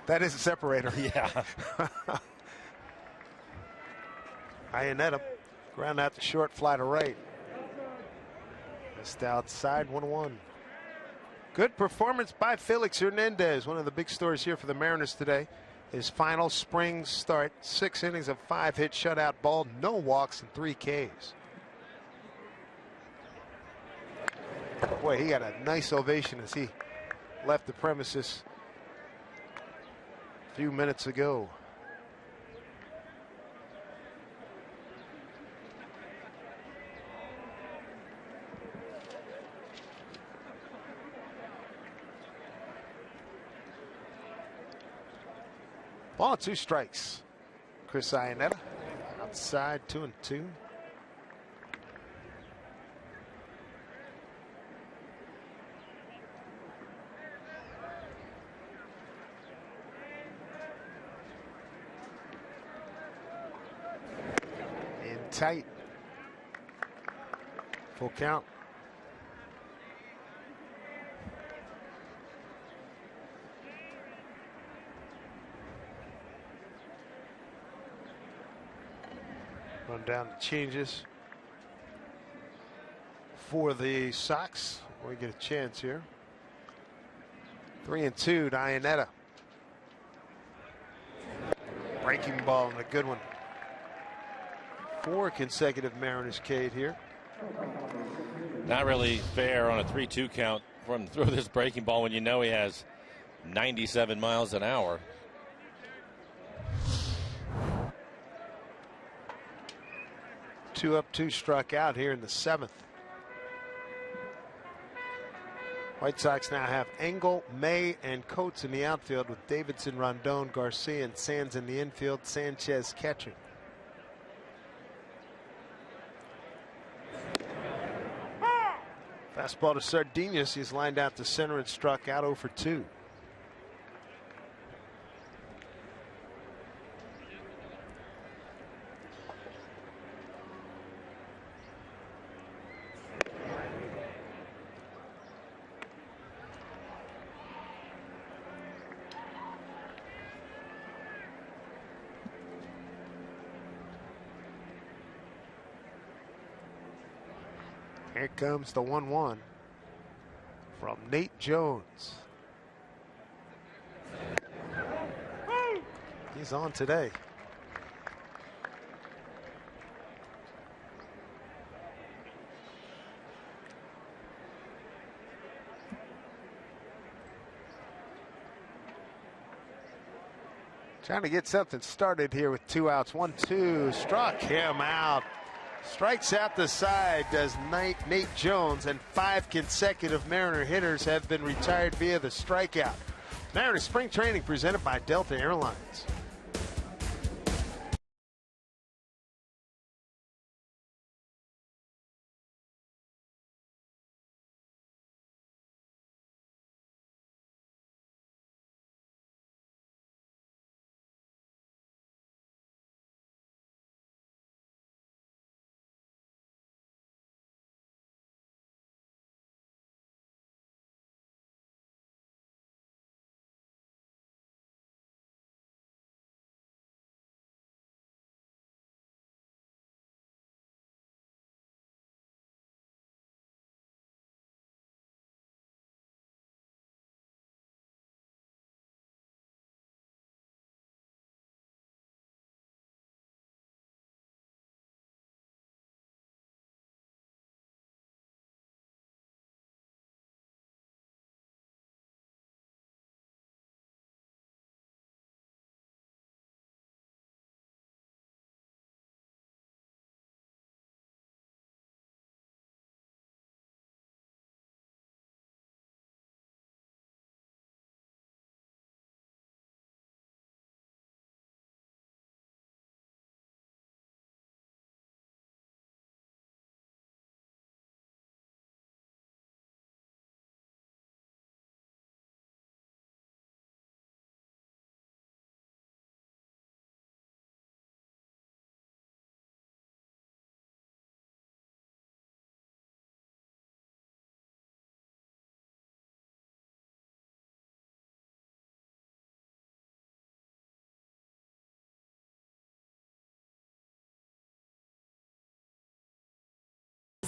That is a separator. Yeah. Iannetta, ground out to short, fly to right. Just outside, 1-1. Good performance by Felix Hernandez. One of the big stories here for the Mariners today. His final spring start, 6 innings of 5-hit shutout ball, no walks and 3 Ks. Boy, he got a nice ovation as he left the premises a few minutes ago. Ball, 2 strikes. Chris Iannetta outside, 2-2. In tight. Full count. Run down the changes for the Sox. We get a chance here. 3-2 to Iannetta. Breaking ball and a good one. 4 consecutive Mariners K'd here. Not really fair on a 3-2 count for him to throw this breaking ball when you know he has 97 miles an hour. Two up, 2 struck out here in the 7th. White Sox now have Engel, May, and Coates in the outfield with Davidson, Rondon, Garcia, and Sands in the infield. Sanchez catching. Fastball to Sardinus. He's lined out to center and struck out 0 for 2. Here comes the 1-1 from Nate Jones. He's on today. Trying to get something started here with 2 outs. 1-2. Struck him out. Strikes out the side does Nate Jones, and 5 consecutive Mariner hitters have been retired via the strikeout. Mariner spring training presented by Delta Airlines.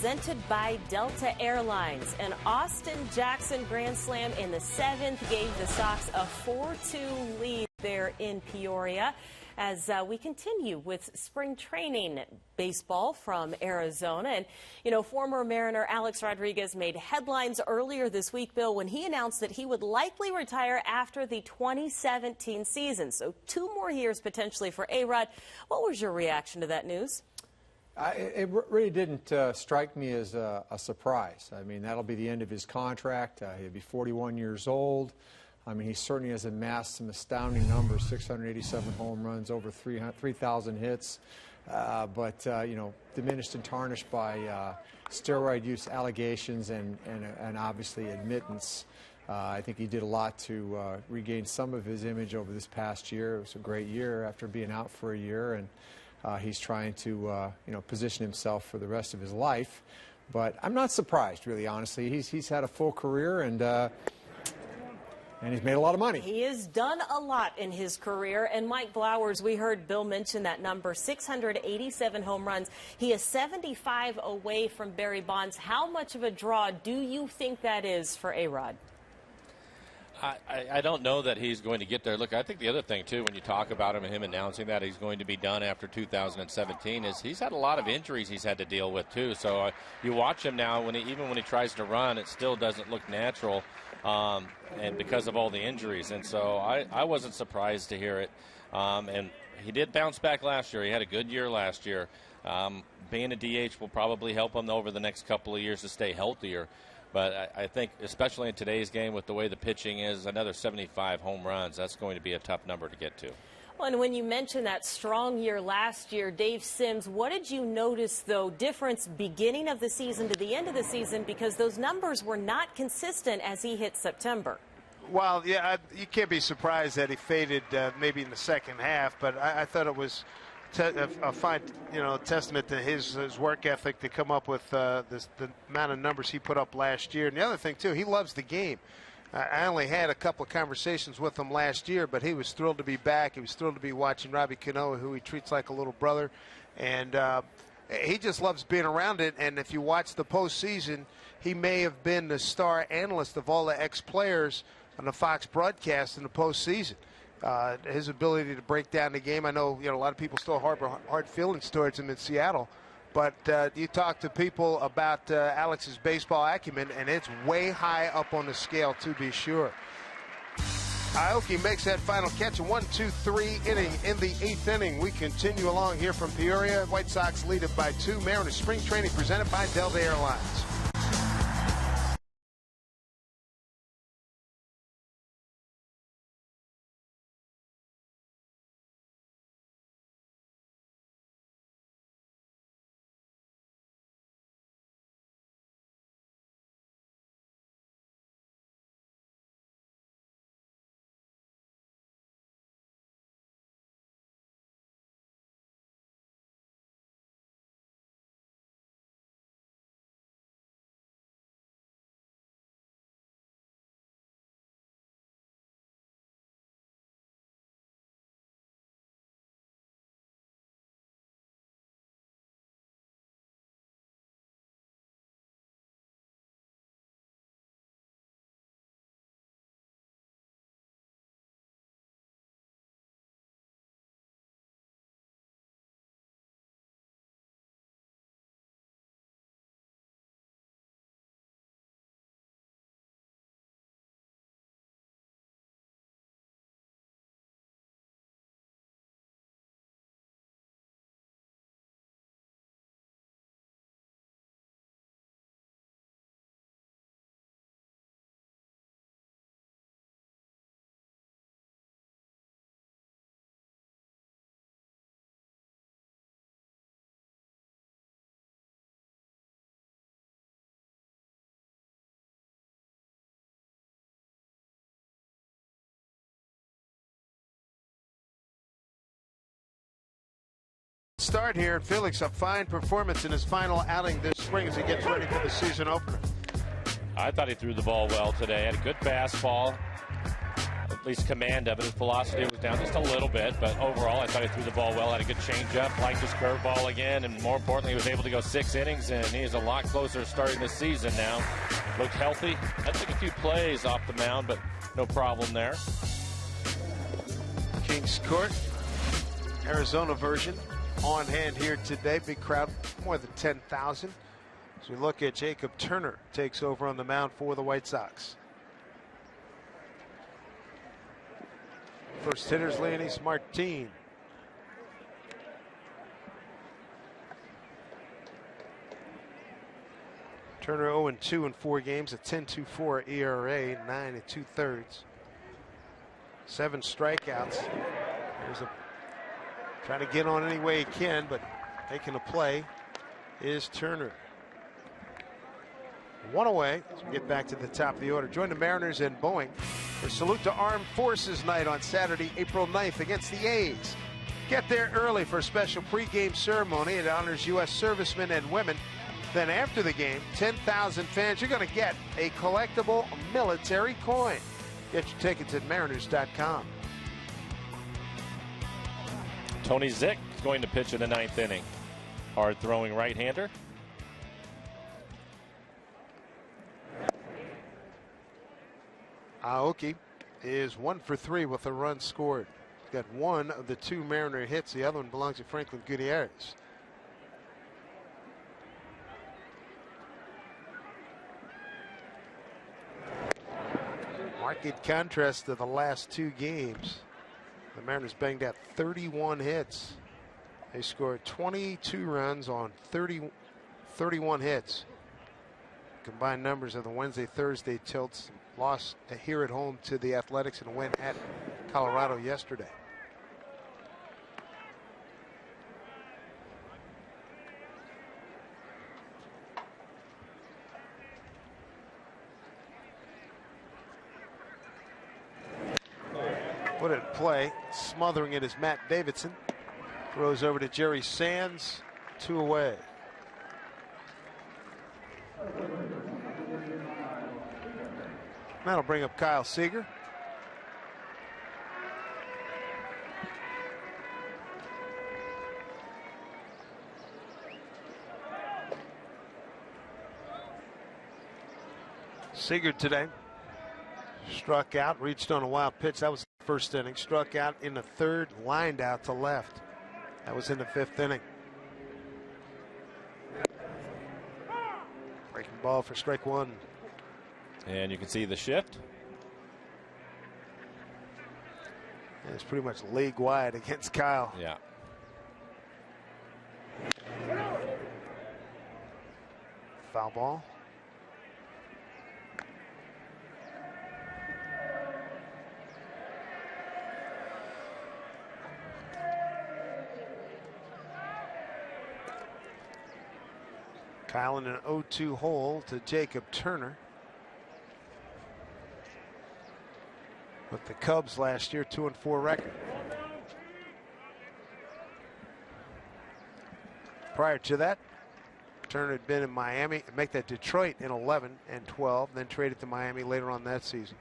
Presented by Delta Airlines. An Austin Jackson grand slam in the 7th gave the Sox a 4-2 lead there in Peoria. As we continue with spring training baseball from Arizona. And, you know, former Mariner Alex Rodriguez made headlines earlier this week, Bill, when he announced that he would likely retire after the 2017 season. So 2 more years potentially for A-Rod. What was your reaction to that news? It really didn't strike me as a surprise. I mean, that'll be the end of his contract. He'll be 41 years old. I mean, he certainly has amassed some astounding numbers, 687 home runs, over 3,000 hits. But you know, diminished and tarnished by steroid use allegations and obviously admittance. I think he did a lot to regain some of his image over this past year. It was a great year after being out for a year, and he's trying to you know, position himself for the rest of his life. But I'm not surprised, really, honestly. He's had a full career, and he's made a lot of money. He has done a lot in his career. And Mike Blowers, we heard Bill mention that number, 687 home runs. He is 75 away from Barry Bonds. How much of a draw do you think that is for A-Rod? I don't know that he's going to get there. Look, I think the other thing, too, when you talk about him announcing that he's going to be done after 2017 is he's had a lot of injuries he's had to deal with, too. So you watch him now, even when he tries to run, it still doesn't look natural. And because of all the injuries. And so I wasn't surprised to hear it. And he did bounce back last year. He had a good year last year. Being a DH will probably help him over the next couple of years to stay healthier. But I think, especially in today's game with the way the pitching is, another 75 home runs, that's going to be a tough number to get to. Well, and when you mentioned that strong year last year, Dave Sims, what did you notice, though, difference beginning of the season to the end of the season? Because those numbers were not consistent as he hit September. Well, yeah, you can't be surprised that he faded maybe in the second half, but I thought it was a fine, you know, testament to his work ethic to come up with the amount of numbers he put up last year. And the other thing, too, he loves the game. I only had a couple of conversations with him last year, but he was thrilled to be back. He was thrilled to be watching Robbie Cano, who he treats like a little brother. And he just loves being around it. And if you watch the postseason, he may have been the star analyst of all the ex-players on the Fox broadcast in the postseason. His ability to break down the game. I know, you know, a lot of people still harbor hard feelings towards him in Seattle. But you talk to people about Alex's baseball acumen, and it's way high up on the scale, to be sure. Aoki makes that final catch, a 1-2-3 inning in the 8th inning. We continue along here from Peoria. White Sox lead it by 2. Mariners spring training presented by Delta Airlines. Start here. Felix, a fine performance in his final outing this spring as he gets ready for the season opener. I thought he threw the ball well today. Had a good fastball. at least command of it. His velocity was down just a little bit, but overall I thought he threw the ball well, had a good changeup, liked his curveball again, and more importantly, he was able to go 6 innings, and he is a lot closer starting this season now. Looked healthy. That took a few plays off the mound, but no problem there. Kings Court, Arizona version, on hand here today. Big crowd, more than 10,000. As we look at Jacob Turner, takes over on the mound for the White Sox. First hitter's Leonys Martin. Turner 0-2 in 4 games, a 10.24 ERA, 9 2/3. 7 strikeouts. Trying to get on any way he can, but making a play is Turner. 1 away as we get back to the top of the order. Join the Mariners and Boeing for Salute to Armed Forces Night on Saturday, April 9th against the A's. Get there early for a special pregame ceremony. It honors U.S. servicemen and women. Then after the game, 10,000 fans, you're going to get a collectible military coin. Get your tickets at mariners.com. Tony Zick is going to pitch in the 9th inning. Hard throwing right-hander. Aoki is 1 for 3 with a run scored. Got one of the 2 Mariner hits. The other one belongs to Franklin Gutierrez. Marked contrast to the last 2 games. The Mariners banged out 31 hits. They scored 22 runs on 31 hits. Combined numbers of the Wednesday-Thursday tilts. Lost here at home to the Athletics and went at Colorado yesterday. Put it in play. Smothering it is Matt Davidson. Throws over to Jerry Sands. 2 away. That'll bring up Kyle Seager. Seager today struck out, reached on a wild pitch. That was the first inning. Struck out in the 3rd, lined out to left. That was in the 5th inning. Breaking ball for strike 1. And you can see the shift. And it's pretty much league wide against Kyle. Yeah. Foul ball. Kyle in an 0-2 hole to Jacob Turner. With the Cubs last year, 2-4 record. Prior to that, Turner had been in Miami, make that Detroit in 11 and 12, then traded to Miami later on that season.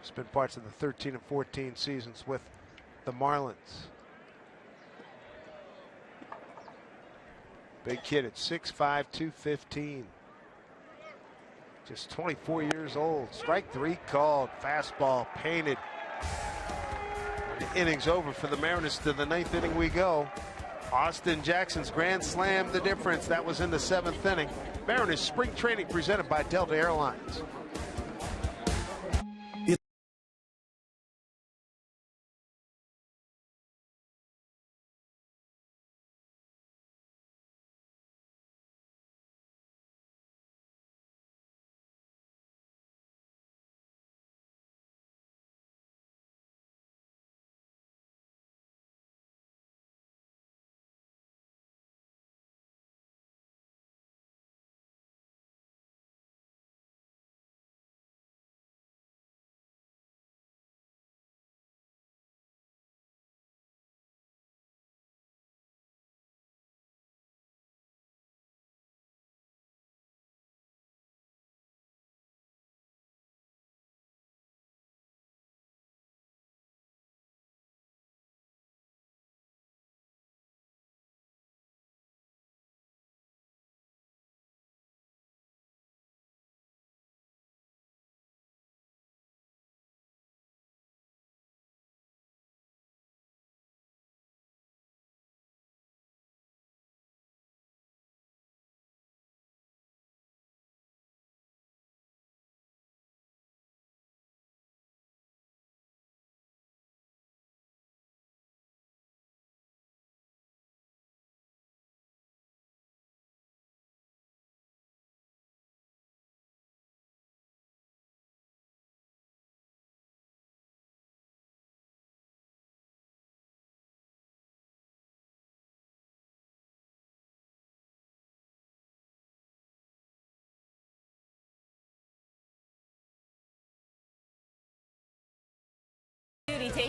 Spent parts of the 13 and 14 seasons with the Marlins. Big kid at 6'5", 215. Just 24 years old. Strike 3 called. Fastball painted. The inning's over for the Mariners. To the 9th inning we go. Austin Jackson's grand slam, the difference. That was in the 7th inning. Mariners spring training presented by Delta Airlines.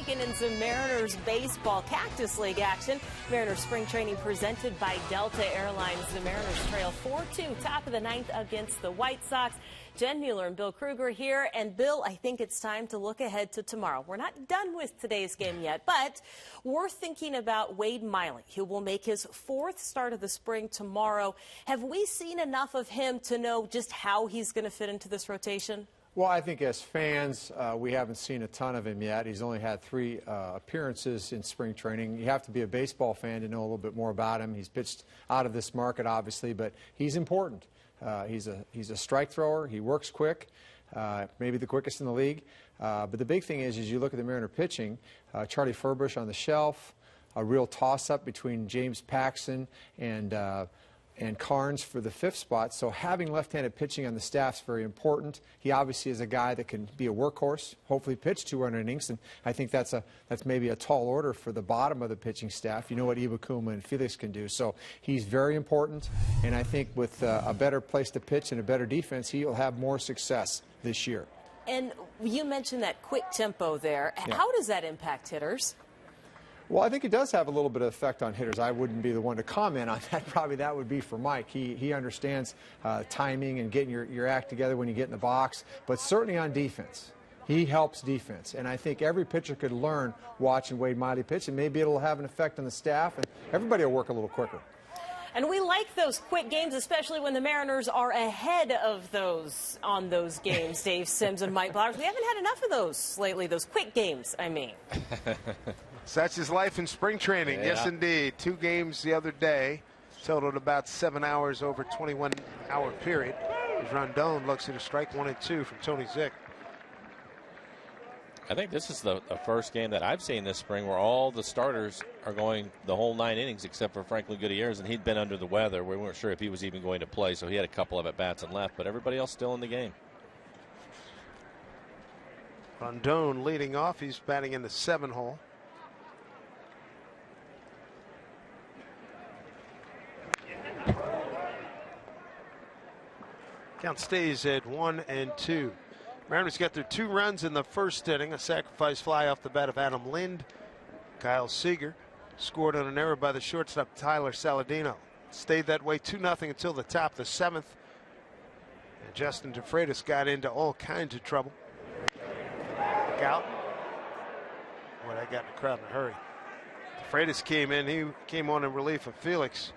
taking in some Mariners baseball Cactus League action. Mariners spring training presented by Delta Airlines. The Mariners trail 4-2, top of the ninth against the White Sox. Jen Mueller and Bill Kruger here. And Bill, I think it's time to look ahead to tomorrow. We're not done with today's game yet, but we're thinking about Wade Miley, who will make his 4th start of the spring tomorrow. Have we seen enough of him to know just how he's going to fit into this rotation? Well, I think as fans, we haven't seen a ton of him yet. He's only had 3 appearances in spring training. You have to be a baseball fan to know a little bit more about him. He's pitched out of this market, obviously, but he's important. He's a strike thrower. He works quick, maybe the quickest in the league. But the big thing is you look at the Mariner pitching, Charlie Furbush on the shelf, a real toss-up between James Paxton and Carnes for the 5th spot. So having left-handed pitching on the staff is very important. He obviously is a guy that can be a workhorse, hopefully pitch 200 innings, and I think that's maybe a tall order for the bottom of the pitching staff. You know what Iwakuma and Felix can do. So he's very important, and I think with a better place to pitch and a better defense, he'll have more success this year. And you mentioned that quick tempo there. Yeah. How does that impact hitters? Well, I think it does have a little bit of effect on hitters. I wouldn't be the one to comment on that. Probably that would be for Mike. He understands timing and getting your act together when you get in the box, but certainly on defense. He helps defense, and I think every pitcher could learn watching Wade Miley pitch, and maybe it'll have an effect on the staff, and everybody will work a little quicker. And we like those quick games, especially when the Mariners are ahead of those on those games, Dave Sims and Mike Blowers. We haven't had enough of those lately, those quick games, I mean. Such is life in spring training. Yeah. Yes, indeed. 2 games the other day, totaled about 7 hours over 21-hour period. As Rondon looks at a strike 1 and 2 from Tony Zick. I think this is the first game that I've seen this spring where all the starters are going the whole 9 innings except for Franklin Gutierrez, and he'd been under the weather. We weren't sure if he was even going to play, so he had a couple of at-bats and left, but everybody else still in the game. Rondon leading off. He's batting in the 7 hole. Count stays at 1 and 2. Mariners got their 2 runs in the first inning. A sacrifice fly off the bat of Adam Lind. Kyle Seager scored on an error by the shortstop Tyler Saladino. Stayed that way 2-0 until the top of the 7th. And Justin DeFreitas got into all kinds of trouble. Look out. Boy, that got in the crowd in a hurry. DeFreitas came in. He came on in relief of Felix.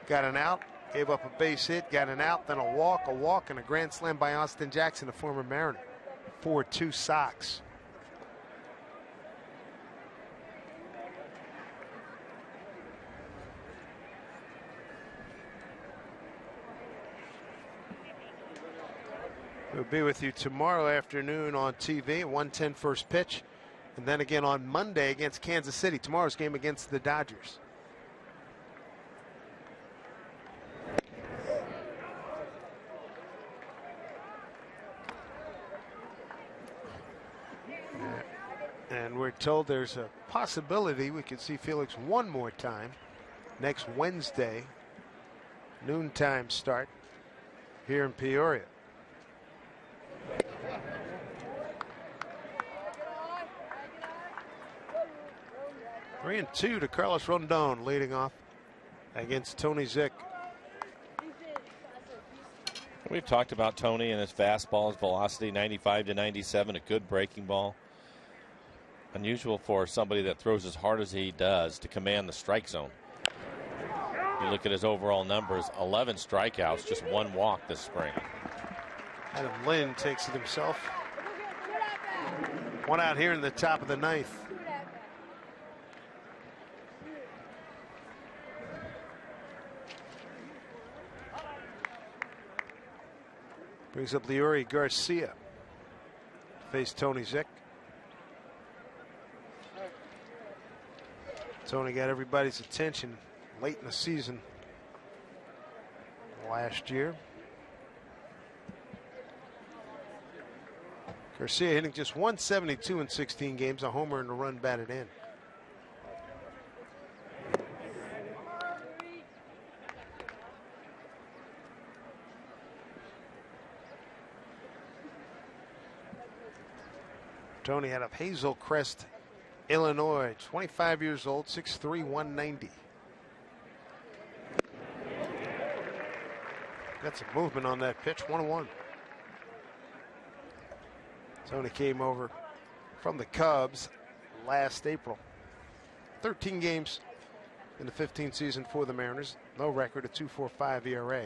Got an out. Gave up a base hit, got an out, then a walk, and a grand slam by Austin Jackson, a former Mariner. 4-2 Sox. We'll be with you tomorrow afternoon on TV at 1:10 first pitch, and then again on Monday against Kansas City. Tomorrow's game against the Dodgers. And we're told there's a possibility we could see Felix one more time next Wednesday, noontime start here in Peoria. Three and 2 to Carlos Rondon, leading off against Tony Zick. We've talked about Tony and his fastball, his velocity, 95 to 97, a good breaking ball. Unusual for somebody that throws as hard as he does to command the strike zone. You look at his overall numbers, 11 strikeouts, just 1 walk this spring. Adam Lind takes it himself. 1 out here in the top of the 9th. Brings up Leury Garcia. Face Tony Zick. Tony got everybody's attention late in the season last year. Garcia hitting just 172 in 16 games, a homer and a run batted in. Tony out of Hazel Crest, Illinois, 25 years old, 6'3", 190. Got some movement on that pitch, 1-1. Tony came over from the Cubs last April. 13 games in the 15th season for the Mariners. No record, a 2.45 ERA.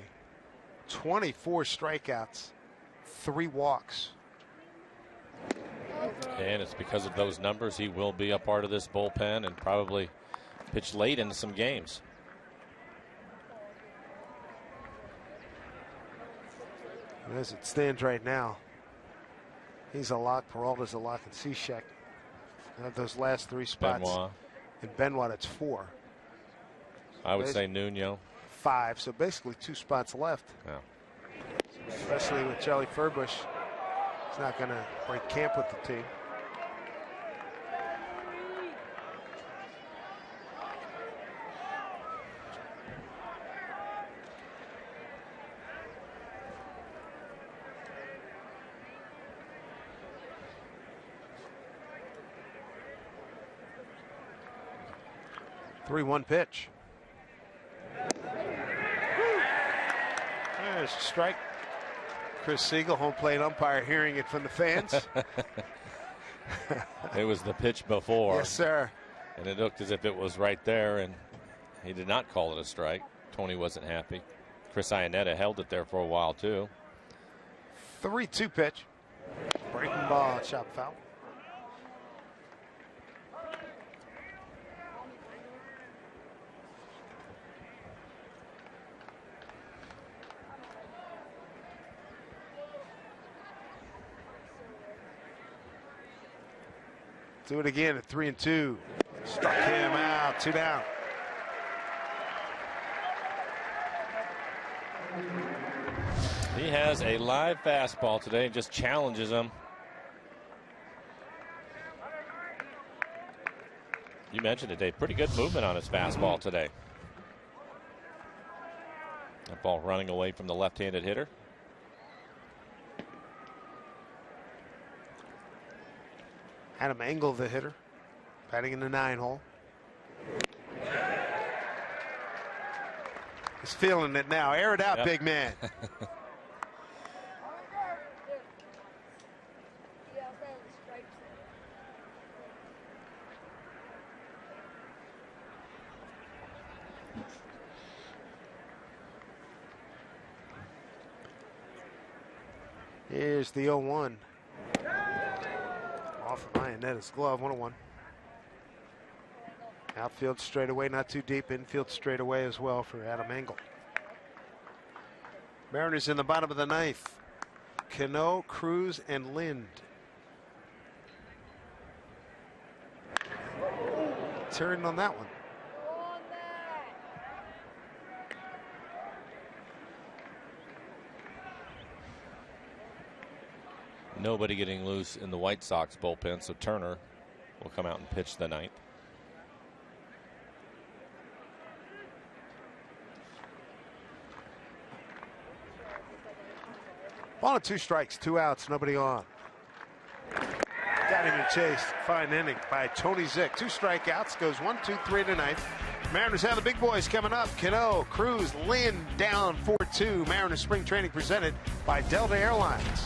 24 strikeouts, 3 walks. And it's because of those numbers he will be a part of this bullpen and probably pitch late into some games. And as it stands right now, he's a lock. Peralta's a lock, and Cishek have those last 3 spots. Benoit. And Benoit, it's 4. I would say Nuno. 5, so basically 2 spots left. Yeah. Especially with Charlie Furbush. He's not going to break camp with the team. Three-one pitch. There's a strike. Chris Siegel, home plate umpire, hearing it from the fans. It was the pitch before. Yes, sir. And it looked as if it was right there, and he did not call it a strike. Tony wasn't happy. Chris Iannetta held it there for a while, too. 3-2 pitch. Breaking ball, chop foul. Do it again at 3-2. Struck him out. 2 down. He has a live fastball today and just challenges him. You mentioned it, Dave. Pretty good movement on his fastball today. That ball running away from the left-handed hitter. Adam Engel, the hitter, batting in the 9-hole. He's feeling it now. Air it out, big man. Here's the 0-1. Off of Iannetta's glove, 1-1. Outfield straightaway, not too deep. Infield straightaway as well for Adam Engel. Mariners in the bottom of the 9th. Cano, Cruz, and Lind. Turning on that one. Nobody getting loose in the White Sox bullpen, so Turner will come out and pitch the 9th. Ball and 2 strikes, 2 outs, nobody on. Got him in chase. Fine inning by Tony Zick. 2 strikeouts, goes 1-2-3 tonight. Mariners have the big boys coming up. Cano, Cruz, Lind down 4-2. Mariners spring training presented by Delta Airlines.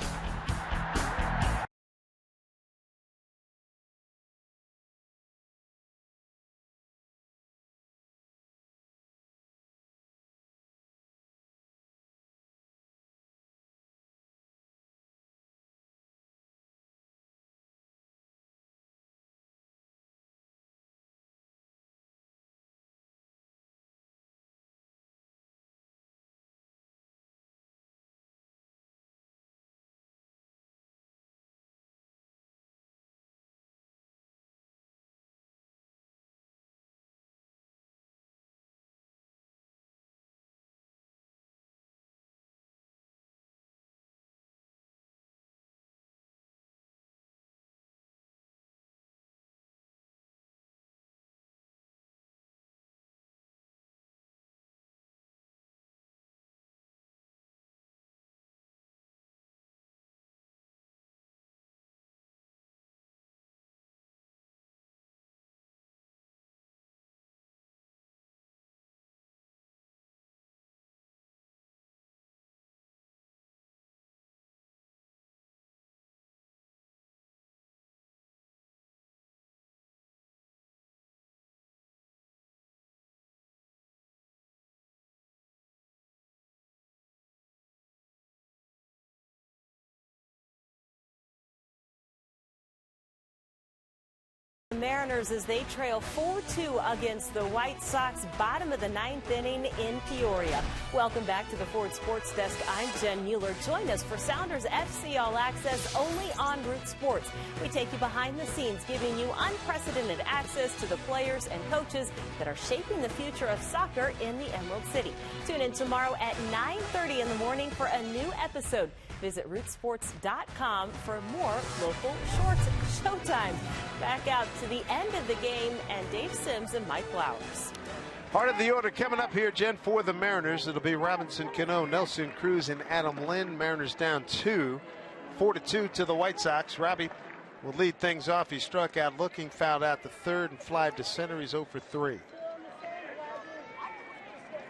Mariners as they trail 4-2 against the White Sox, bottom of the 9th inning in Peoria. Welcome back to the Ford Sports Desk. I'm Jen Mueller. Join us for Sounders FC All Access only on Root Sports. We take you behind the scenes, giving you unprecedented access to the players and coaches that are shaping the future of soccer in the Emerald City. Tune in tomorrow at 9:30 in the morning for a new episode. Visit rootsports.com for more local showtimes. Back out to the end of the game, and Dave Sims and Mike Flowers. Part of the order coming up here, Jen, for the Mariners. It'll be Robinson Cano, Nelson Cruz, and Adam Lynn. Mariners down 4-2 to the White Sox. Robbie will lead things off. He struck out looking, fouled out the third, and flied to center. He's 0 for 3.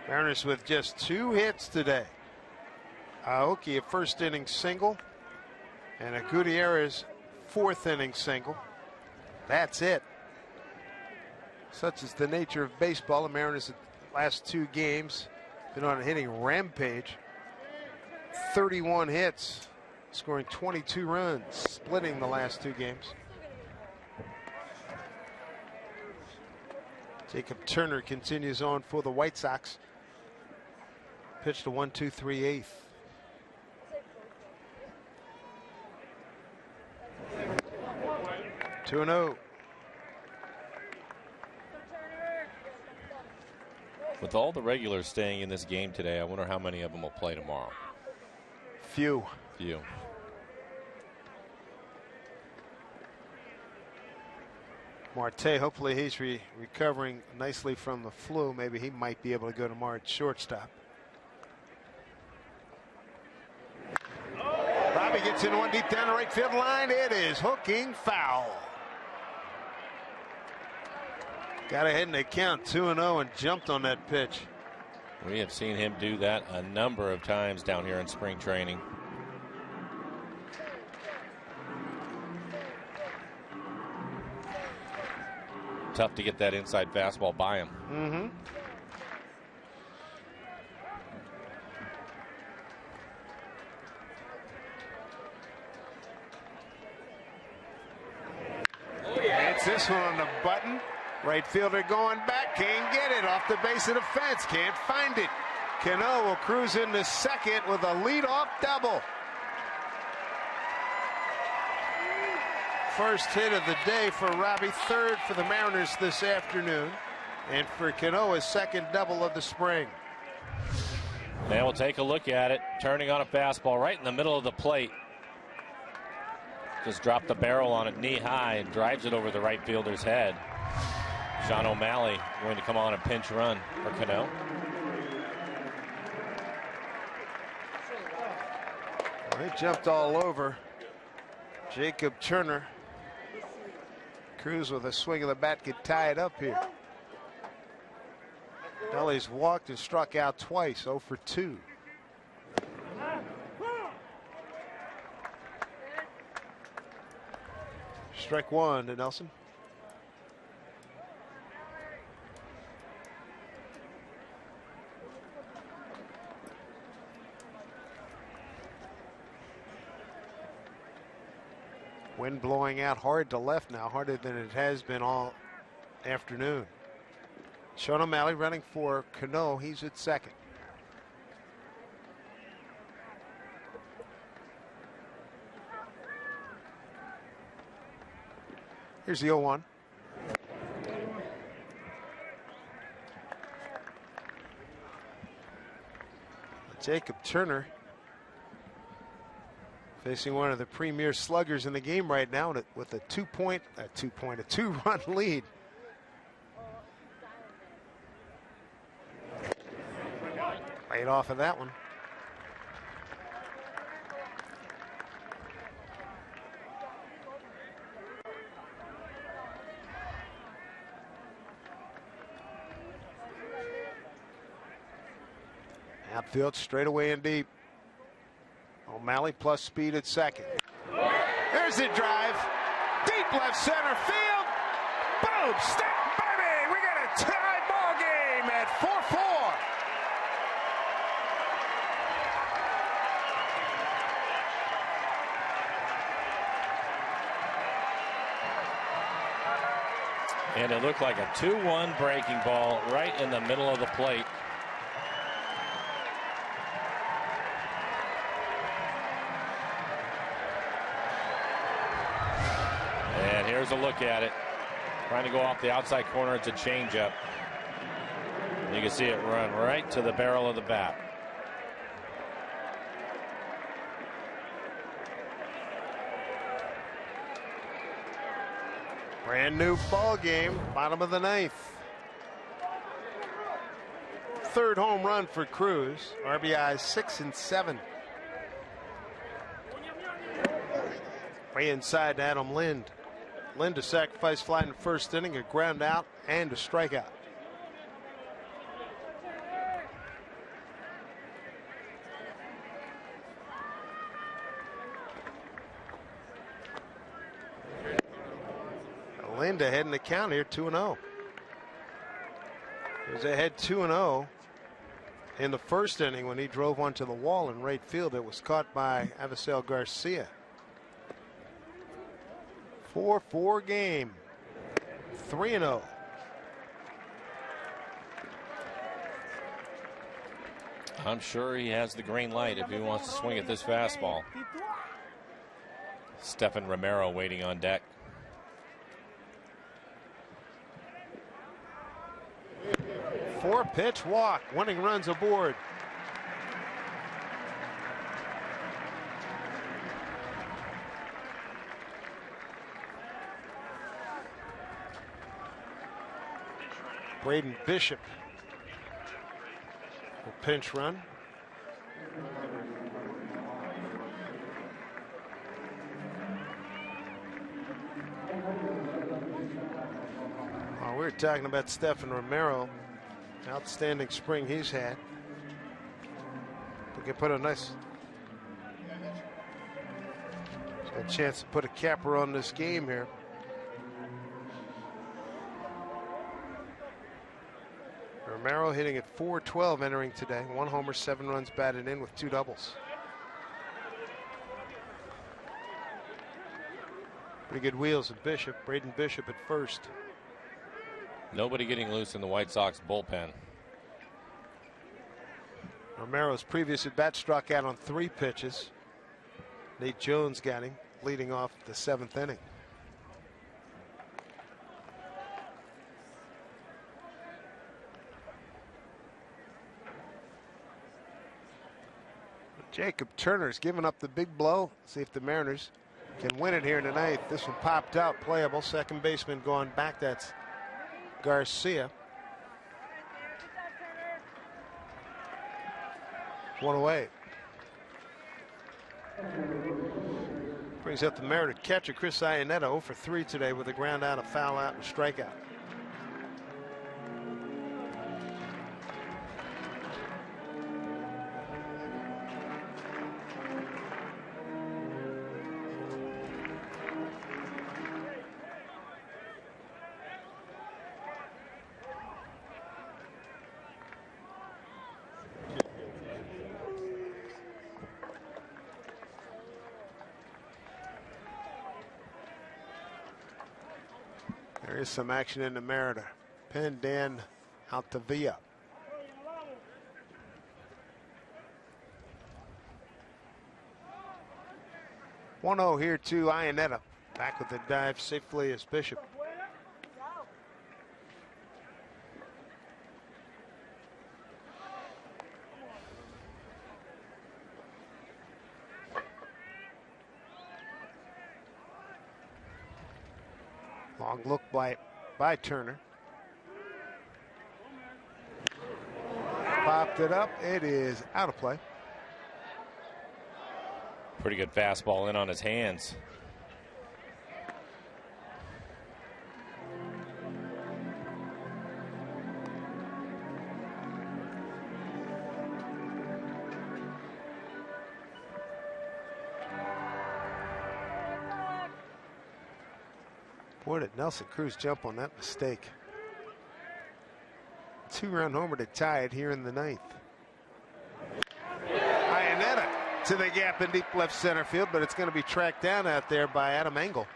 Mariners with just 2 hits today. Aoki, a first inning single, and a Gutierrez 4th inning single. That's it. Such is the nature of baseball. The Mariners, the last 2 games, been on a hitting rampage. 31 hits, scoring 22 runs, splitting the last 2 games. Jacob Turner continues on for the White Sox. Pitched to 1-2-3/8. 2-0. With all the regulars staying in this game today, I wonder how many of them will play tomorrow. Few. Marte, hopefully he's recovering nicely from the flu. Maybe he might be able to go tomorrow at shortstop. Robbie gets in one deep down the right field line. It is hooking foul. Got ahead in the count, 2-0, and jumped on that pitch. We have seen him do that a number of times down here in spring training. Tough to get that inside fastball by him. Mm-hmm. It's this one on the button. Right fielder going back, can't get it off the base of the fence, can't find it. Cano will cruise into second with a leadoff double. First hit of the day for Robbie, third for the Mariners this afternoon, and for Cano, his second double of the spring. Now we'll take a look at it. Turning on a fastball right in the middle of the plate. Just dropped the barrel on it knee high and drives it over the right fielder's head. Sean O'Malley going to come on a pinch run for Cano. Well, he jumped all over Jacob Turner. Cruz with a swing of the bat could tie it up here. Nelly's walked and struck out twice, 0 for 2. Strike 1 to Nelson. Wind blowing out hard to left now, harder than it has been all afternoon. Sean O'Malley running for Cano. He's at second. Here's the 0-1. Jacob Turner facing one of the premier sluggers in the game right now with a two-run lead. Right off of that one. Outfield straight away and deep. O'Malley plus speed at second. There's the drive. Deep left center field. Boom! Stick, baby! We got a tie ball game at 4-4. And it looked like a 2-1 breaking ball right in the middle of the plate. And here's a look at it. Trying to go off the outside corner. It's a changeup. You can see it run right to the barrel of the bat. Brand new ball game, bottom of the ninth. Third home run for Cruz. RBI 6 and 7. Way inside to Adam Lind. Lind to sacrifice fly in the first inning, a ground out and a strikeout. Lind ahead in the count here, 2-0. He was ahead 2-0 in the first inning when he drove one to the wall in right field. It was caught by Avisail Garcia. 4-4 game. 3-0. I'm sure he has the green light if he wants to swing at this fastball. Stephen Romero waiting on deck. Four-pitch walk, winning runs aboard. Braden Bishop will pinch run. Oh, we're talking about Stephen Romero. Outstanding spring he's had. We can put a nice chance to put a capper on this game here. Romero hitting at .412 entering today. 1 homer, 7 runs batted in with 2 doubles. Pretty good wheels of Bishop. Braden Bishop at first. Nobody getting loose in the White Sox bullpen. Romero's previous at bat struck out on 3 pitches. Nate Jones got him leading off the 7th inning. Jacob Turner's giving up the big blow. See if the Mariners can win it here in the ninth. This one popped out, playable. Second baseman going back. That's Garcia. 1 away. Brings up the Mariner catcher Chris Iannetta, 0 for 3 today with a ground out, a foul out, and a strikeout. There is some action in the Mariner. Pinned Dan Altavia. .1-0 here to Iannetta. Back with the dive safely as Bishop. Long look by Turner. Popped it up. It is out of play. Pretty good fastball in on his hands. Boy, did Nelson Cruz jump on that mistake. 2-run homer to tie it here in the ninth. Iannetta to the gap in deep left center field, but it's going to be tracked down out there by Adam Engel.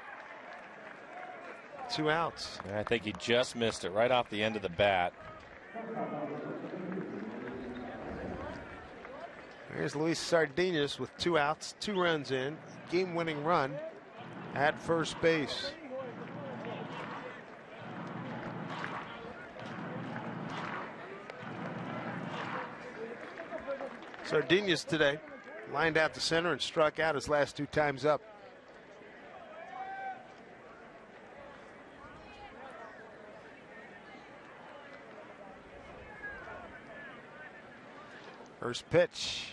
2 outs. I think he just missed it right off the end of the bat. Here's Luis Sardinas with 2 outs, 2 runs in, game-winning run at first base. Sardinas today lined out to center and struck out his last 2 times up. First pitch.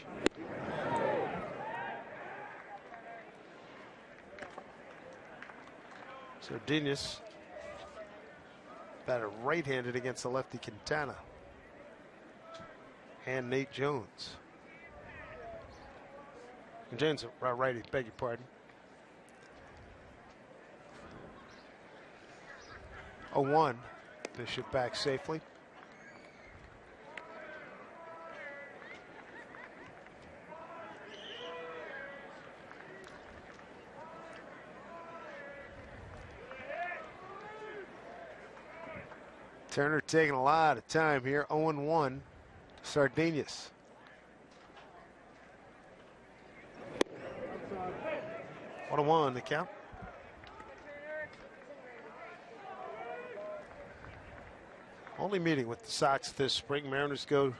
Sardinas batted right-handed against the lefty Quintana and Nate Jones. And Jones, righty, beg your pardon. 0-1. Bishop back safely. Turner taking a lot of time here. 0-1. Sardinas. What a 1 the count. Only meeting with the Sox this spring. Mariners go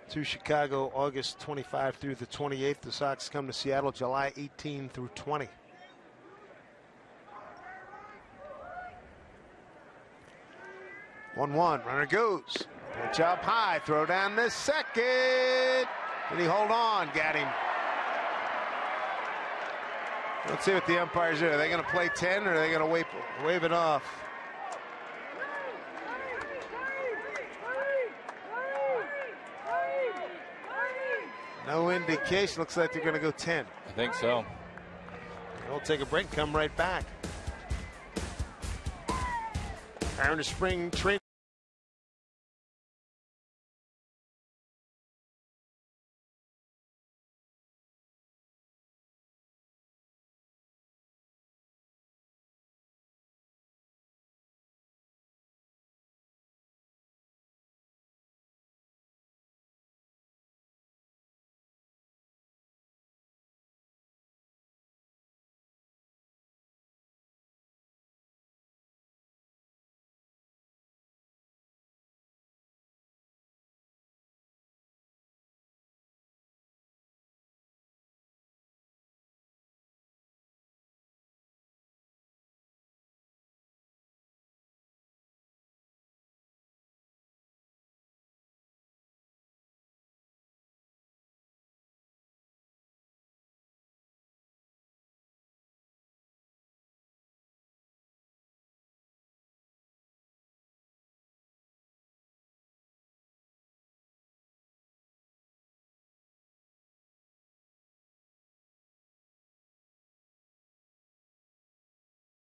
to Chicago August 25 through the 28th. The Sox come to Seattle July 18 through 20. Runner goes. Pitch up high. Throw down the second. Did he hold on? Got him. Let's see what the umpires do. Are they going to play 10 or are they going to wave it off? No indication. Looks like they're going to go 10. I think so. We'll take a break. Come right back. Mariners spring training.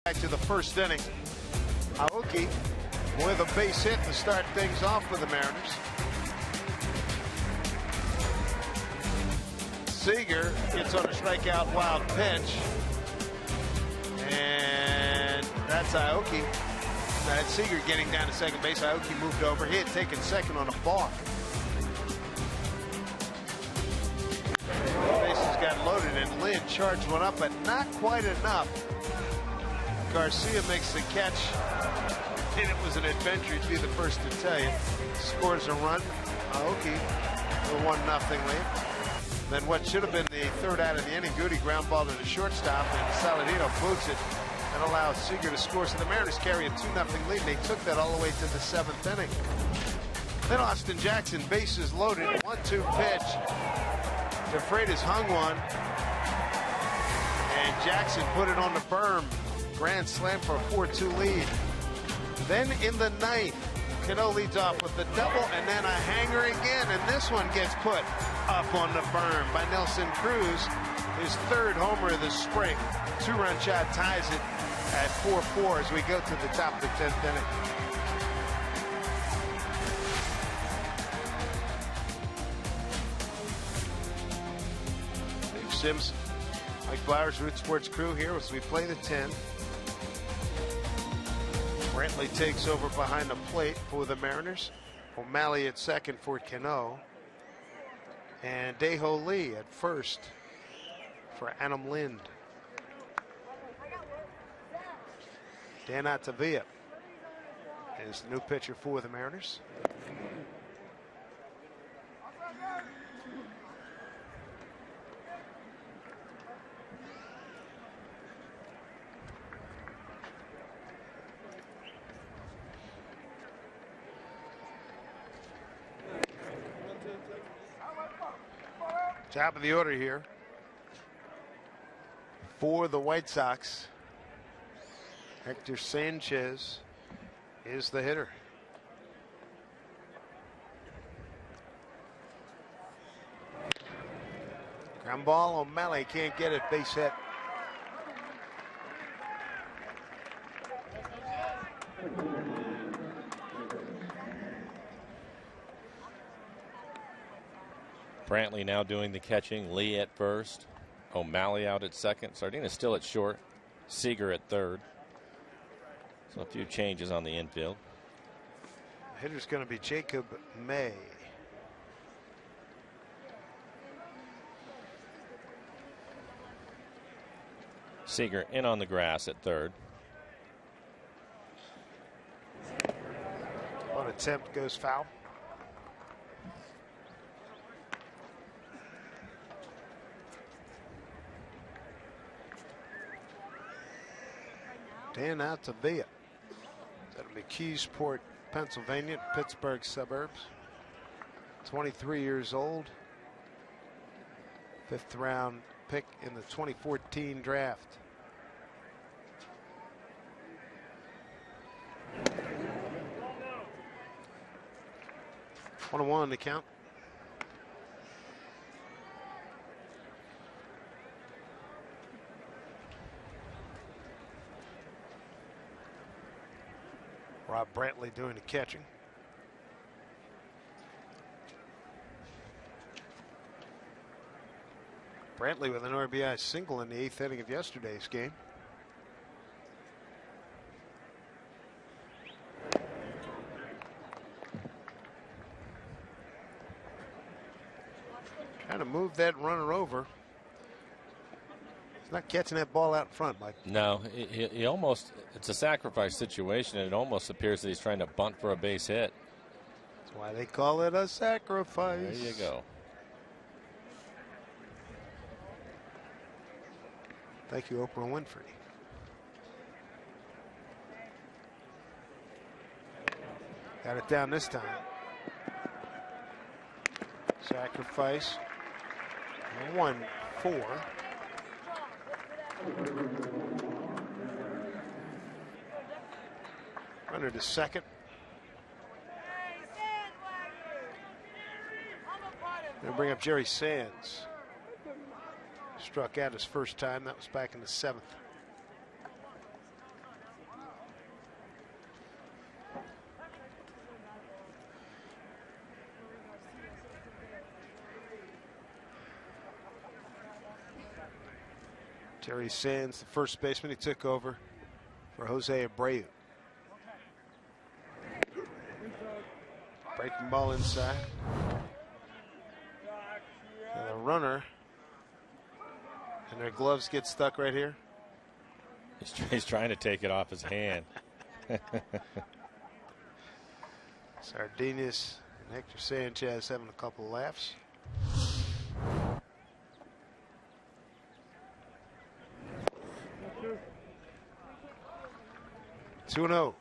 Back to the first inning. Aoki with a base hit to start things off for the Mariners. Seager gets on a strikeout wild pitch. And that's Aoki. That's Seager getting down to second base. Aoki moved over. He had taken second on a balk. The bases got loaded and Lynn charged one up, but not quite enough. Garcia makes the catch, and it was an adventure. He'd be the first to tell you. Scores a run. Aoki with a 1-0 lead. Then what should have been the third out of the inning, Goody ground ball to the shortstop, and Saladino boots it and allows Seager to score. So the Mariners carry a 2-0 lead. They took that all the way to the 7th inning. Then Austin Jackson, bases loaded, 1-2 pitch. DeFreitas hung one, and Jackson put it on the berm. Grand slam for a 4-2 lead. Then in the 9th, Cano leads off with the double and then a hanger again, and this one gets put up on the berm by Nelson Cruz. His 3rd homer of the spring. 2-run shot ties it at 4-4 as we go to the top of the 10th inning. Dave Sims, Mike Blowers, Root Sports crew here as we play the 10th. Brantley takes over behind the plate for the Mariners. O'Malley at second for Cano. And Dae-Ho Lee at first for Adam Lind. Dan Ottavia is the new pitcher for the Mariners. Top of the order here for the White Sox. Hector Sanchez is the hitter. Ground ball, O'Malley can't get it, base hit. Brantley now doing the catching. Lee at first. O'Malley out at second. Sardina's still at short. Seager at third. So a few changes on the infield. Hitter's going to be Jacob May. Seager in on the grass at third. One attempt goes foul. Dan Ottavia. That'll be Keysport, Pennsylvania, Pittsburgh suburbs. 23 years old. 5th round pick in the 2014 draft. One and one to count. Rob Brantley doing the catching. Brantley with an RBI single in the 8th inning of yesterday's game. Kind of moved that runner over. He's not catching that ball out in front, Mike. No, he almost, it's a sacrifice situation, and it almost appears that he's trying to bunt for a base hit. That's why they call it a sacrifice. There you go. Thank you, Oprah Winfrey. Got it down this time. Sacrifice. 1-4. Runner to second. They'll bring up Jerry Sands. Struck out his first time. That was back in the 7th. Jerry Sands, the first baseman, he took over for Jose Abreu. Breaking ball inside. And the runner, and their gloves get stuck right here. He's trying to take it off his hand. Sardinas and Hector Sanchez having a couple of laughs. Two and 0.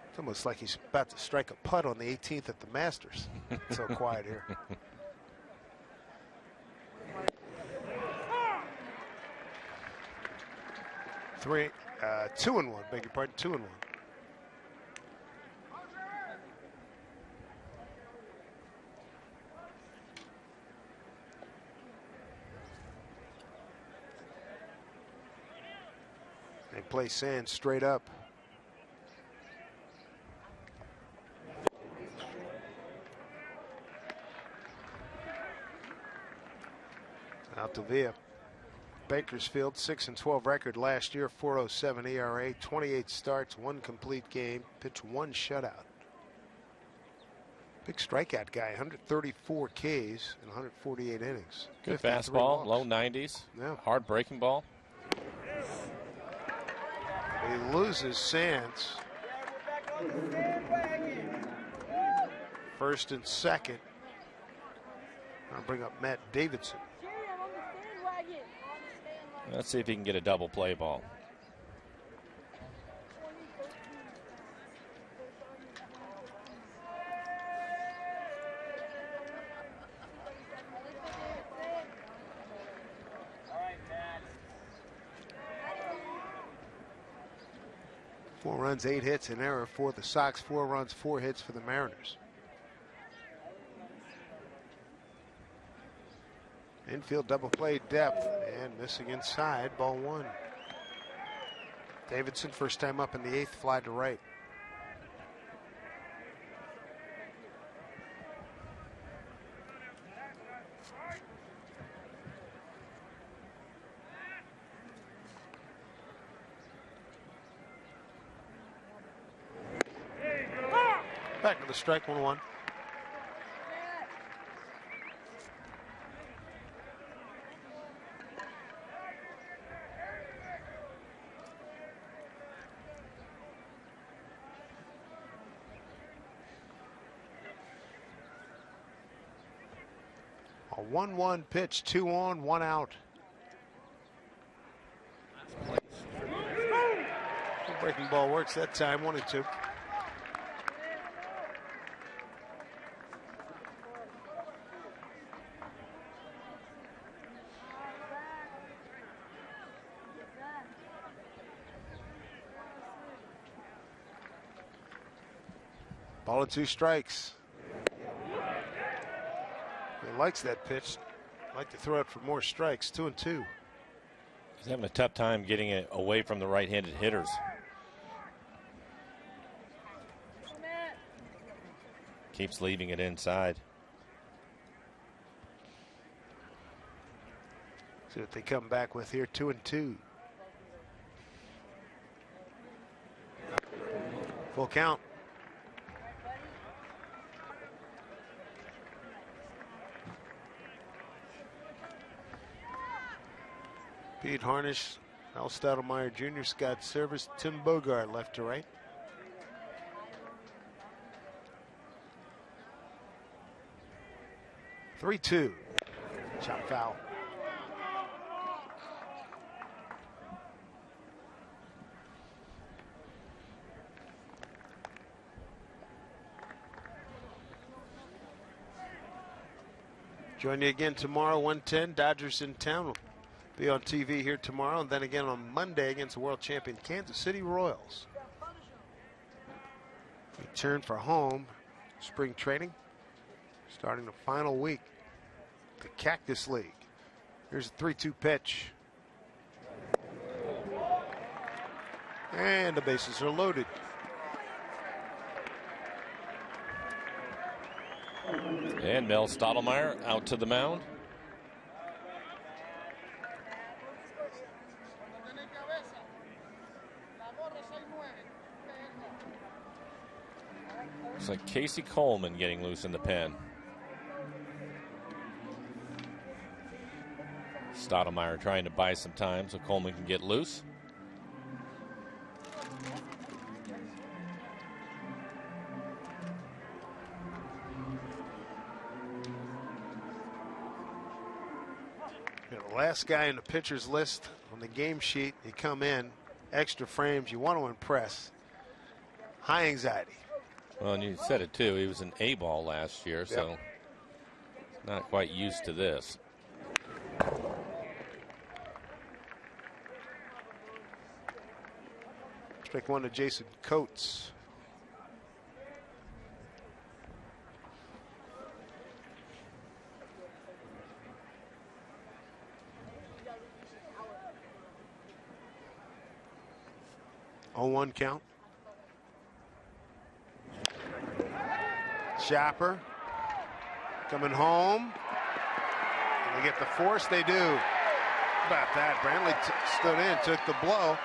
It's almost like he's about to strike a putt on the 18th at the Masters. It's so quiet here. Two and one, beg your pardon, 2 and 1. They play Sands straight up. Pavia. Bakersfield, 6-12 record last year, 4.07 ERA, 28 starts, 1 complete game, pitched 1 shutout. Big strikeout guy, 134 Ks in 148 innings. Good fastball, low 90s. Yeah. Hard breaking ball. He loses Sands. First and second. I'll bring up Matt Davidson. Let's see if he can get a double play ball. Four runs, 8 hits, an error for the Sox. 4 runs, 4 hits for the Mariners. Infield double play depth and missing inside, ball 1. Davidson first time up in the 8th, fly to right. Back to the strike, 1-1. A 1-1 pitch, 2 on, 1 out. Breaking ball works that time, 1-2. Ball and 2 strikes. He likes that pitch. Like to throw it for more strikes. 2-2. He's having a tough time getting it away from the right-handed hitters. Keeps leaving it inside. See what they come back with here. 2-2. Full count. Pete Harnish, Al Stottlemyre Jr., Scott Service, Tim Bogart left to right. Three-2. Chop foul. Join you again tomorrow, 1:10. Dodgers in town. We'll be on TV here tomorrow, and then again on Monday against the world champion Kansas City Royals. Return for home spring training, starting the final week. The Cactus League. Here's a 3-2 pitch. And the bases are loaded. And Mel Stottlemyre out to the mound. Looks like Casey Coleman getting loose in the pen. Stottlemyre trying to buy some time so Coleman can get loose. The last guy in the pitcher's list on the game sheet, you come in, extra frames, you want to impress. High anxiety. Well, and you said it too. He was an A-ball last year, so not quite used to this. Strike 1 to Jason Coates. Oh, 1 count. Chopper coming home. They get the force. They do. about that? Brantley stood in, took the blow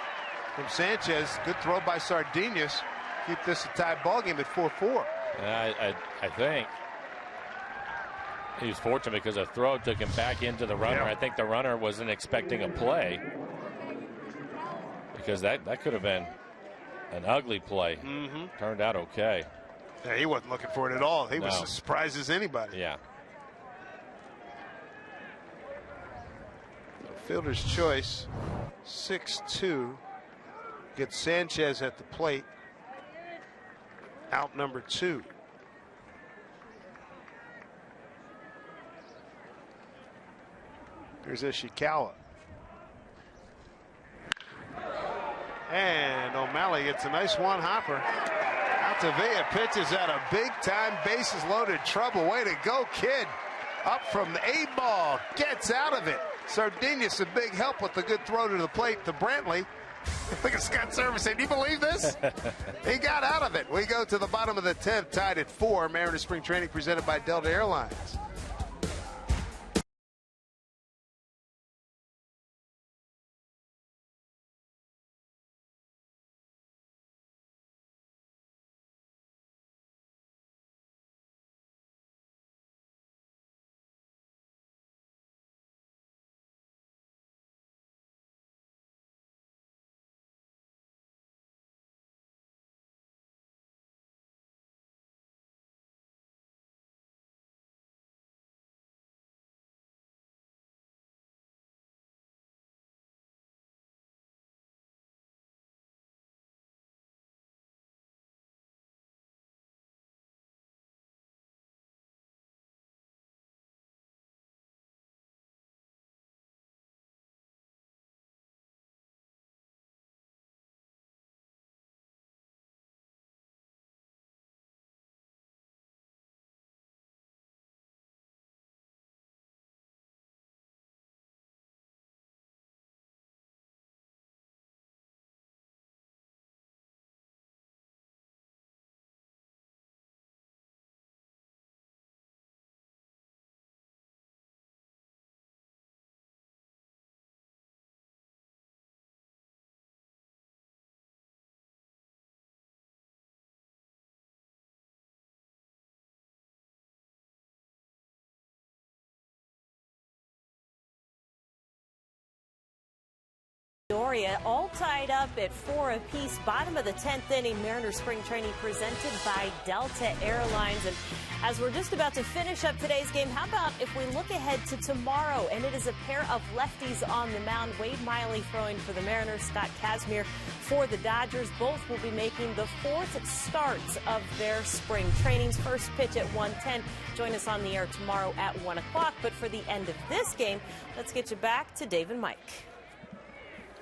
from Sanchez. Good throw by Sardinas. Keep this a tie ball game at 4-4. I think he was fortunate because a throw took him back into the runner. I think the runner wasn't expecting a play, because that could have been an ugly play. Turned out okay. Yeah, he wasn't looking for it at all. He was as surprised as anybody. Yeah. Fielder's choice, 6-2. Gets Sanchez at the plate. Out number 2. Here's Ishikawa. And O'Malley gets a nice one-hopper. Altavilla pitches out of big-time bases-loaded trouble. Way to go, kid. Up from the A ball. Gets out of it. Sardinas a big help with the good throw to the plate to Brantley. Look at Scott Service saying, do you believe this? He got out of it. We go to the bottom of the 10th, tied at 4. Mariners spring training presented by Delta Airlines. Peoria all tied up at 4 apiece. Bottom of the 10th inning. Mariners spring training presented by Delta Airlines. And as we're just about to finish up today's game, how about if we look ahead to tomorrow? And it is a pair of lefties on the mound. Wade Miley throwing for the Mariners, Scott Kazmir for the Dodgers. Both will be making the 4th starts of their spring trainings. First pitch at 1:10. Join us on the air tomorrow at 1 o'clock. But for the end of this game, let's get you back to Dave and Mike.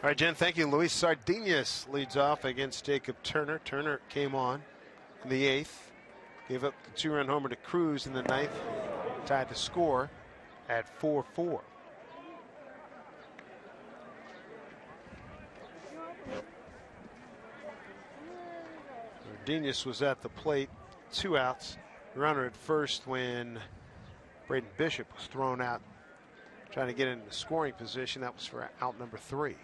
All right, Jen, thank you. Luis Sardinas leads off against Jacob Turner. Turner came on in the 8th, gave up the 2-run homer to Cruz in the 9th, tied the score at 4-4. Sardinas was at the plate, 2 outs, runner at first when Braden Bishop was thrown out, trying to get into the scoring position. That was for out number 3.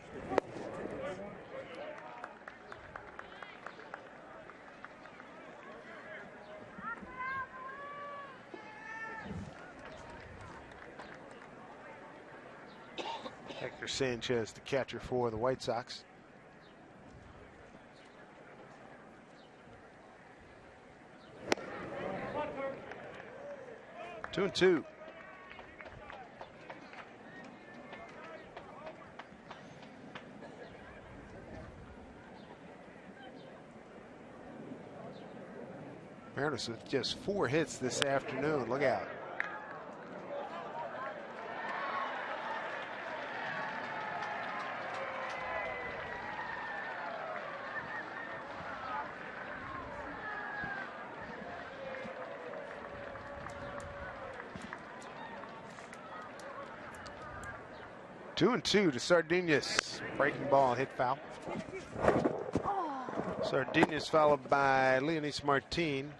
Hector Sanchez, the catcher for the White Sox. Two and two. Mariners with just 4 hits this afternoon. Look out. Two and two to Sardinas. Breaking ball, hit foul. Sardinas followed by Leonys Martin.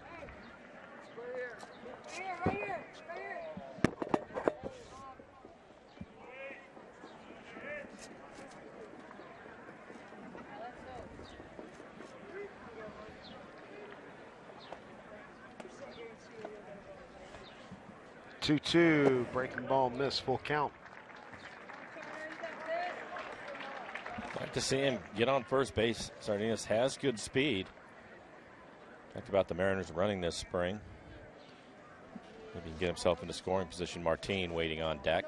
2-2. Breaking ball miss. Full count. Like to see him get on first base. Sardinas has good speed. Talked about the Mariners running this spring. Maybe he can get himself into scoring position. Martin waiting on deck.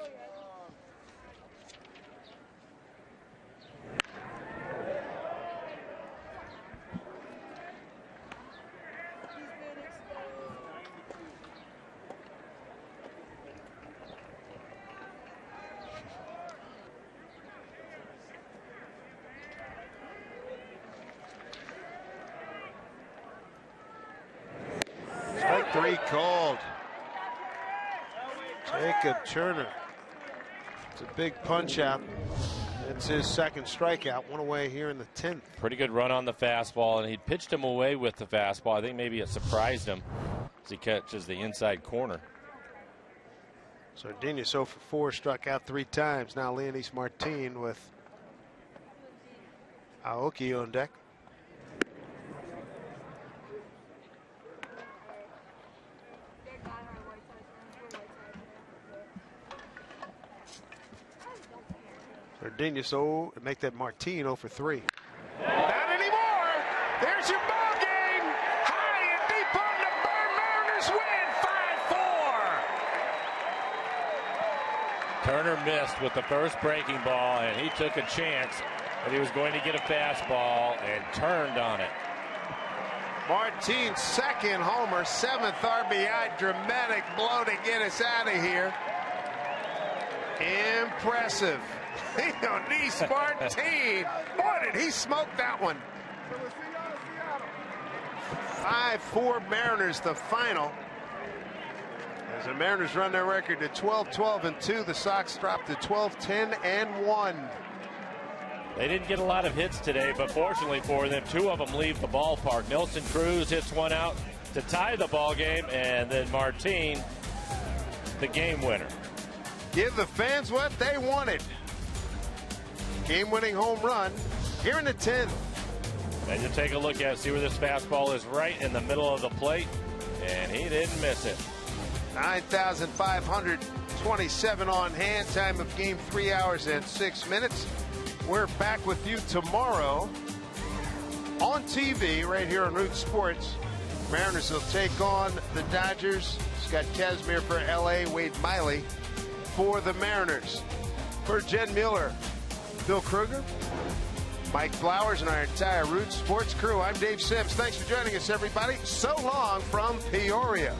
Strike 3 called. Jacob Turner. It's a big punch out. It's his second strikeout. One away here in the 10th. Pretty good run on the fastball, and he pitched him away with the fastball. I think maybe it surprised him as he catches the inside corner. Sardinas 0 for 4, struck out 3 times. Now Leonys Martin with Aoki on deck. Sardinas make that Martin 0 for 3. Not anymore. There's your ball game. High and deep on the Burn. Mariners win 5-4. Turner missed with the first breaking ball, and he took a chance that he was going to get a fastball and turned on it. Martin's second homer, 7th RBI, dramatic blow to get us out of here. Impressive. Leonys Martin. Boy, did he smoke that one. 5-4 Mariners, the final. As the Mariners run their record to 12-12-2, the Sox drop to 12-10-1. They didn't get a lot of hits today, but fortunately for them, 2 of them leave the ballpark. Nelson Cruz hits one out to tie the ball game, and then Martin, the game winner. Give the fans what they wanted. Game-winning home run here in the 10th. And you take a look at it, see where this fastball is, right in the middle of the plate, and he didn't miss it. 9,527 on hand. Time of game 3 hours and 6 minutes. We're back with you tomorrow on TV right here on Root Sports. Mariners will take on the Dodgers. Scott Kazmir for LA, Wade Miley for the Mariners. For Jen Mueller, Bill Kruger, Mike Flowers, and our entire Root Sports crew, I'm Dave Sims. Thanks for joining us, everybody. So long from Peoria.